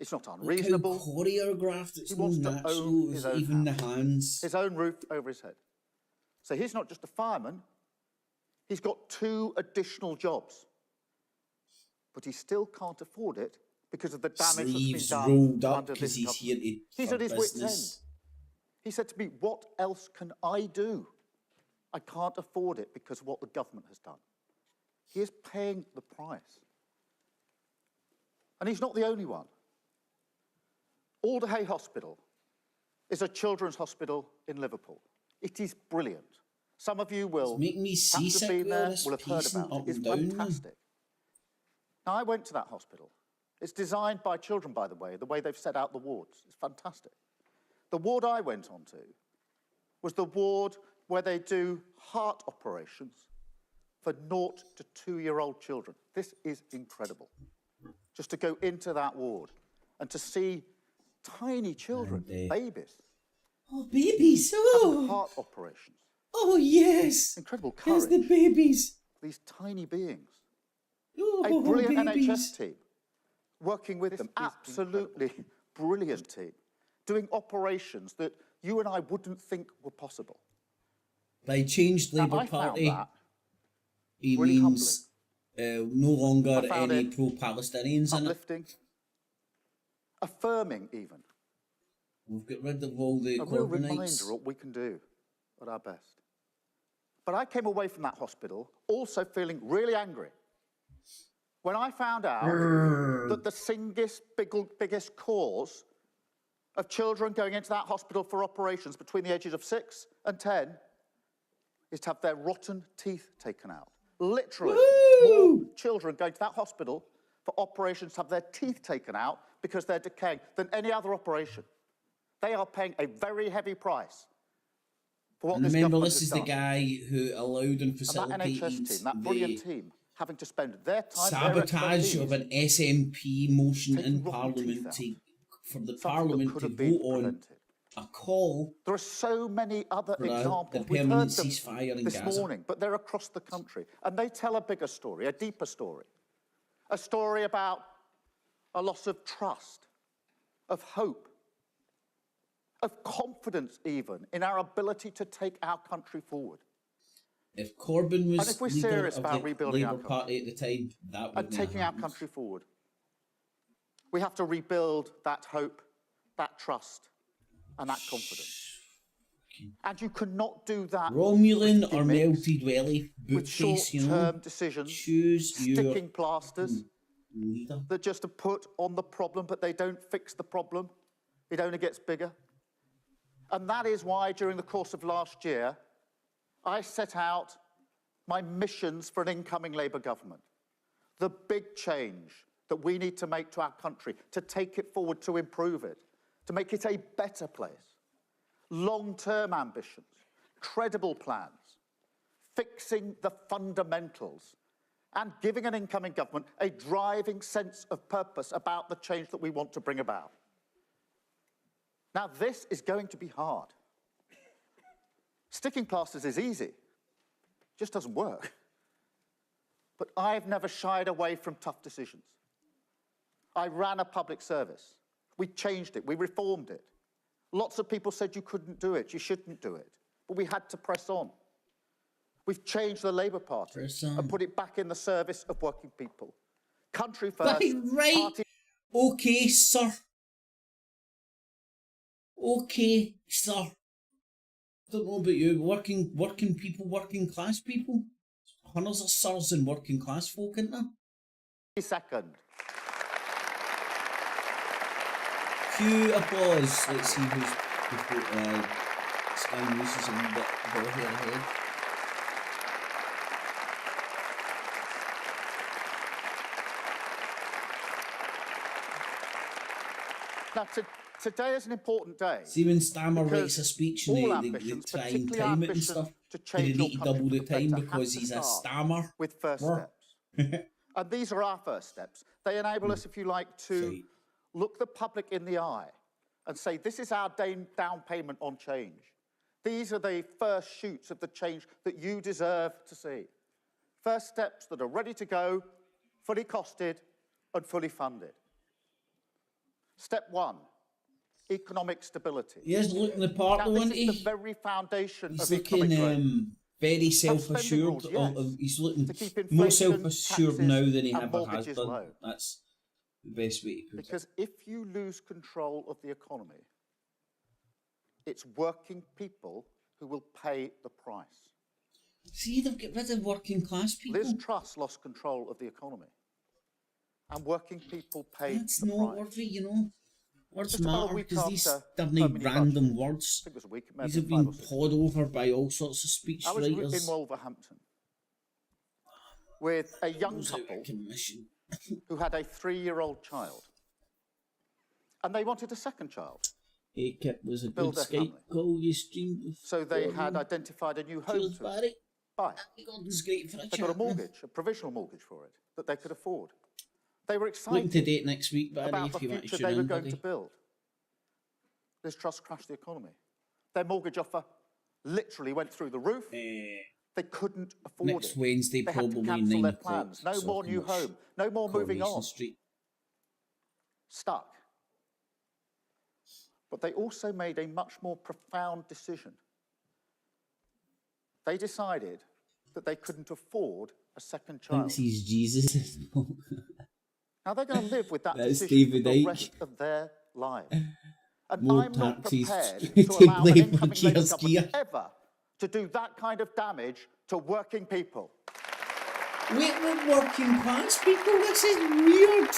It's not unreasonable. Look how choreographed it's he wants to own his own even house, the hands. his own roof over his head. So he's not just a fireman. He's got 2 additional jobs. But he still can't afford it because of the damage Sleeves that's been rolled done up under because this he's here government. to He's for at his wit's end. business. He said to me, what else can I do? I can't afford it because of what the government has done. He is paying the price. And he's not the only one. Alderhay Hospital is a children's hospital in Liverpool. It is brilliant. Some of you will Make me perhaps have seasick been there, with will have heard pacing about up it. It's and down. fantastic. Now, I went to that hospital. It's designed by children, by the way they've set out the wards. It's fantastic. The ward I went on to was the ward where they do heart operations for 0 to 2-year-old children. This is incredible. Just to go into that ward and to see tiny children, babies. Oh, babies! Oh! Heart operations. Oh, yes! Incredible courage. There's the babies. These tiny beings. Oh, A brilliant babies. NHS team working with them. Absolutely brilliant team. Doing operations that you and I wouldn't think were possible. By changed Labour I found Party, that he really means no longer I found any it pro-Palestinians in it. uplifting, affirming even. We've got rid of all the a real Corbynites. reminder of what we can do at our best. But I came away from that hospital also feeling really angry when I found out that the biggest cause of children going into that hospital for operations between the ages of 6 and 10 is to have their rotten teeth taken out. Literally, more children going to that hospital for operations to have their teeth taken out because they're decaying than any other operation. They are paying a very heavy price for what And this remember, government this is has the done. guy who allowed and And that facilitated NHS team, that brilliant the team, having to spend their time, sabotage their of an SNP motion in taking rotten teeth Parliament out. for the Something that Parliament could to have been vote on prevented. a call There are so many other for the examples. We've permanent heard them ceasefire in this Gaza. morning, but they're across the country. And they tell a bigger story, a deeper story. A story about a loss of trust, of hope, of confidence even in our ability to take our country forward. If Corbyn And was if we're leader serious of about the rebuilding our Labour Party at the time, that would and taking our country forward, we have to rebuild that hope, that trust, and that confidence. And you cannot do that Romulan with or gimmicks, melted welly, with bootface, you know. short-term decisions, Choose your sticking plasters leader. that just are put on the problem, but they don't fix the problem. It only gets bigger. And that is why, during the course of last year, I set out my missions for an incoming Labour government. The big change that we need to make to our country, to take it forward, to improve it, to make it a better place. Long-term ambitions, credible plans, fixing the fundamentals, and giving an incoming government a driving sense of purpose about the change that we want to bring about. Now, this is going to be hard. Sticking plasters is easy. It just doesn't work. But I've never shied away from tough decisions. I ran a public service. We changed it. We reformed it. Lots of people said you couldn't do it, you shouldn't do it. But we had to press on. We've changed the Labour Party and put it back in the service of working people. Country first. Right. Party. Okay, sir. Okay, sir. Don't know about you, working people, working class people. Hundreds of sirs and working class folk, isn't there? Second. Cue applause. Let's see who's got Sky Me is a wee bit here ahead. Now, today is an important day. See when Stammer writes a speech and they try and time it and stuff, they need to double the time because he's a stammer. With first steps. And these are our first steps. They enable us, if you like, to look the public in the eye and say, this is our down payment on change. These are the first shoots of the change that you deserve to see. First steps that are ready to go, fully costed and fully funded. Step one, economic stability. He is looking the part, though, isn't he? This is the very foundation He's of looking economic growth. very self-assured. He's looking more self-assured now than he ever has done. Low. That's the best way to put it. Because if you lose control of the economy, it's working people who will pay the price. See, they've got rid of working class people. Liz Truss lost control of the economy. And working people paid That's the price. not worthy, you know. Words Just about a matter week because these after are not Permanent random budget. words. I think it was a week, These maybe have 5 been or 6 pawed over by all sorts of I was in speechwriters. Wolverhampton with a young couple who had a 3-year-old child. And they wanted a second child. Hey, Kip, was a good Build their Skype family. call you streamed with. So they had identified a new home Cheers, to Barry. buy. Gordon's great for a They got a chat, man. mortgage, a provisional mortgage for it, that they could afford. They were Looking to excited date next week, Barry, about if the you want to future tune they were in, going buddy. to build. Liz Truss crashed the economy. Their mortgage offer literally went through the roof. They couldn't afford Next it. Wednesday, They had to probably cancel 9 their o'clock. plans. No more new home. No more moving Coronation on. Street. Stuck. But they also made a much more profound decision. They decided that they couldn't afford a second child. Thinks he's Jesus. Now they're going to live with that That's decision David for the Icke. rest of their lives. And more I'm not taxes prepared to to allow an blame incoming Gear Labour Skier. government ever to do that kind of damage to working people. Wait, what working class people? This is weird.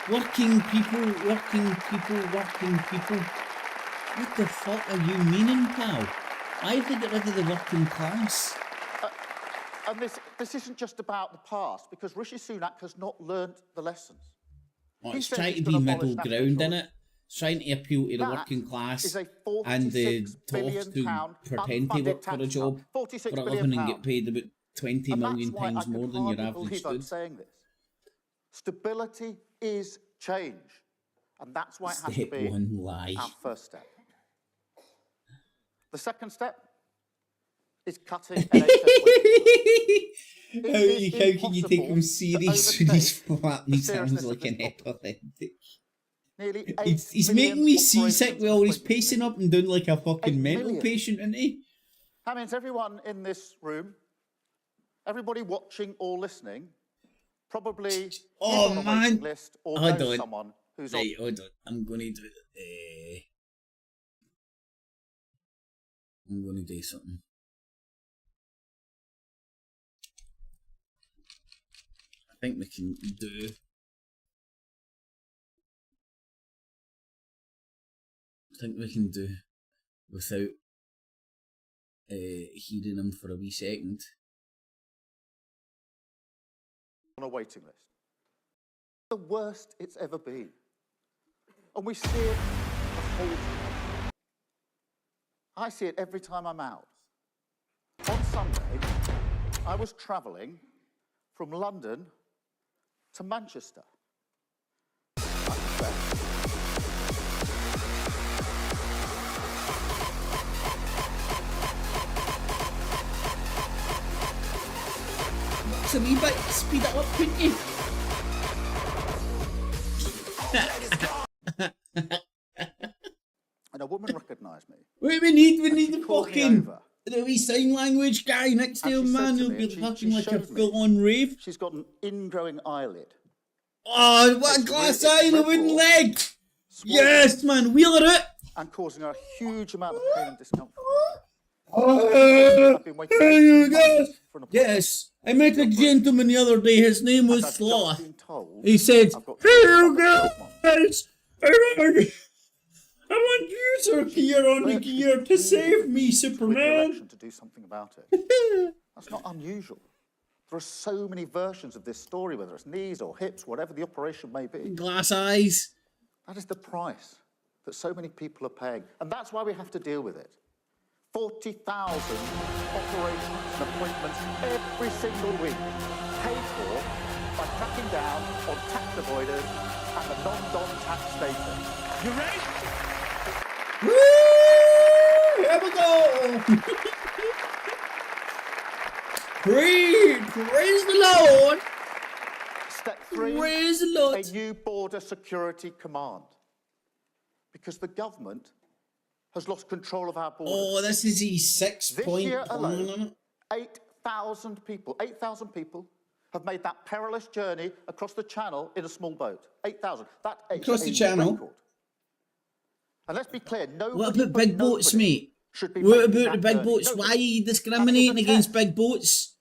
Working people, working people, working people. What the fuck are you meaning, pal? Why have they got rid of the working class? And this isn't just about the past, because Rishi Sunak has not learnt the lessons. Oh, He it's says trying he's to gonna be abolish middle national ground, insurance. innit? It's trying to appeal to the That working class is a and the 46 toffs billion who pound pretend to unfunded work for a tax job cut. 46 for a billion living and pound. get paid about 20 And million that's why times I more can than your hardly average believe I'm dude. saying this. Stability is change. And that's why it has to Step be one, lie. our first step. The second step is cutting NHS How can you take him serious when he's flat me sounds like an epileptic? He's making me seasick while he's pacing up and down like a fucking mental patient, isn't he? That means everyone in this room, everybody watching or listening, probably is on a waiting list or knows someone who's on. Hold on. I'm going to do something. I think we can do. Without hearing him for a wee second. On a waiting list. The worst it's ever been. And we see it the whole time. I see it every time I'm out. On Sunday, I was travelling from London to Manchester. So we bit speed it up, couldn't you? And a woman recognised me. Wait, we need the fucking the wee sign language guy next to him, man. He'll be fucking like a full-on rave. She's got an ingrowing eyelid. Oh, what a glass eye and a wooden leg! Yes, man, wheeler it! And causing her a huge amount of pain and discomfort. I've been waiting yes, I met a gentleman the other day. His name was Sloth. He said, "Hey, guys, I want you, Sir Gear, on the gear to save me, Superman." To do something about it. That's not unusual. There are so many versions of this story, whether it's knees or hips, whatever the operation may be. Glass eyes. That is the price that so many people are paying, and that's why we have to deal with it. 40,000 operations and appointments every single week, paid for by cracking down on tax avoiders and the non-dom tax status. You ready? Woo! Here we go! Praise the Lord! Step 3, praise the Lord. A new border security command. Because the government has lost control of our borders. Oh, this is his 6-point This year plan. alone, 8,000 people have made that perilous journey across the channel in a small boat. 8,000. That is across the a channel. record. And let's be clear, What about big boats, mate? What about the big boats? Why are you discriminating against big boats?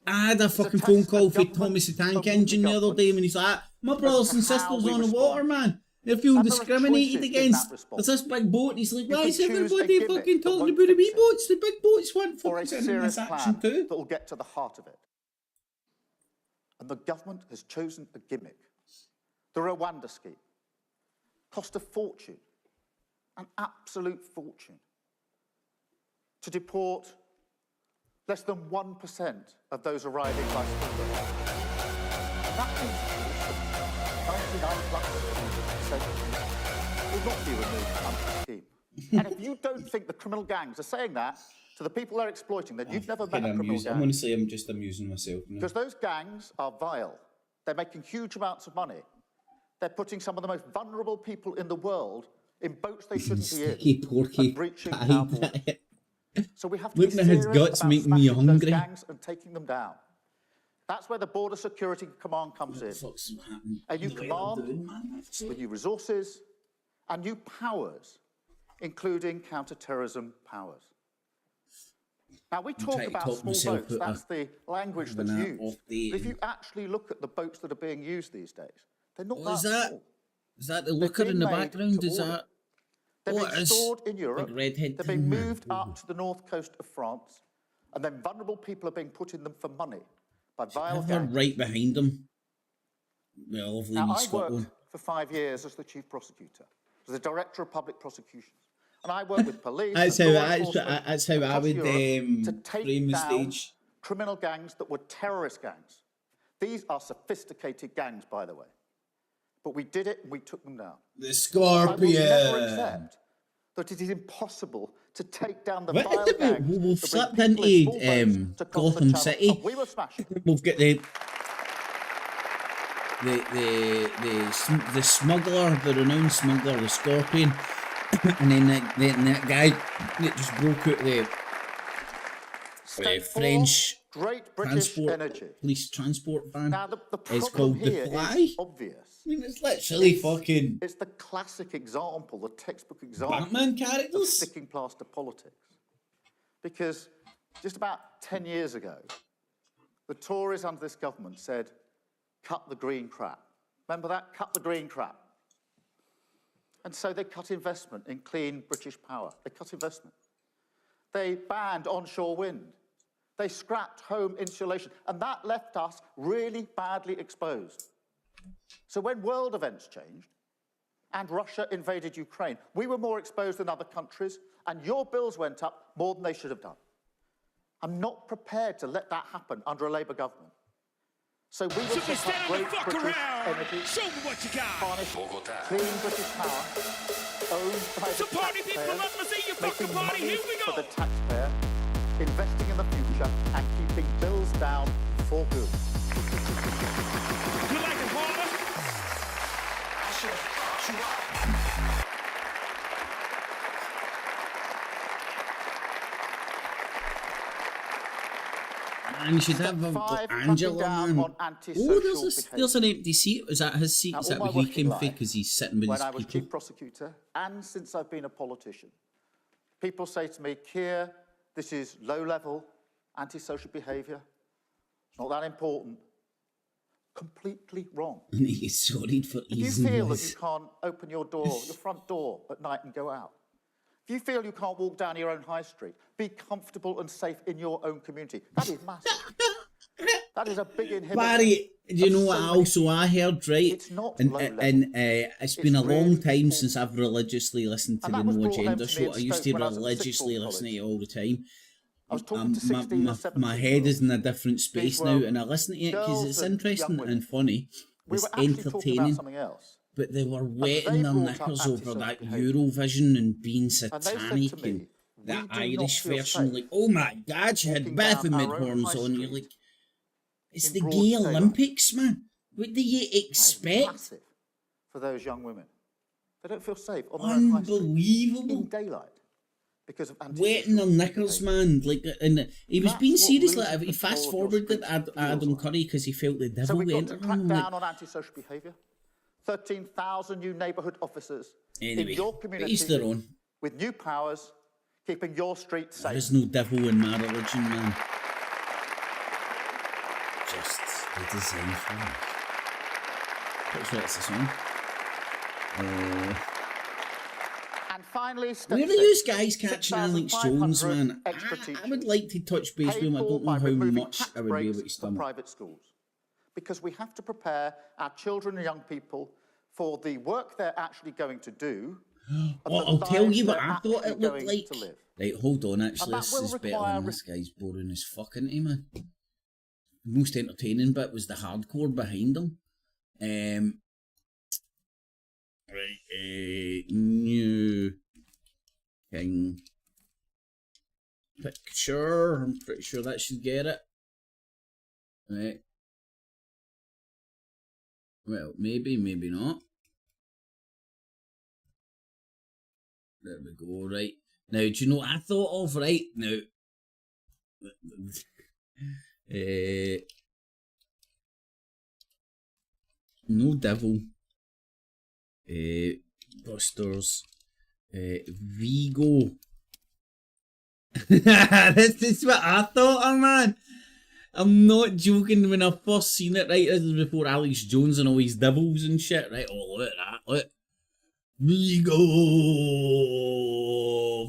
I had a fucking phone call from Thomas the Tank Engine the other day when he's like, my brothers and sisters on the water, man. They're feeling discriminated against. There's this big boat. He's like, why is everybody fucking talking about the wee boats? The big boats want fucking in this action too. That will get to the heart of it. And the government has chosen a gimmick. The Rwanda scheme. Cost a fortune. An absolute fortune. To deport less than 1% of those arriving by school. And that means 99% will not be removed under the scheme. And if you don't think the criminal gangs are saying that to the people they're exploiting, then you've never met a criminal gang. I'm going to say I'm just amusing myself. Because those gangs are vile. They're making huge amounts of money. They're putting some of the most vulnerable people in the world in boats they shouldn't be in. And breaching our borders. So we have to looking be at his serious guts about making me smashing those hungry. gangs and taking them down. That's where the Border Security Command comes in. A new command with new resources and new powers, including counter-terrorism powers. Now, we talk about small boats. That's the language that's used. But if you actually look at the boats that are being used these days, they're not that small. Is that the looker in the background? Is that... They're being stored in Europe. They're being moved up to the north coast of France, and then vulnerable people are being put in them for money by vile gangs. Right behind them. Well, now, I worked for 5 years as the chief prosecutor, as the director of public prosecutions, and I work with police. That's how I would to take down criminal gangs that were terrorist gangs. These are sophisticated gangs, by the way. But we did it and we took them down. The Scorpion. I will never accept that it is impossible to take down the vile gangs. We've slipped into Gotham City. We were smashing. We've got the smuggler, the renowned smuggler, the Scorpion, and then that guy that just broke out the French Great British police transport van. Now, the it's called The Fly. Obvious. I mean, it's literally fucking... It's the classic example, the textbook example Batman characters? of sticking plaster politics. Because just about 10 years ago, the Tories under this government said, cut the green crap. Remember that? Cut the green crap. And so they cut investment in clean British power. They cut investment. They banned onshore wind. They scrapped home insulation, and that left us really badly exposed. So when world events changed and Russia invaded Ukraine, we were more exposed than other countries, and your bills went up more than they should have done. I'm not prepared to let that happen under a Labour government. So we will take up great British energy, harness clean British power, owned by the taxpayer, making money for the taxpayer, investing in the future and keeping bills down for good. You like it harder? Man, you should have Angela, man. Oh, there's an empty seat. Is that his seat? Is that where he came from? Because he's sitting with his people. When I was chief prosecutor, and since I've been a politician, people say to me, Keir, this is low-level, antisocial behaviour. It's not that important. Completely wrong. And he's sorry for easy. If you feel that you can't open your door, your front door at night and go out, if you feel you can't walk down your own high street, be comfortable and safe in your own community. That is massive. That is a big inhibitor. Barry, do you know what also I heard, right? It's not it's been a long time since I've religiously listened to the No Agenda show. I used to religiously listen to it all the time. My head is in a different space now, and I listen to it because it's interesting and funny. It's entertaining. But they were wetting their knickers over that Eurovision and being satanic and that Irish version. Like, oh my God, she had Baphomet horns on. You're like, it's the gay Olympics, man. What do you expect? For those young women, they don't feel safe on their own high street, in daylight. Because of wetting their knickers, man. Like, and he was being serious. Like, he fast forwarded Adam Curry because he felt the devil went around. So we've got to crack down on antisocial behaviour. 13,000 new neighbourhood officers in your community, each their own. With new powers, keeping your streets safe. There is no devil in my religion, man. Just the design for it. Pretty sure it's the song. And finally, where are you guys catching Alex Jones, man? I would like to touch base with him. I don't know how much I would be able to stomach. Private schools, because we have to prepare our children and young people for the work they're actually going to do. I'll tell you what I thought it looked like. Right, hold on, actually, this is better than this guy's boring as fuck, isn't he, man? The most entertaining bit was the hardcore behind him. Right, new king picture. I'm pretty sure that should get it. Right. Well, maybe, maybe not. There we go, right. Now, do you know what I thought of, right? Now, no devil. Busters. Vigo. This is what I thought, man. I'm not joking. When I first seen it, right, this was before Alex Jones and all his devils and shit, right? Oh, look at that, look. Vigo!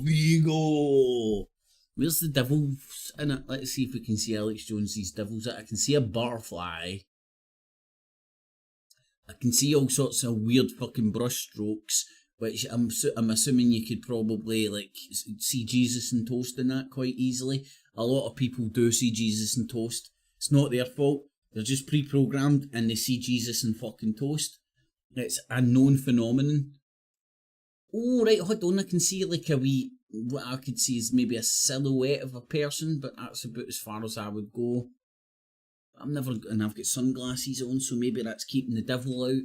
Vigo! Where's the devils in it? Let's see if we can see Alex Jones' devils. I can see a butterfly. I can see all sorts of weird fucking brush strokes, which I'm assuming you could probably, like, see Jesus in toast in that quite easily. A lot of people do see Jesus in toast. It's not their fault. They're just pre-programmed and they see Jesus in fucking toast. It's a known phenomenon. Oh, right, hold on. I can see like a wee, what I could see is maybe a silhouette of a person, but that's about as far as I would go. I'm never, and I've got sunglasses on, so maybe that's keeping the devil out.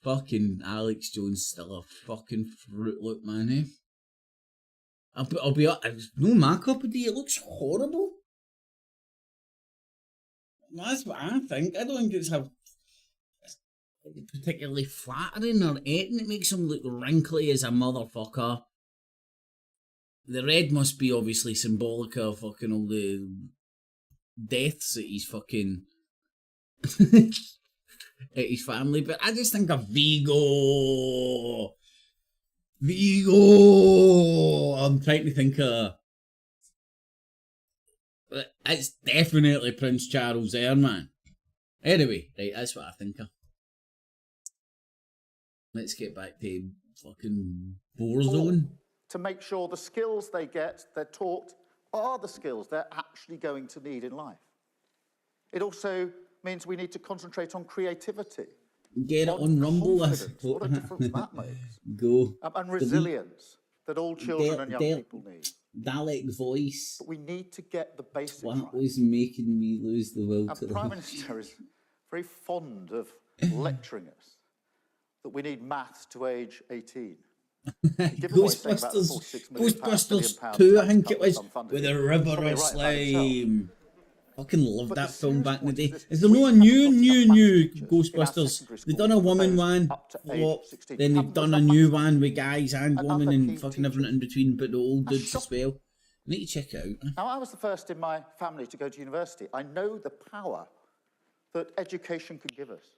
Fucking Alex Jones still a fucking fruit look, man, eh? I'll be honest, no makeup today, it looks horrible. That's what I think. I don't think it's particularly flattering or anything. It makes him look wrinkly as a motherfucker. The red must be obviously symbolic of fucking all the deaths that he's fucking at his family, but I just think of Vigo. Vigo! I'm trying to think of... It's definitely Prince Charles there, man. Anyway, right, that's what I think of. Let's get back to fucking Warzone. To make sure the skills they're taught, are the skills they're actually going to need in life. It also means we need to concentrate on creativity. Get it on Rumble. What a difference that makes. Go. And resilience that all children and young people need. Dalek voice. But we need to get the basics right. What was making me lose the will to the Prime Minister is very fond of lecturing us that we need maths to age 18. Ghostbusters 2, I think it was, with a river of slime. Fucking loved that film back in the day. Is there no a new Ghostbusters? They've done a woman one, then they've done a new one with guys and women and fucking everything in between, but the old dudes as well. Need to check it out. Now, I was the first in my family to go to university. I know the power that education can give us.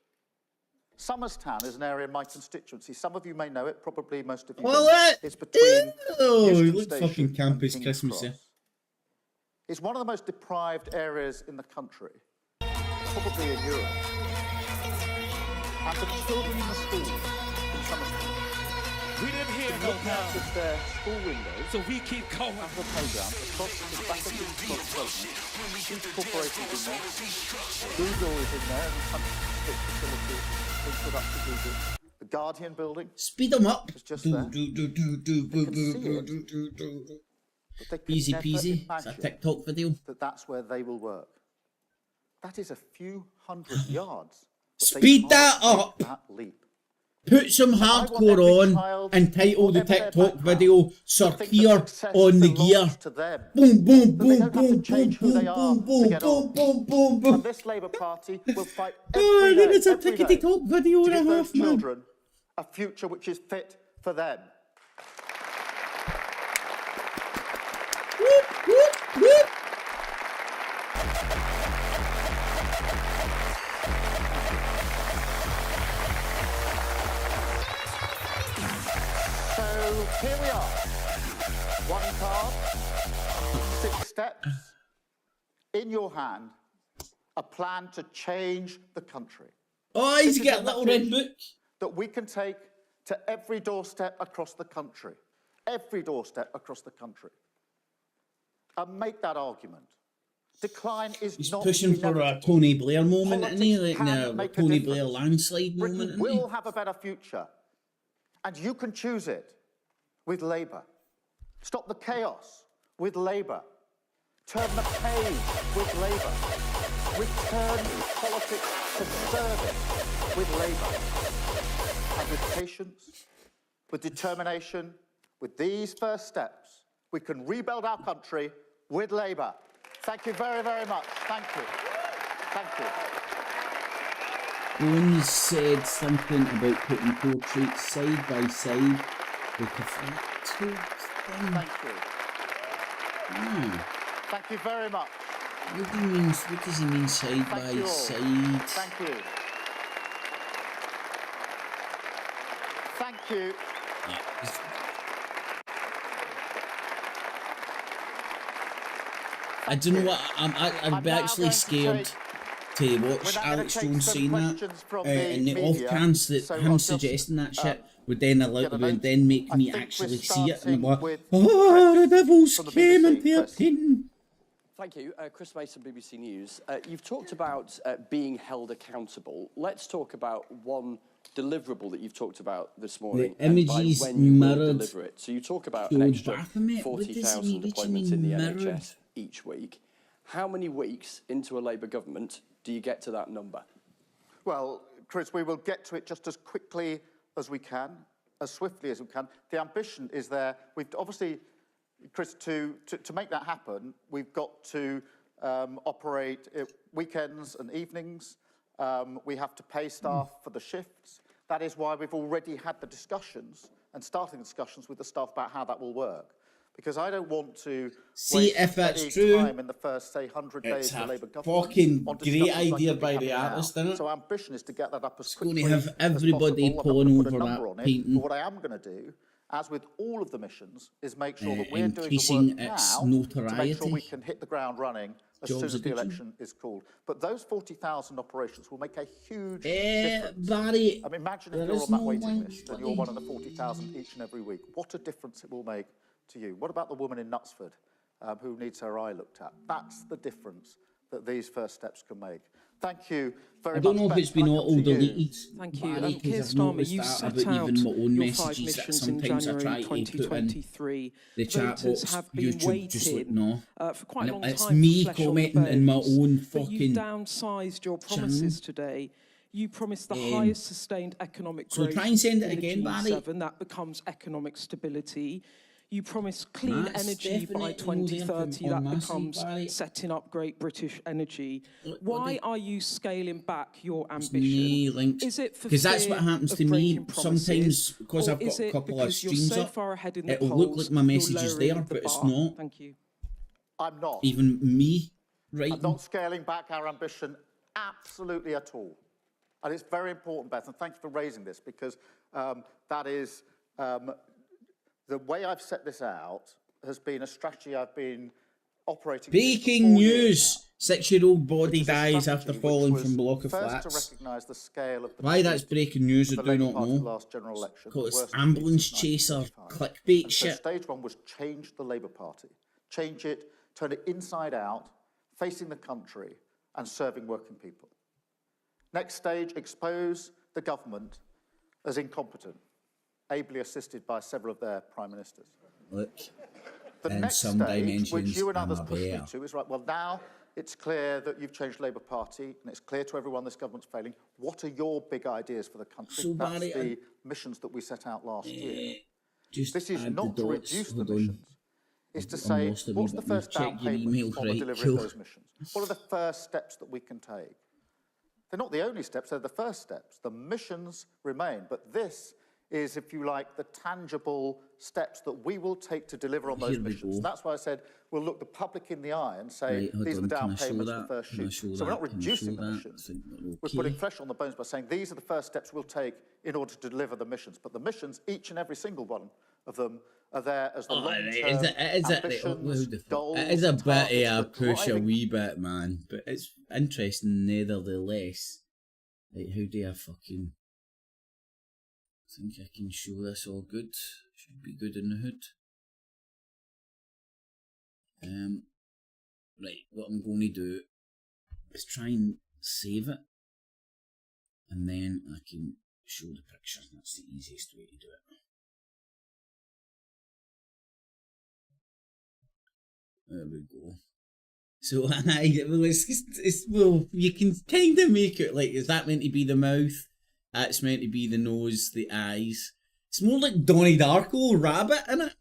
Somerstown is an area in my constituency. Some of you may know it, probably most of you don't. It's between it looks fucking campus Christmas, yeah. It's one of the most deprived areas in the country, probably in Europe. And the children in the schools in Somerstown, we didn't hear no out of their school windows, so we keep going. At the playground, across the back of the development, huge corporations in there. Google is in there, and some facilities been put up to Google. The Guardian building. Speed them up. It's just there. Easy peasy. It's a TikTok video. That's where they will work. That is a few hundred yards. Speed that up. That leap. Put some hardcore on and title the TikTok video Sir Keir on the gear. Boom, boom, boom, boom, boom, boom, boom, boom, boom, boom, boom. And this Labour Party will fight every day, it's a TikTok video and a half, man. Children a future which is fit for them. Whoop, whoop, whoop. So here we are. One card, 6 steps. In your hand, a plan to change the country. Oh, he's got a little red book. That we can take to every doorstep across the country. Every doorstep across the country. And make that argument. Decline is He's not pushing for a Tony Blair moment, isn't he? Like a Tony Blair landslide moment, Britain isn't he? will have a better future. And you can choose it with Labour. Stop the chaos with Labour. Turn the page with Labour. Return politics to service with Labour. And with patience, with determination, with these first steps, we can rebuild our country with Labour. Thank you very, very much. Thank you. Thank you. Bones said something about putting portraits side by side with a flat thing. Thank you. Thank you very much. What does he mean side by side? Thank you. Thank you. I don't know what I'm actually scared to watch Alex Jones saying that, and the off chance that him suggesting that shit would then make me actually see it, and I'm like, oh, the devils came and they're painting. Thank you. Chris Mason, BBC News. You've talked about being held accountable. Let's talk about one deliverable that you've talked about this morning. The images and when you mirrored. will deliver it. So you talk about an extra 40,000 deployments in the NHS each week. How many weeks into a Labour government do you get to that number? Well, Chris, we will get to it just as quickly as we can, as swiftly as we can. The ambition is there. We've obviously, Chris, to make that happen, we've got to operate weekends and evenings. We have to pay staff for the shifts. That is why we've already had the discussions and starting discussions with the staff about how that will work. Because I don't want to see if that's true. Time in the first, say, 100 days of the Labour government. Fucking great idea by the artist, isn't it? So our ambition is to get that up as quickly as possible. It's going to have everybody pulling over that painting. But what I am going to do, as with all of the missions, is make sure that we're doing the work now to make sure we can hit the ground running as soon as the election is called. But those 40,000 operations will make a huge difference. Barry, I mean, imagine if you're on that waiting list and you're one of the 40,000 each and every week. What a difference it will make to you. What about the woman in Knutsford who needs her eye looked at? That's the difference that these first steps can make. Thank you very much. I don't know if it's been all deleted. Thank you. Keir Starmer, you set out your 5 missions in January 2023. The chat box, have been YouTube, waiting just like, no. For quite a long it's time. me commenting in my own fucking. But you've downsized your promises today. You promised the highest sustained economic growth. So try and send it again, Barry. That becomes economic stability. You promised clean energy by 2030. That becomes setting up great British energy. Why are you scaling back your ambition? Is it because that's what happens to me sometimes because I've got a couple of streams up. It'll look like my message is there, but it's not. Thank you. I'm not. Even me, right? I'm not scaling back our ambition absolutely at all. And it's very important, Beth, and thank you for raising this, because that is the way I've set this out has been a strategy I've been operating. Breaking news! 6-year-old body dies after falling from block of flats. To recognise the scale of the why that's breaking news, I do not know. Last general election, it's ambulance chaser, clickbait shit. Stage one was change the Labour Party. Change it, turn it inside out, facing the country and serving working people. Next stage, expose the government as incompetent, ably assisted by several of their prime ministers. Look, the next stage, which you and others pushed me to, is right, well, now it's clear that you've changed Labour Party, and it's clear to everyone this government's failing. What are your big ideas for the country? So, that's Barry, the missions that we set out last year. This is not to reduce the missions. It's to say, what's the first down payment on the delivery of those missions? What are the first steps that we can take? They're not the only steps, they're the first steps. The missions remain, but this is, if you like, the tangible steps that we will take to deliver on those missions. That's why I said we'll look the public in the eye and say, these are the down payments, the first shoot. So we're not reducing the missions. We're putting flesh on the bones by saying these are the first steps we'll take in order to deliver the missions. But the missions, each and every single one of them, are there as the long-term ambitions, goals, it is a bit of a push a wee bit, man. But it's interesting nevertheless. Like, how do I fucking... think I can show this all good. Should be good in the hood. Right, what I'm going to do is try and save it. And then I can show the picture. That's the easiest way to do it. There we go. So, well, you can kind of make it like, is that meant to be the mouth? That's meant to be the nose, the eyes. It's more like Donnie Darko rabbit, innit?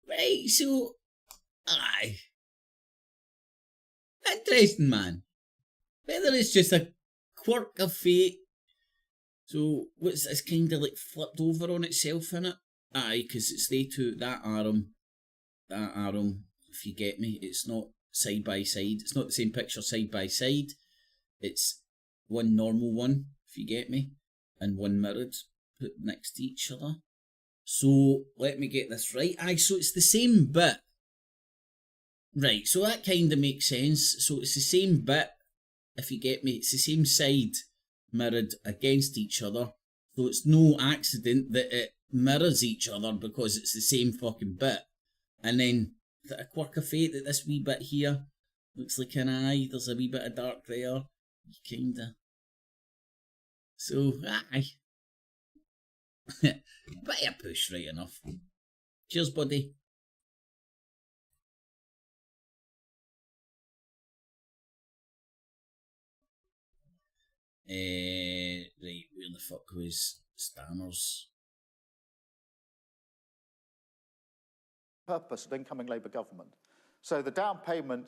Right, so, aye. interesting, man. Whether it's just a quirk of fate. So, what's this, kind of like flipped over on itself, innit? Aye, because it's they two, that arm, if you get me. It's not side by side. It's not the same picture side by side. It's one normal one, if you get me, and one mirrored, put next to each other. So, let me get this right. Aye, so it's the same bit. Right, so that kind of makes sense. So it's the same bit, if you get me. It's the same side mirrored against each other. So it's no accident that it mirrors each other because it's the same fucking bit. And then, is it a quirk of fate that this wee bit here looks like an eye? There's a wee bit of dark there. Kinda. So, aye. Bit of a push, right enough. Cheers, buddy. Right, where the fuck was Stanners? Purpose of incoming Labour government. So the down payment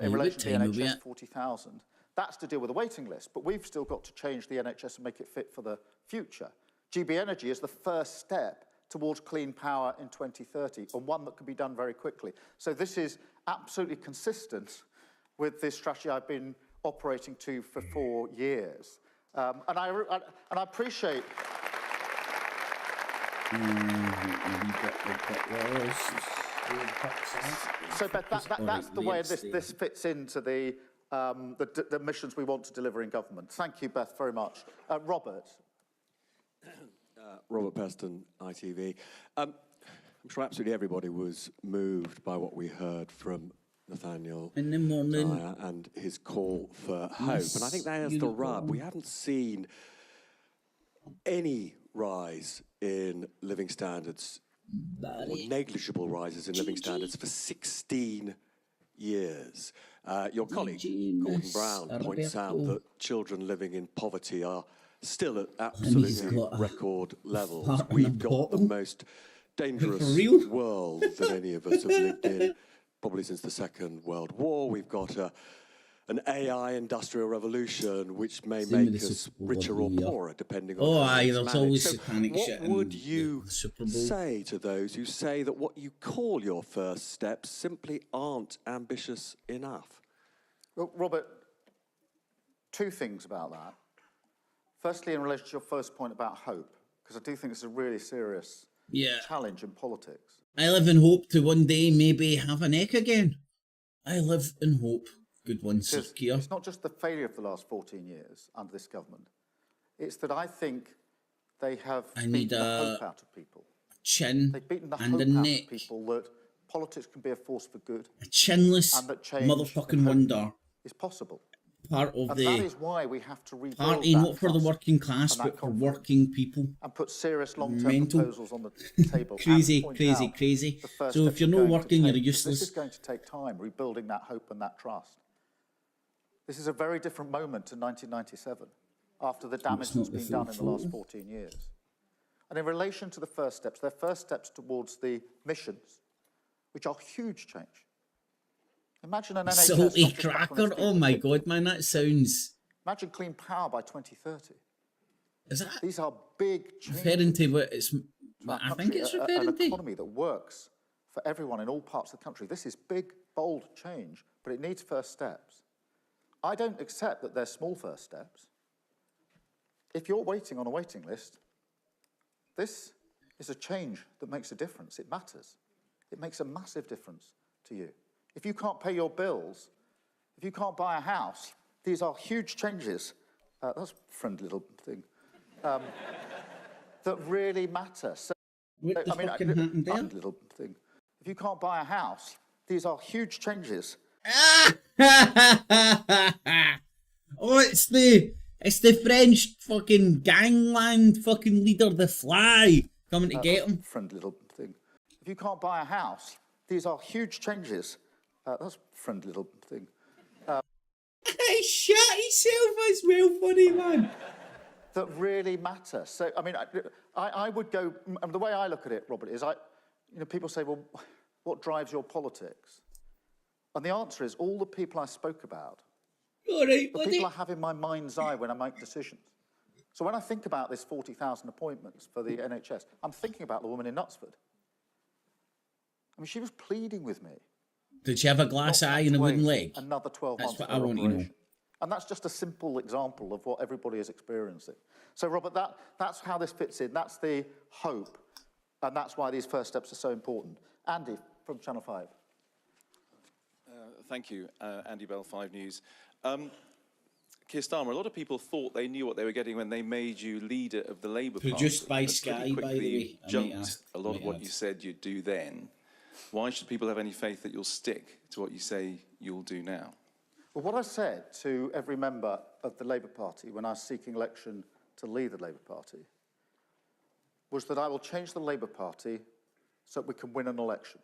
in relation to the NHS, 40,000, that's to deal with the waiting list, but we've still got to change the NHS and make it fit for the future. GB Energy is the first step towards clean power in 2030, and one that can be done very quickly. So this is absolutely consistent with this strategy I've been operating to for 4 years. And I appreciate... So that's the way this fits into the missions we want to deliver in government. Thank you, Beth, very much. Robert. Robert Peston, ITV. I'm sure absolutely everybody was moved by what we heard from Nathaniel in the morning and his call for hope. And I think there's the rub. We haven't seen any rise in living standards, or negligible rises in living standards for 16 years. Your colleague, Gordon Brown, points out that children living in poverty are still at absolutely record levels. We've got the most dangerous world that any of us have lived in, probably since the Second World War. We've got an AI industrial revolution which may make us richer or poorer, depending on how it's managed. Always so satanic shit. What would you say to those who say that what you call your first steps simply aren't ambitious enough? Well, Robert, two things about that. Firstly, in relation to your first point about hope, because I do think it's a really serious challenge in politics. I live in hope to one day maybe have a neck again. I live in hope. Good one, Sir Keir. It's not just the failure of the last 14 years under this government. It's that I think they have beaten the hope out of people. Chin They've beaten the and hope a out neck. of people that politics can be a force for good. A chinless and that change motherfucking wonder. Is possible. Part of and the that is why we have to rebuild party, that not for the working class, but for working people. And put serious long-term proposals on the table. crazy. So if you're not working, you're useless. This is going to take time, rebuilding that hope and that trust. This is a very different moment to 1997, after the damage that's been done in the last 14 years. And in relation to the first steps, they're first steps towards the missions, which are huge change. Imagine an NHS... Salty cracker, oh my God, man, that sounds... Imagine clean power by 2030. Is that... These are big changes. Referring to what it's... I think it's referring to... An economy that works for everyone in all parts of the country. This is big, bold change, but it needs first steps. I don't accept that they're small first steps. If you're waiting on a waiting list, this is a change that makes a difference. It matters. It makes a massive difference to you. If you can't pay your bills, if you can't buy a house, these are huge changes. That's a friendly little thing. That really matter. So, what the fucking happened there? Little thing. If you can't buy a house, these are huge changes. Oh, it's the French fucking gangland fucking leader, the Fly, coming to get him. Friendly little thing. If you can't buy a house, these are huge changes. That's a friendly little thing. He shot himself as well, funny man. That really matter. So, I mean, I would go, the way I look at it, Robert, is people say, well, what drives your politics? And the answer is all the people I spoke about, the people I have in my mind's eye when I make decisions. So when I think about this 40,000 appointments for the NHS, I'm thinking about the woman in Knutsford. I mean, she was pleading with me. Did she have a glass eye and a wooden leg? Another 12 That's months what for I want to know. And that's just a simple example of what everybody is experiencing. So, Robert, that's how this fits in. That's the hope, and that's why these first steps are so important. Andy, from Channel 5. Thank you, Andy Bell, 5 News. Keir Starmer, a lot of people thought they knew what they were getting when they made you leader of the Labour Party. Produced by Sky, by the way. Jumped a lot of what you said you'd do then. Why should people have any faith that you'll stick to what you say you'll do now? Well, what I said to every member of the Labour Party when I was seeking election to lead the Labour Party was that I will change the Labour Party so that we can win an election.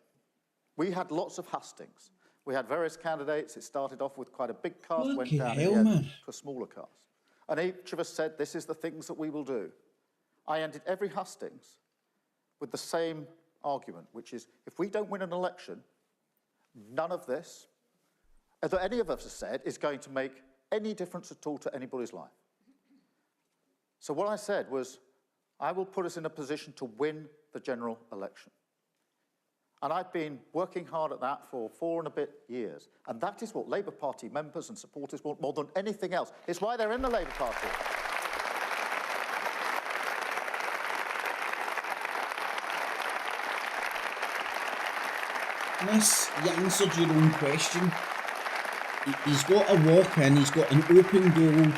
We had lots of hustings. We had various candidates. It started off with quite a big cast, went down in the end to a smaller cast. And each of us said, this is the things that we will do. I ended every hustings with the same argument, which is, if we don't win an election, none of this, that any of us have said, is going to make any difference at all to anybody's life. So what I said was, I will put us in a position to win the general election. And I've been working hard at that for 4 and a bit years. And that is what Labour Party members and supporters want more than anything else. It's why they're in the Labour Party. Miss, you answered your own question. He's got a walk-in, he's got an open door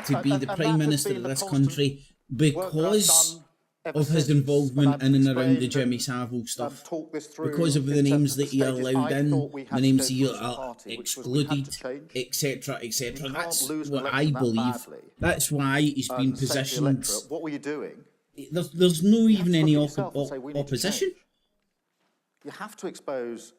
to be the Prime Minister of this country because of his involvement in and around the Jimmy Savile stuff. Because of the names that he allowed in, the names he excluded, etc., etc. That's what I believe. That's why he's been positioned. What were you doing? There's no even any opposition. You have to expose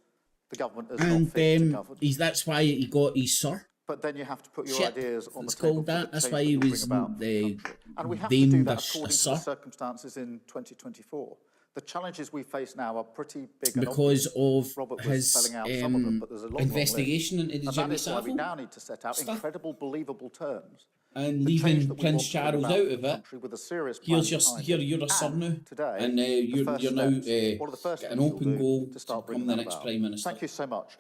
the government as and not fit to govern. That's why he got his sir. But then you have to put your Chip, ideas on the it's table. called that. That's why he was and we have to do deemed that a according to sir. the circumstances in 2024. The challenges we face now are pretty big. Because of Robert was his spelling out some of them, but there's a long investigation list. into the And Jimmy that is why we Savile now need to set out stuff. incredible, believable terms. And leaving Prince Charles out of it, with a serious here's you're a son now, today, and you're now get an open goal to become the next Prime Minister. Thank you so much.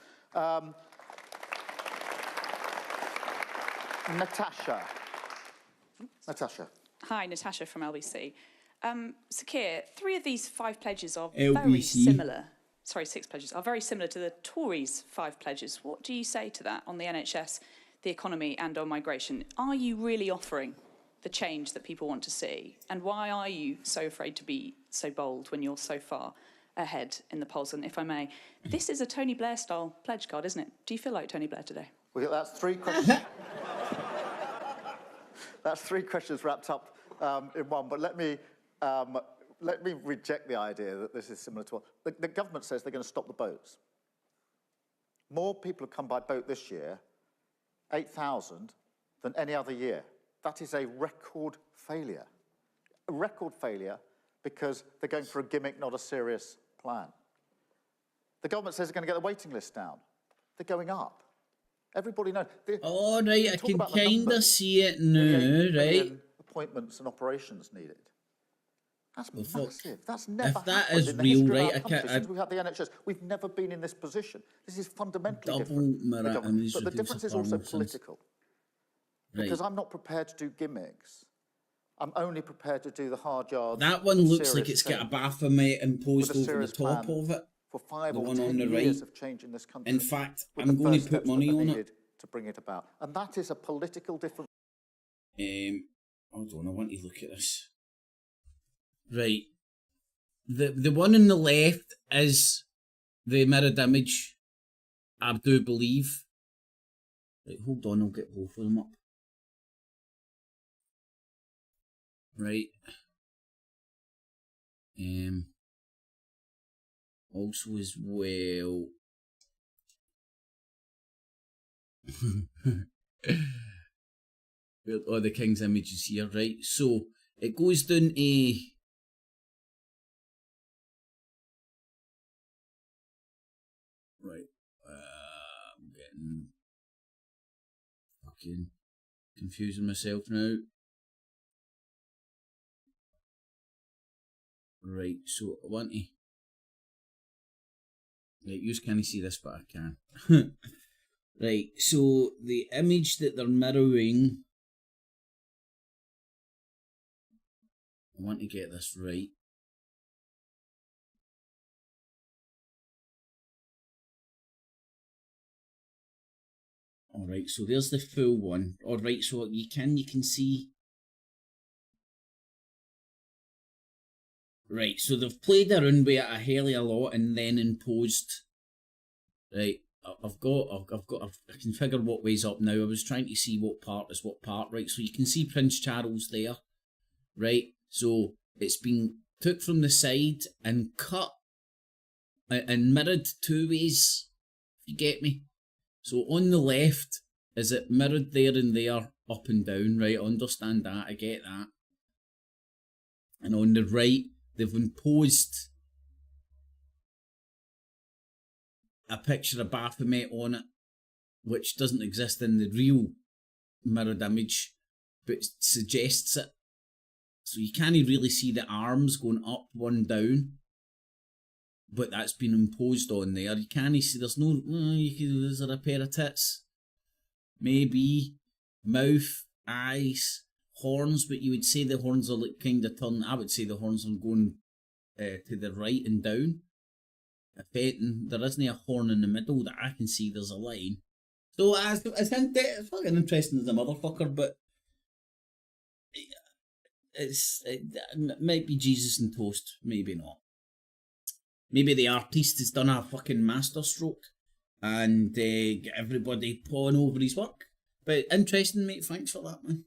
Natasha. Hi, Natasha from LBC. So Keir, 3 of these 5 pledges are LBC. very similar. Sorry, 6 pledges are very similar to the Tories' 5 pledges. What do you say to that on the NHS, the economy and on migration? Are you really offering the change that people want to see? And why are you so afraid to be so bold when you're so far ahead in the polls? And if I may, this is a Tony Blair-style pledge card, isn't it? Do you feel like Tony Blair today? Well, that's 3 questions. That's 3 questions wrapped up in one. But let me reject the idea that this is similar to what the government says they're going to stop the boats. More people have come by boat this year, 8,000, than any other year. That is a record failure. A record failure because they're going for a gimmick, not a serious plan. The government says they're going to get the waiting list down. They're going up. Everybody knows. All right, I can kind of see it now, right? Appointments and operations needed. That's well, massive. That's never if that happened is in the real, history right? of our country since we had the NHS. We've never been in this position. This is fundamentally different. But the difference is also political. Right. Because I'm not prepared to do gimmicks. I'm only prepared to do the hard yards. That one looks like it's got a Baphomet imposed over the top of it. For 5 the or one 10 on the years right. of change in this country. In fact, I'm going to put money on it. To bring it about. And that is a political difference. Hold on, I want to look at this. Right. The one on the left is the mirrored image, I do believe. Right, hold on, I'll get both of them up. Right. Also as well. All the King's images here, right? So it goes down to right. fucking confusing myself now. Right, so I want to... Right, you can't see this, but I can. Right, so the image that they're mirroring... I want to get this right. Alright, so there's the full one. Alright, so you can see... Right, so they've played around with it a hell of a lot and then imposed... Right, I can figure what way's up now. I was trying to see what part is what part. Right, so you can see Prince Charles there. Right, so it's been took from the side and cut and mirrored two ways, if you get me. So on the left, is it mirrored there and there, up and down, right? I understand that, I get that. And on the right, they've imposed a picture of Baphomet on it, which doesn't exist in the real mirrored image, but suggests it. So you can't really see the arms going up, one down, but that's been imposed on there. You can't see, there's no, is there a pair of tits? Maybe. Mouth, eyes, horns, but you would say the horns are like kind of turning. I would say the horns are going to the right and down. If anything, there isn't a horn in the middle that I can see, there's a line. So it's fucking interesting as a motherfucker, but it might be Jesus and toast, maybe not. Maybe the artist has done a fucking masterstroke and get everybody pawing over his work. But interesting, mate. Thanks for that, man.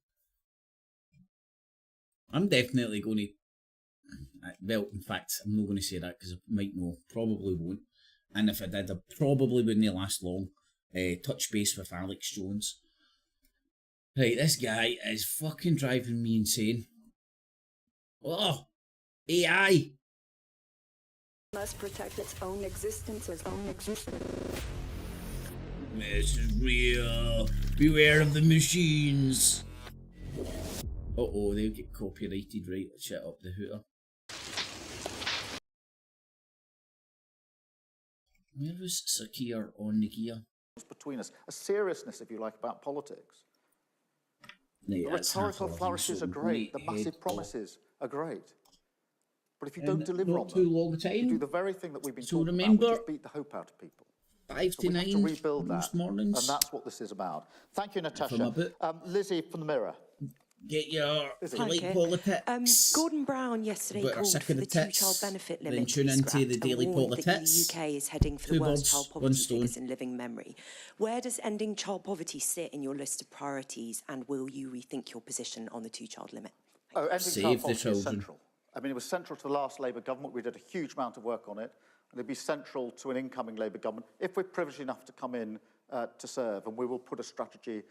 I'm definitely going to... Well, in fact, I'm not going to say that because I might know. Probably won't. And if I did, I probably wouldn't last long. Touch base with Alex Jones. Right, this guy is fucking driving me insane. Oh, AI. Must protect its own existence, its own existence. This is real. Beware of the machines. Uh-oh, they'll get copyrighted right shit up the hooter. Where was Sakir on the gear? Between us, a seriousness, if you like, about politics. No, the rhetorical flourishes are great, the massive promises are great. But if you don't deliver on them, you do the very thing that we've been talking about, which is beat the hope out of people. 5 to 9 to rebuild that, mornings. and that's what this is about. Thank you, Natasha. Lizzie from the Mirror. Get your Daily PoliTITS. Gordon Brown yesterday called for the two-child benefit limit then tune into the Daily PoliTITS. The UK is heading for the worst child poverty figures in living memory. Where does ending child poverty sit in your list of priorities, and will you rethink your position on the two-child limit? Ending child poverty is central. I mean, it was central to the last Labour government. We did a huge amount of work on it. And it'd be central to an incoming Labour government if we're privileged enough to come in to serve, and we will put a strategy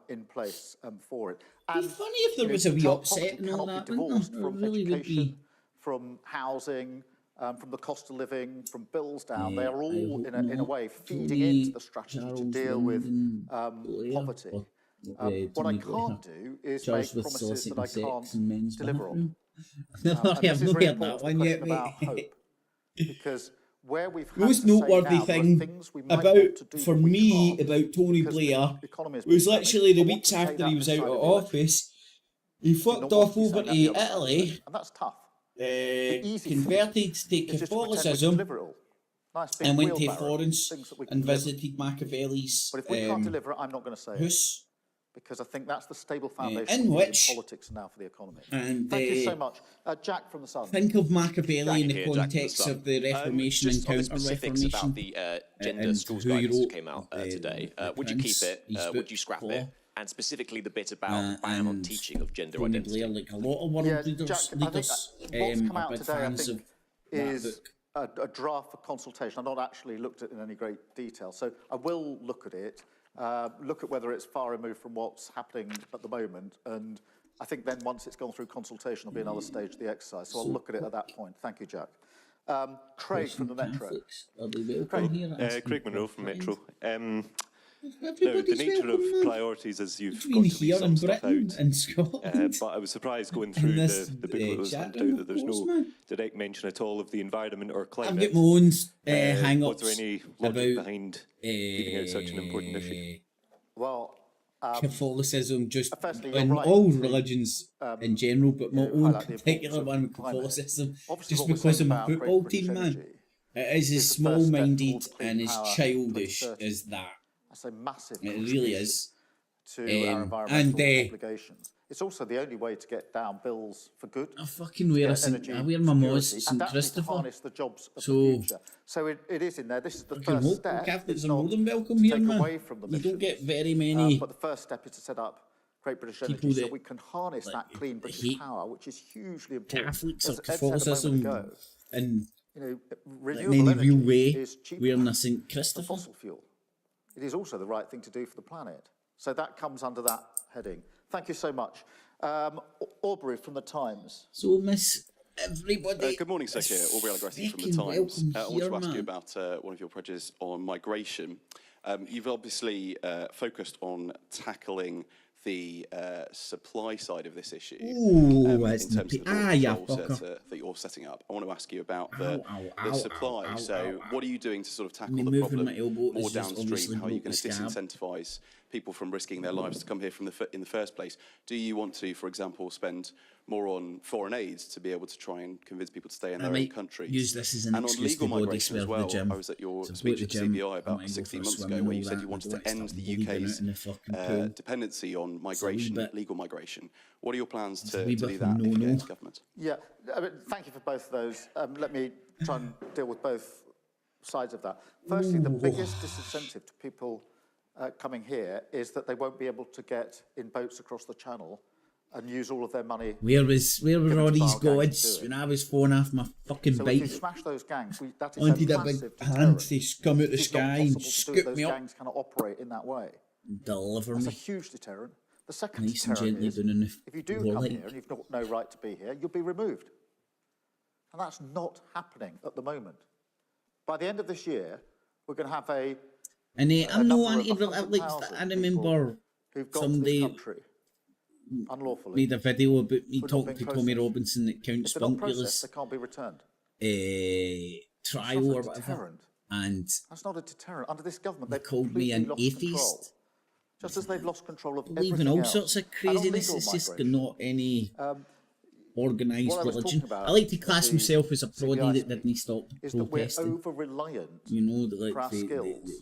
in place for it. And it'd be funny if there was a wee upset and all that. Divorced from education, from housing, from the cost of living, from bills down. They are all, in a way, feeding into the strategy to deal with poverty. What I can't do is make promises that I can't deliver on. I've not heard that one yet, mate. Because where we've had most noteworthy thing for me about Tony Blair was literally the weeks after he was out of office, he fucked off over to Italy, and that's tough. Converted to Catholicism, and went to Florence and visited Machiavelli's but if we can't deliver it, I'm not going to say house. Because I think that's the stable foundation in which politics now for the economy. And thank you so much. Jack from the Sun. Think of Machiavelli in the context of the Reformation and Counter-Reformation. About the gender schools guidance that came out today. Would you keep it? Would you scrap it? And specifically the bit about ban on teaching of gender identity. Blair, like a lot of world leaders, what's come out big today, fans I think, is a draft for consultation. I've not actually looked at it in any great detail, so I will look at it. Look at whether it's far removed from what's happening at the moment, and I think then once it's gone through consultation, there'll be another stage of the exercise. So I'll look at it at that point. Thank you, Jack. Craig from the Metro. Craig Monroe from Metro. No, the nature of priorities as you've got to leave some stuff out. And Scotland. But I was surprised going through the book that was handed out that there's no direct mention at all of the environment or climate. I've got my own hang-ups. Was there any logic behind leaving out such an important issue? Well, Catholicism, just in all religions in general, but my own particular one with Catholicism, just because of my football team, man. It is as small-minded and as childish as that. That's a massive it really is. To our environmental obligations. It's also the only way to get down bills for good. I fucking wear my Moz St. Christopher. Harness the jobs of the future. So it is in there. This is the first step. Catholics are more than welcome here, man. You don't get very many. But the first step is to set up Great British Energy so we can harness that clean British power, which is hugely important. Catholics or Catholicism and renewable energy real way is cheaper wearing a St. than Christopher. fossil fuel. It is also the right thing to do for the planet. So that comes under that heading. Thank you so much. Aubrey from The Times. So, Miss Everybody. Good morning, Sir Keir. Aubrey Alagressi from The Times. I want to ask you about one of your projects on migration. You've obviously focused on tackling the supply side of this issue in terms of the controls that you're setting up. I want to ask you about the supply. So what are you doing to sort of tackle the problem more downstream? How are you going to disincentivise people from risking their lives to come here in the first place? Do you want to, for example, spend more on foreign aid to be able to try and convince people to stay in their own countries? Use this as an excuse on legal migration as well. I was at your speech at the CBI about 16 months ago where you said you wanted to end the UK's dependency on migration, legal migration. What are your plans to do that if you get into government? Yeah, thank you for both of those. Let me try and deal with both sides of that. Firstly, the biggest disincentive to people coming here is that they won't be able to get in boats across the channel and use all of their money. Where were all these gods when I was falling off my fucking bike? If you smash those gangs, that is a big hand to come out the sky and scoop me up. Those gangs cannot operate in that way. Deliver me. That's a huge deterrent. The second deterrent is, if you do come here and you've got no right to be here, you'll be removed. And that's not happening at the moment. By the end of this year, we're going to have I'm no I remember somebody unlawfully made a video about me talking to Tommy Robinson at Count Spunkulus. They can't be returned. Trial or whatever. And that's not a deterrent. Under this government, they called me an atheist. Just as they've lost control of believe in all sorts of craziness. It's just not any organised religion. I like to class myself as a proddy that didn't stop protesting. We're over-reliant, you know, for our skills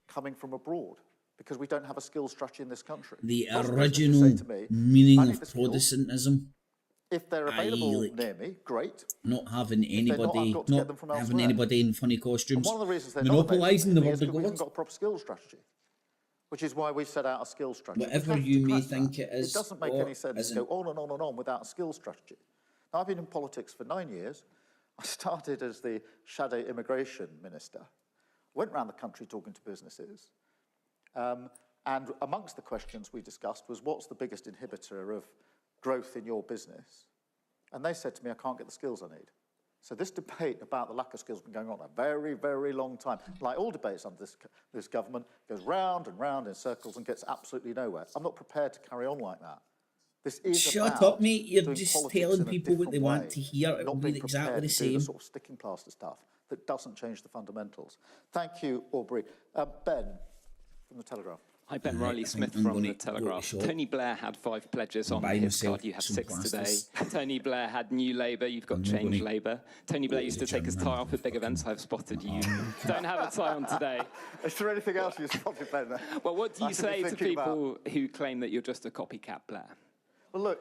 coming from abroad because we don't have a skills strategy in this country. The original meaning of Protestantism. If they're available near me, great. Not having anybody, not having anybody in funny costumes. One of the reasons they're monopolising the word of we haven't God. got a proper skills strategy, which is why we set out a skills strategy. Whatever you may think it is, it doesn't make any sense to go on and on and on without a skills strategy. Now, I've been in politics for 9 years. I started as the shadow immigration minister. Went around the country talking to businesses. And amongst the questions we discussed was, what's the biggest inhibitor of growth in your business? And they said to me, I can't get the skills I need. So this debate about the lack of skills has been going on a very, very long time. Like all debates under this government, goes round and round in circles and gets absolutely nowhere. I'm not prepared to carry on like that. This is Shut up, mate. You're just telling people what they want to hear. It'll be exactly the same. The sort of sticking plaster stuff that doesn't change the fundamentals. Thank you, Aubrey. Ben from The Telegraph. Hi, Ben Riley-Smith from The Telegraph. Tony Blair had 5 pledges on his card. You have 6 today. Tony Blair had New Labour. You've got Change Labour. Tony Blair used to take his tie off at big events. I've spotted you. Don't have a tie on today. Is there anything else you spotted, Ben? Well, what do you say to people who claim that you're just a copycat Blair? Well, look,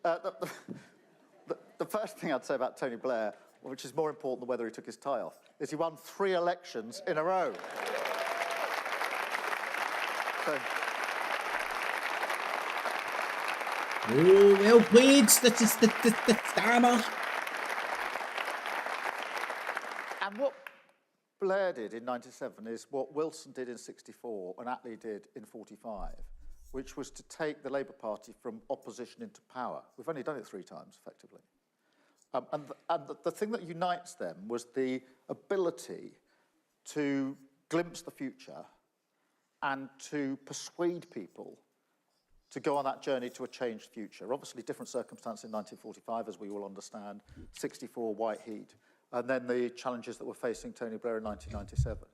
the first thing I'd say about Tony Blair, which is more important than whether he took his tie off, is he won 3 elections in a row. So. Oh, well played, the Starmer. And what Blair did in 97 is what Wilson did in 64 and Attlee did in 45, which was to take the Labour Party from opposition into power. We've only done it 3 times, effectively. And the thing that unites them was the ability to glimpse the future and to persuade people to go on that journey to a changed future. Obviously, different circumstances in 1945, as we all understand, 64, white heat, and then the challenges that were facing Tony Blair in 1997.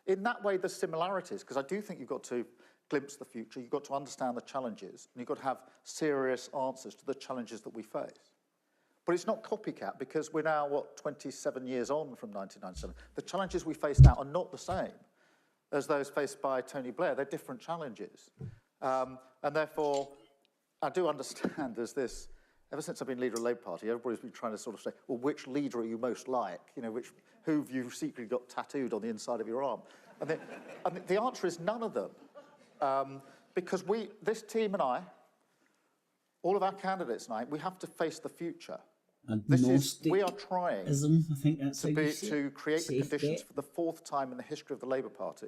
In that way, there's similarities, because I do think you've got to glimpse the future, you've got to understand the challenges, and you've got to have serious answers to the challenges that we face. But it's not copycat, because we're now, 27 years on from 1997. The challenges we face now are not the same as those faced by Tony Blair. They're different challenges. And therefore, I do understand there's this, ever since I've been leader of the Labour Party, everybody's been trying to sort of say, well, which leader are you most like? You know, who have you secretly got tattooed on the inside of your arm? And the answer is none of them. Because this team and I, all of our candidates tonight, we have to face the future. We are trying to create the conditions for the 4th time in the history of the Labour Party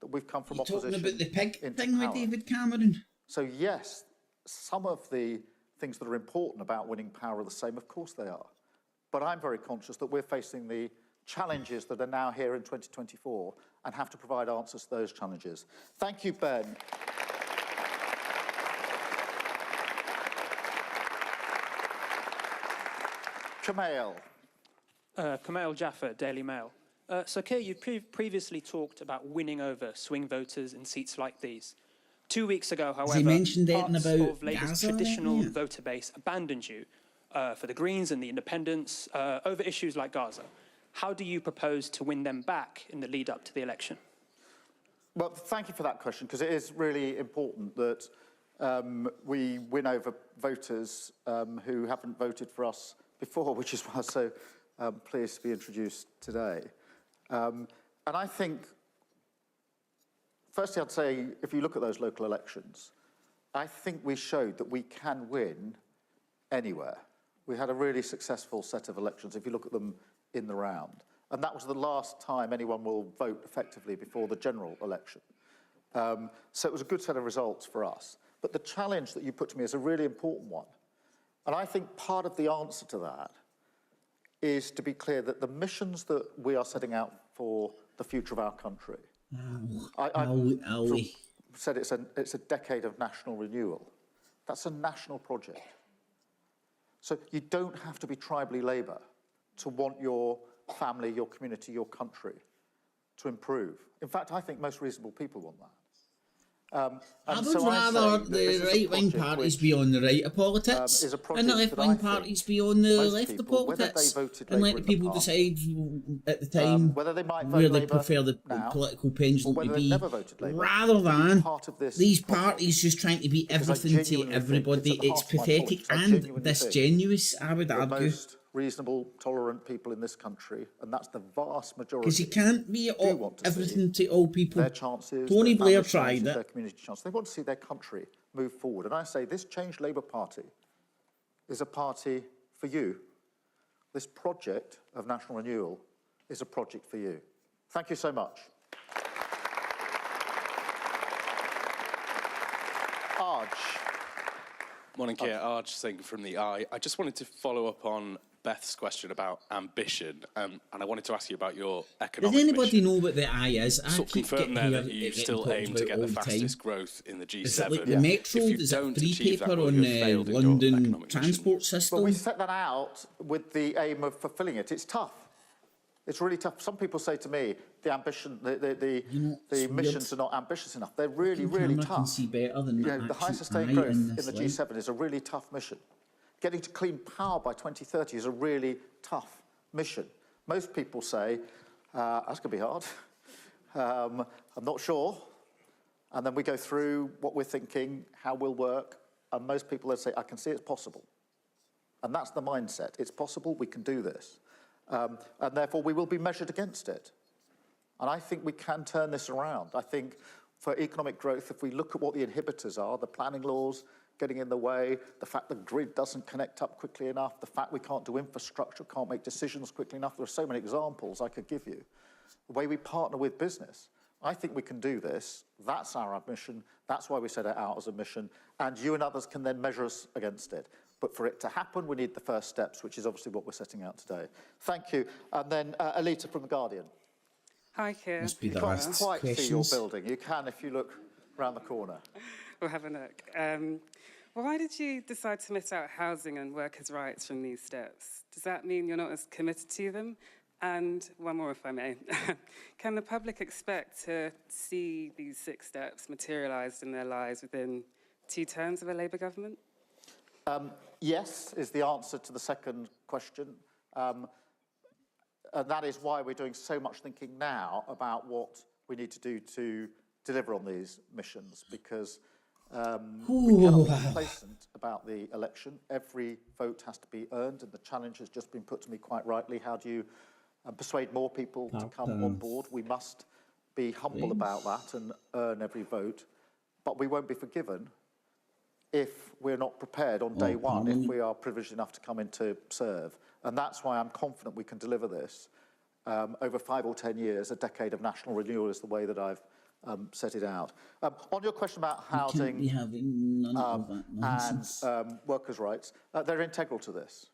that we've come from opposition. Talking about the pig thing power. with David Cameron. So yes, some of the things that are important about winning power are the same. Of course they are. But I'm very conscious that we're facing the challenges that are now here in 2024 and have to provide answers to those challenges. Thank you, Ben. Kumail. Kumail Jaffer, Daily Mail. So, Keir, you previously talked about winning over swing voters in seats like these. 2 weeks ago, however, parts of Labour's traditional voter base abandoned you for the Greens and the Independents over issues like Gaza. How do you propose to win them back in the lead up to the election? Well, thank you for that question, because it is really important that we win over voters who haven't voted for us before, which is why I'm so pleased to be introduced today. And I think, firstly, I'd say, if you look at those local elections, I think we showed that we can win anywhere. We had a really successful set of elections, if you look at them in the round. And that was the last time anyone will vote effectively before the general election. So it was a good set of results for us. But the challenge that you put to me is a really important one. And I think part of the answer to that is to be clear that the missions that we are setting out for the future of our country, I said it's a decade of national renewal. That's a national project. So you don't have to be tribally Labour to want your family, your community, your country to improve. In fact, I think most reasonable people want that. I would rather the right-wing parties be on the right of politics and the left-wing parties be on the left of politics, and let the people decide at the time where they prefer the political pendulum to be, rather than these parties just trying to be everything to everybody. It's pathetic and disingenuous, I would argue. Reasonable, tolerant people in this country, and that's the vast majority. Because you can't be everything to all people. Their chances, Tony Blair tried it. Their community chances. They want to see their country move forward. And I say this changed Labour Party is a party for you. This project of national renewal is a project for you. Thank you so much. Arj. Morning, Keir. Arj Singh from the Eye. I just wanted to follow up on Beth's question about ambition, and I wanted to ask you about your economic Does anybody mission. know what the Eye is? Sort of confirm there that you still aim to get the fastest growth in the G7. Is it like the Metro? Is it free paper on the London transport system? Well, we set that out with the aim of fulfilling it. It's tough. It's really tough. Some people say to me, the ambition, the missions are not ambitious enough. They're really, really tough. See better than the high sustained growth in the G7 is a really tough mission. Getting to clean power by 2030 is a really tough mission. Most people say, that's going to be hard. I'm not sure. And then we go through what we're thinking, how we'll work, and most people then say, I can see it's possible. And that's the mindset. It's possible, we can do this. And therefore, we will be measured against it. And I think we can turn this around. I think for economic growth, if we look at what the inhibitors are, the planning laws getting in the way, the fact the grid doesn't connect up quickly enough, the fact we can't do infrastructure, can't make decisions quickly enough, there are so many examples I could give you. The way we partner with business, I think we can do this. That's our mission. That's why we set it out as a mission. And you and others can then measure us against it. But for it to happen, we need the first steps, which is obviously what we're setting out today. Thank you. And then Alita from The Guardian. Hi, Keir. Must be You the can't last quite see your questions. building. You can if you look round the corner. We'll have a look. Why did you decide to miss out housing and workers' rights from these steps? Does that mean you're not as committed to them? And one more, if I may. Can the public expect to see these 6 steps materialised in their lives within 2 terms of a Labour government? Yes, is the answer to the second question. And that is why we're doing so much thinking now about what we need to do to deliver on these missions, because we cannot be complacent about the election. Every vote has to be earned, and the challenge has just been put to me quite rightly. How do you persuade more people to come on board? We must be humble about that and earn every vote, but we won't be forgiven if we're not prepared on day one, if we are privileged enough to come in to serve. And that's why I'm confident we can deliver this over 5 or 10 years. A decade of national renewal is the way that I've set it out. On your question about housing and workers' rights, they're integral to this.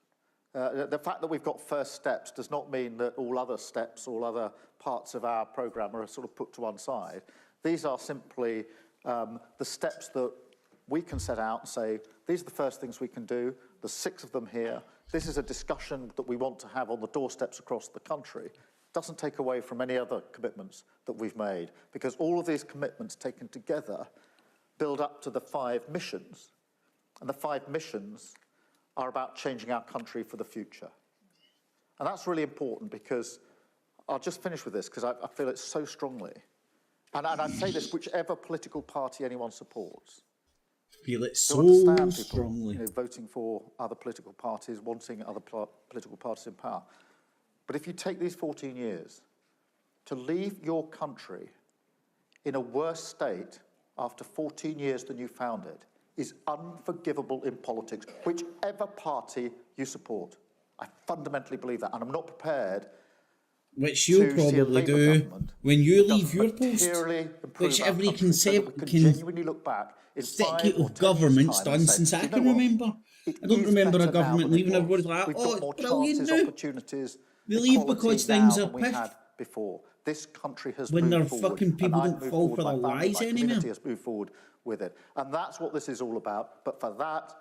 The fact that we've got first steps does not mean that all other steps, all other parts of our programme are sort of put to one side. These are simply the steps that we can set out and say, these are the first things we can do. There's 6 of them here. This is a discussion that we want to have on the doorsteps across the country. It doesn't take away from any other commitments that we've made, because all of these commitments taken together build up to the 5 missions. And the 5 missions are about changing our country for the future. And that's really important, because I'll just finish with this, because I feel it so strongly. And I say this, whichever political party anyone supports. Feel it so strongly. You know, voting for other political parties, wanting other political parties in power. But if you take these 14 years, to leave your country in a worse state after 14 years than you found it is unforgivable in politics, whichever party you support. I fundamentally believe that, and I'm not prepared. Which you'll probably do when you leave your post, which every genuinely look back executive government's done since I can remember. I don't remember a government leaving. Everybody's like, oh, it's brilliant now. We leave because things are piffed. Before. This country has when moved their forward, fucking people and don't fall for the lies anymore. Community has moved forward with it, and that's what this is all about. But for that,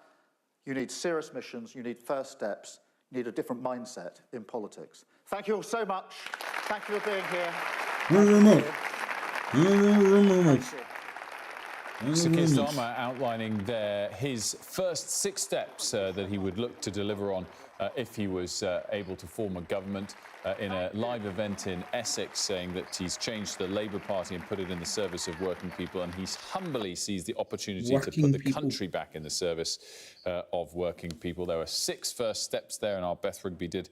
you need serious missions, you need first steps, you need a different mindset in politics. Thank you all so much. Thank you for being here. So Keir Starmer outlining there his first 6 steps that he would look to deliver on if he was able to form a government in a live event in Essex, saying that he's changed the Labour Party and put it in the service of working people, and he humbly sees the opportunity to put the country back in the service of working people. There are 6 first steps there, and our Beth Rigby did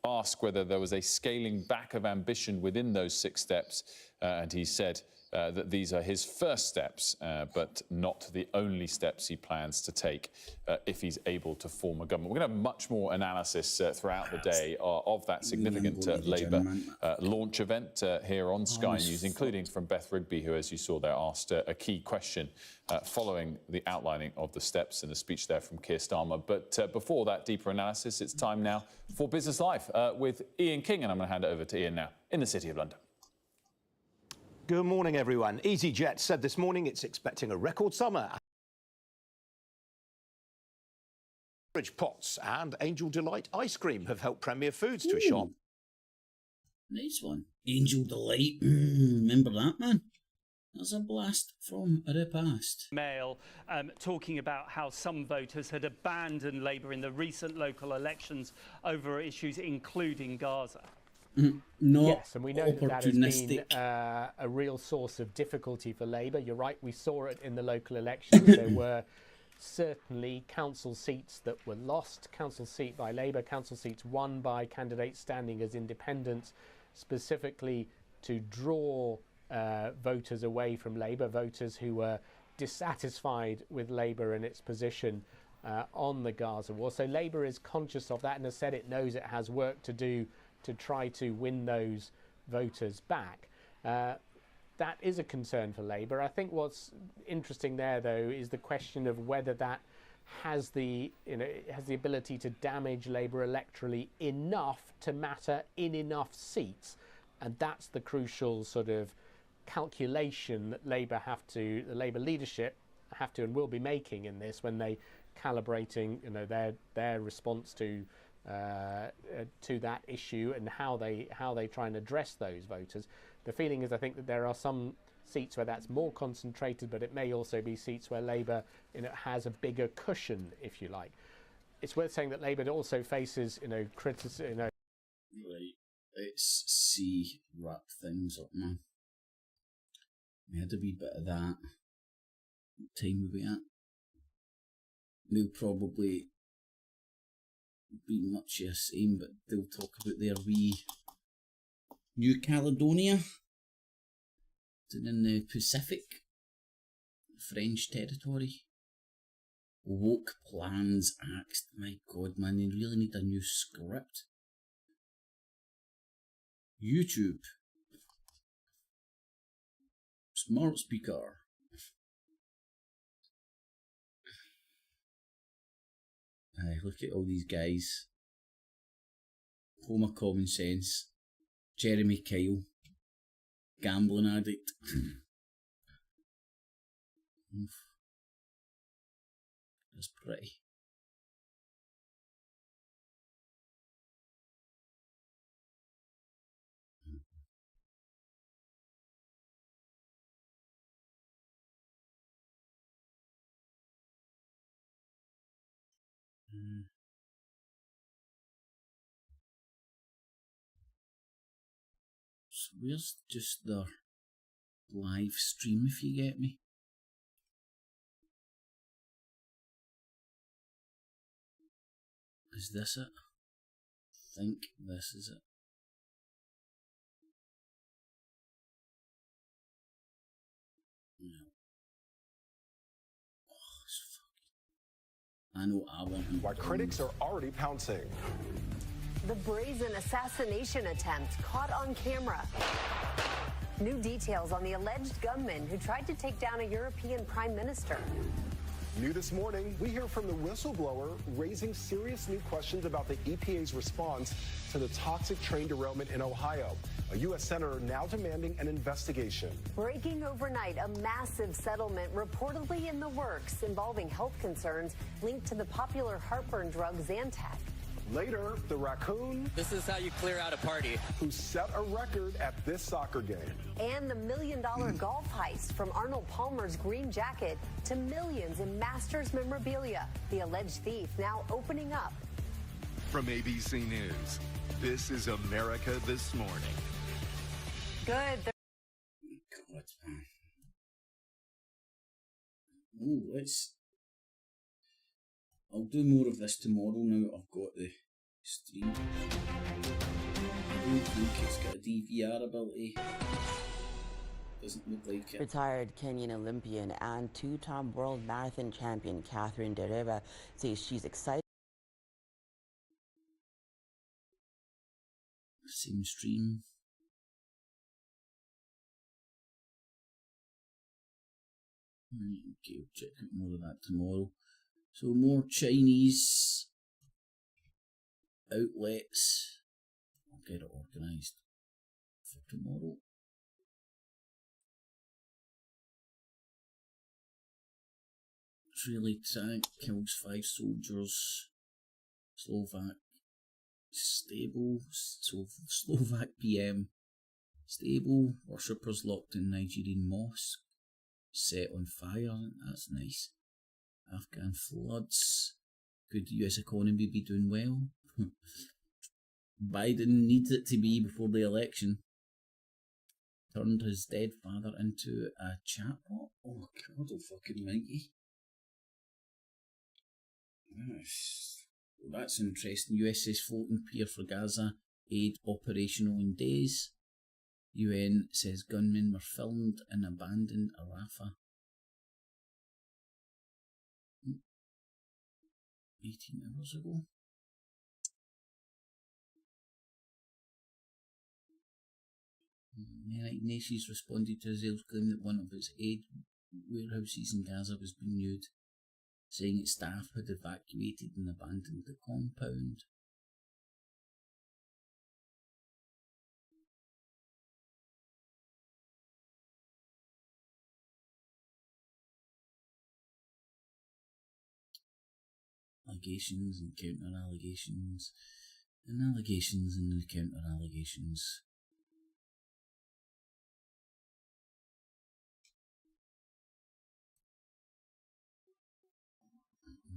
ask whether there was a scaling back of ambition within those 6 steps, and he said that these are his first steps, but not the only steps he plans to take if he's able to form a government. We're going to have much more analysis throughout the day of that significant Labour launch event here on Sky News, including from Beth Rigby, who, as you saw there, asked a key question following the outlining of the steps and the speech there from Keir Starmer. But before that deeper analysis, it's time now for Business Live with Ian King, and I'm going to hand it over to Ian now in the City of London. Good morning, everyone. EasyJet said this morning it's expecting a record summer. Pots and Angel Delight ice cream have helped Premier Foods to a shop. Nice one. Angel Delight. Remember that, man? That's a blast from the past. Mail talking about how some voters had abandoned Labour in the recent local elections over issues including Gaza. Yes, and we know that has been a real source of difficulty for Labour. You're right, we saw it in the local elections. There were certainly council seats that were lost, council seat by Labour, council seats won by candidates standing as independents, specifically to draw voters away from Labour, voters who were dissatisfied with Labour and its position on the Gaza war. So Labour is conscious of that and has said it knows it has work to do to try to win those voters back. That is a concern for Labour. I think what's interesting there, though, is the question of whether that has the ability to damage Labour electorally enough to matter in enough seats. And that's the crucial sort of calculation that the Labour leadership have to and will be making in this when they calibrating, their response to that issue and how they try and address those voters. The feeling is, I think, that there are some seats where that's more concentrated, but it may also be seats where Labour, has a bigger cushion, if you like. It's worth saying that Labour also faces, criticism. Right, let's see, wrap things up, man. We had a wee bit of that. What time are we at? They'll probably be much the same, but they'll talk about their wee New Caledonia in the Pacific, French territory. Woke plans axed. My God, man, they really need a new script. YouTube. Smart speaker. Look at all these guys. Homer Common Sense. Jeremy Kyle. Gambling addict. That's pretty. So where's just their live stream, if you get me? Is this it? I think this is it. No. Oh, it's fucking... I know I want them. Why critics are already pouncing. The brazen assassination attempt caught on camera. New details on the alleged gunman who tried to take down a European prime minister. New this morning, we hear from the whistleblower raising serious new questions about the EPA's response to the toxic train derailment in Ohio. A U.S. senator now demanding an investigation. Breaking overnight, a massive settlement reportedly in the works involving health concerns linked to the popular heartburn drug Zantac. Later, the raccoon. This is how you clear out a party. Who set a record at this soccer game. And the $1 million golf heist from Arnold Palmer's green jacket to millions in Masters memorabilia. The alleged thief now opening up. From ABC News, this is America This Morning. Good. God, man. Oh, I'll do more of this tomorrow now I've got the stream. I don't think it's got a DVR ability. Doesn't look like it. Retired Kenyan Olympian and two-time world marathon champion Catherine Dereba says she's excited. Same stream. Okay, we'll check out more of that tomorrow. So more Chinese outlets. I'll get it organised for tomorrow. Israeli tank kills 5 soldiers. Slovak PM stable. Worshippers locked in Nigerian mosque. Set on fire. That's nice. Afghan floods. Could the US economy be doing well? Biden needs it to be before the election. Turned his dead father into a chatbot. Oh God, fucking mighty. That's interesting. US says floating pier for Gaza aid operational in days. UN says gunmen were filmed and abandoned at Rafah. 18 hours ago. The United Nations responded to Israel's claim that one of its aid warehouses in Gaza was being used, saying its staff had evacuated and abandoned the compound. allegations and counter-allegations and allegations and counter-allegations.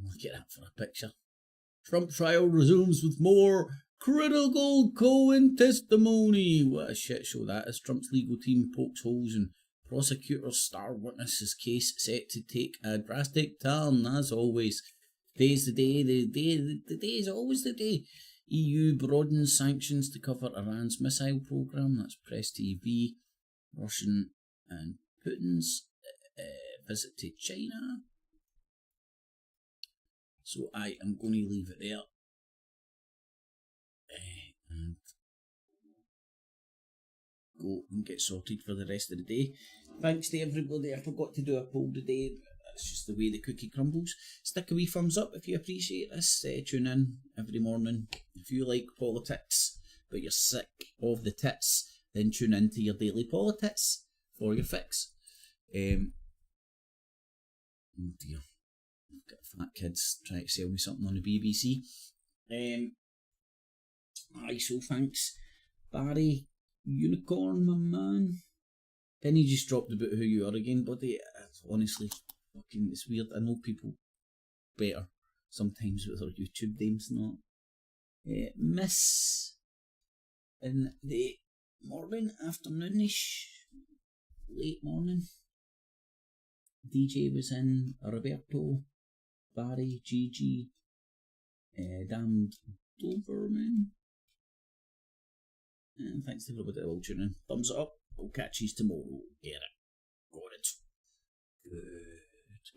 Look at that for a picture. Trump trial resumes with more critical Cohen testimony. What a shit show that is. Trump's legal team pokes holes in prosecutor's star witness's case, set to take a drastic turn. As always, today's the day. The day is always the day. EU broadens sanctions to cover Iran's missile program. That's Press TV. Russian and Putin's visit to China. So I am going to leave it there. And go and get sorted for the rest of the day. Thanks to everybody. I forgot to do a poll today. That's just the way the cookie crumbles. Stick a wee thumbs up if you appreciate this. Tune in every morning. If you like politics, but you're sick of the tits, then tune in to your daily PoliTITS for your fix. Oh dear. I've got fat kids trying to sell me something on the BBC. Aye, so thanks, Barry Unicorn, my man. Penny just dropped about who you are again, buddy. Honestly, fucking, it's weird. I know people better sometimes with their YouTube names, not. Miss in the morning, afternoonish, late morning. DJ was in, Roberto, Barry, Gigi, Damned Doberman. And thanks to everybody that will tune in. Thumbs up. We'll catch you tomorrow. Get it. Got it. Good.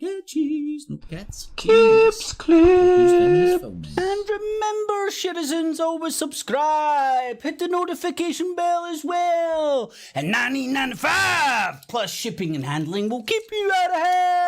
Catchies. No cats. Clips, clips. And remember, citizens, always subscribe. Hit the notification bell as well. And $19.95 plus shipping and handling will keep you out of hell.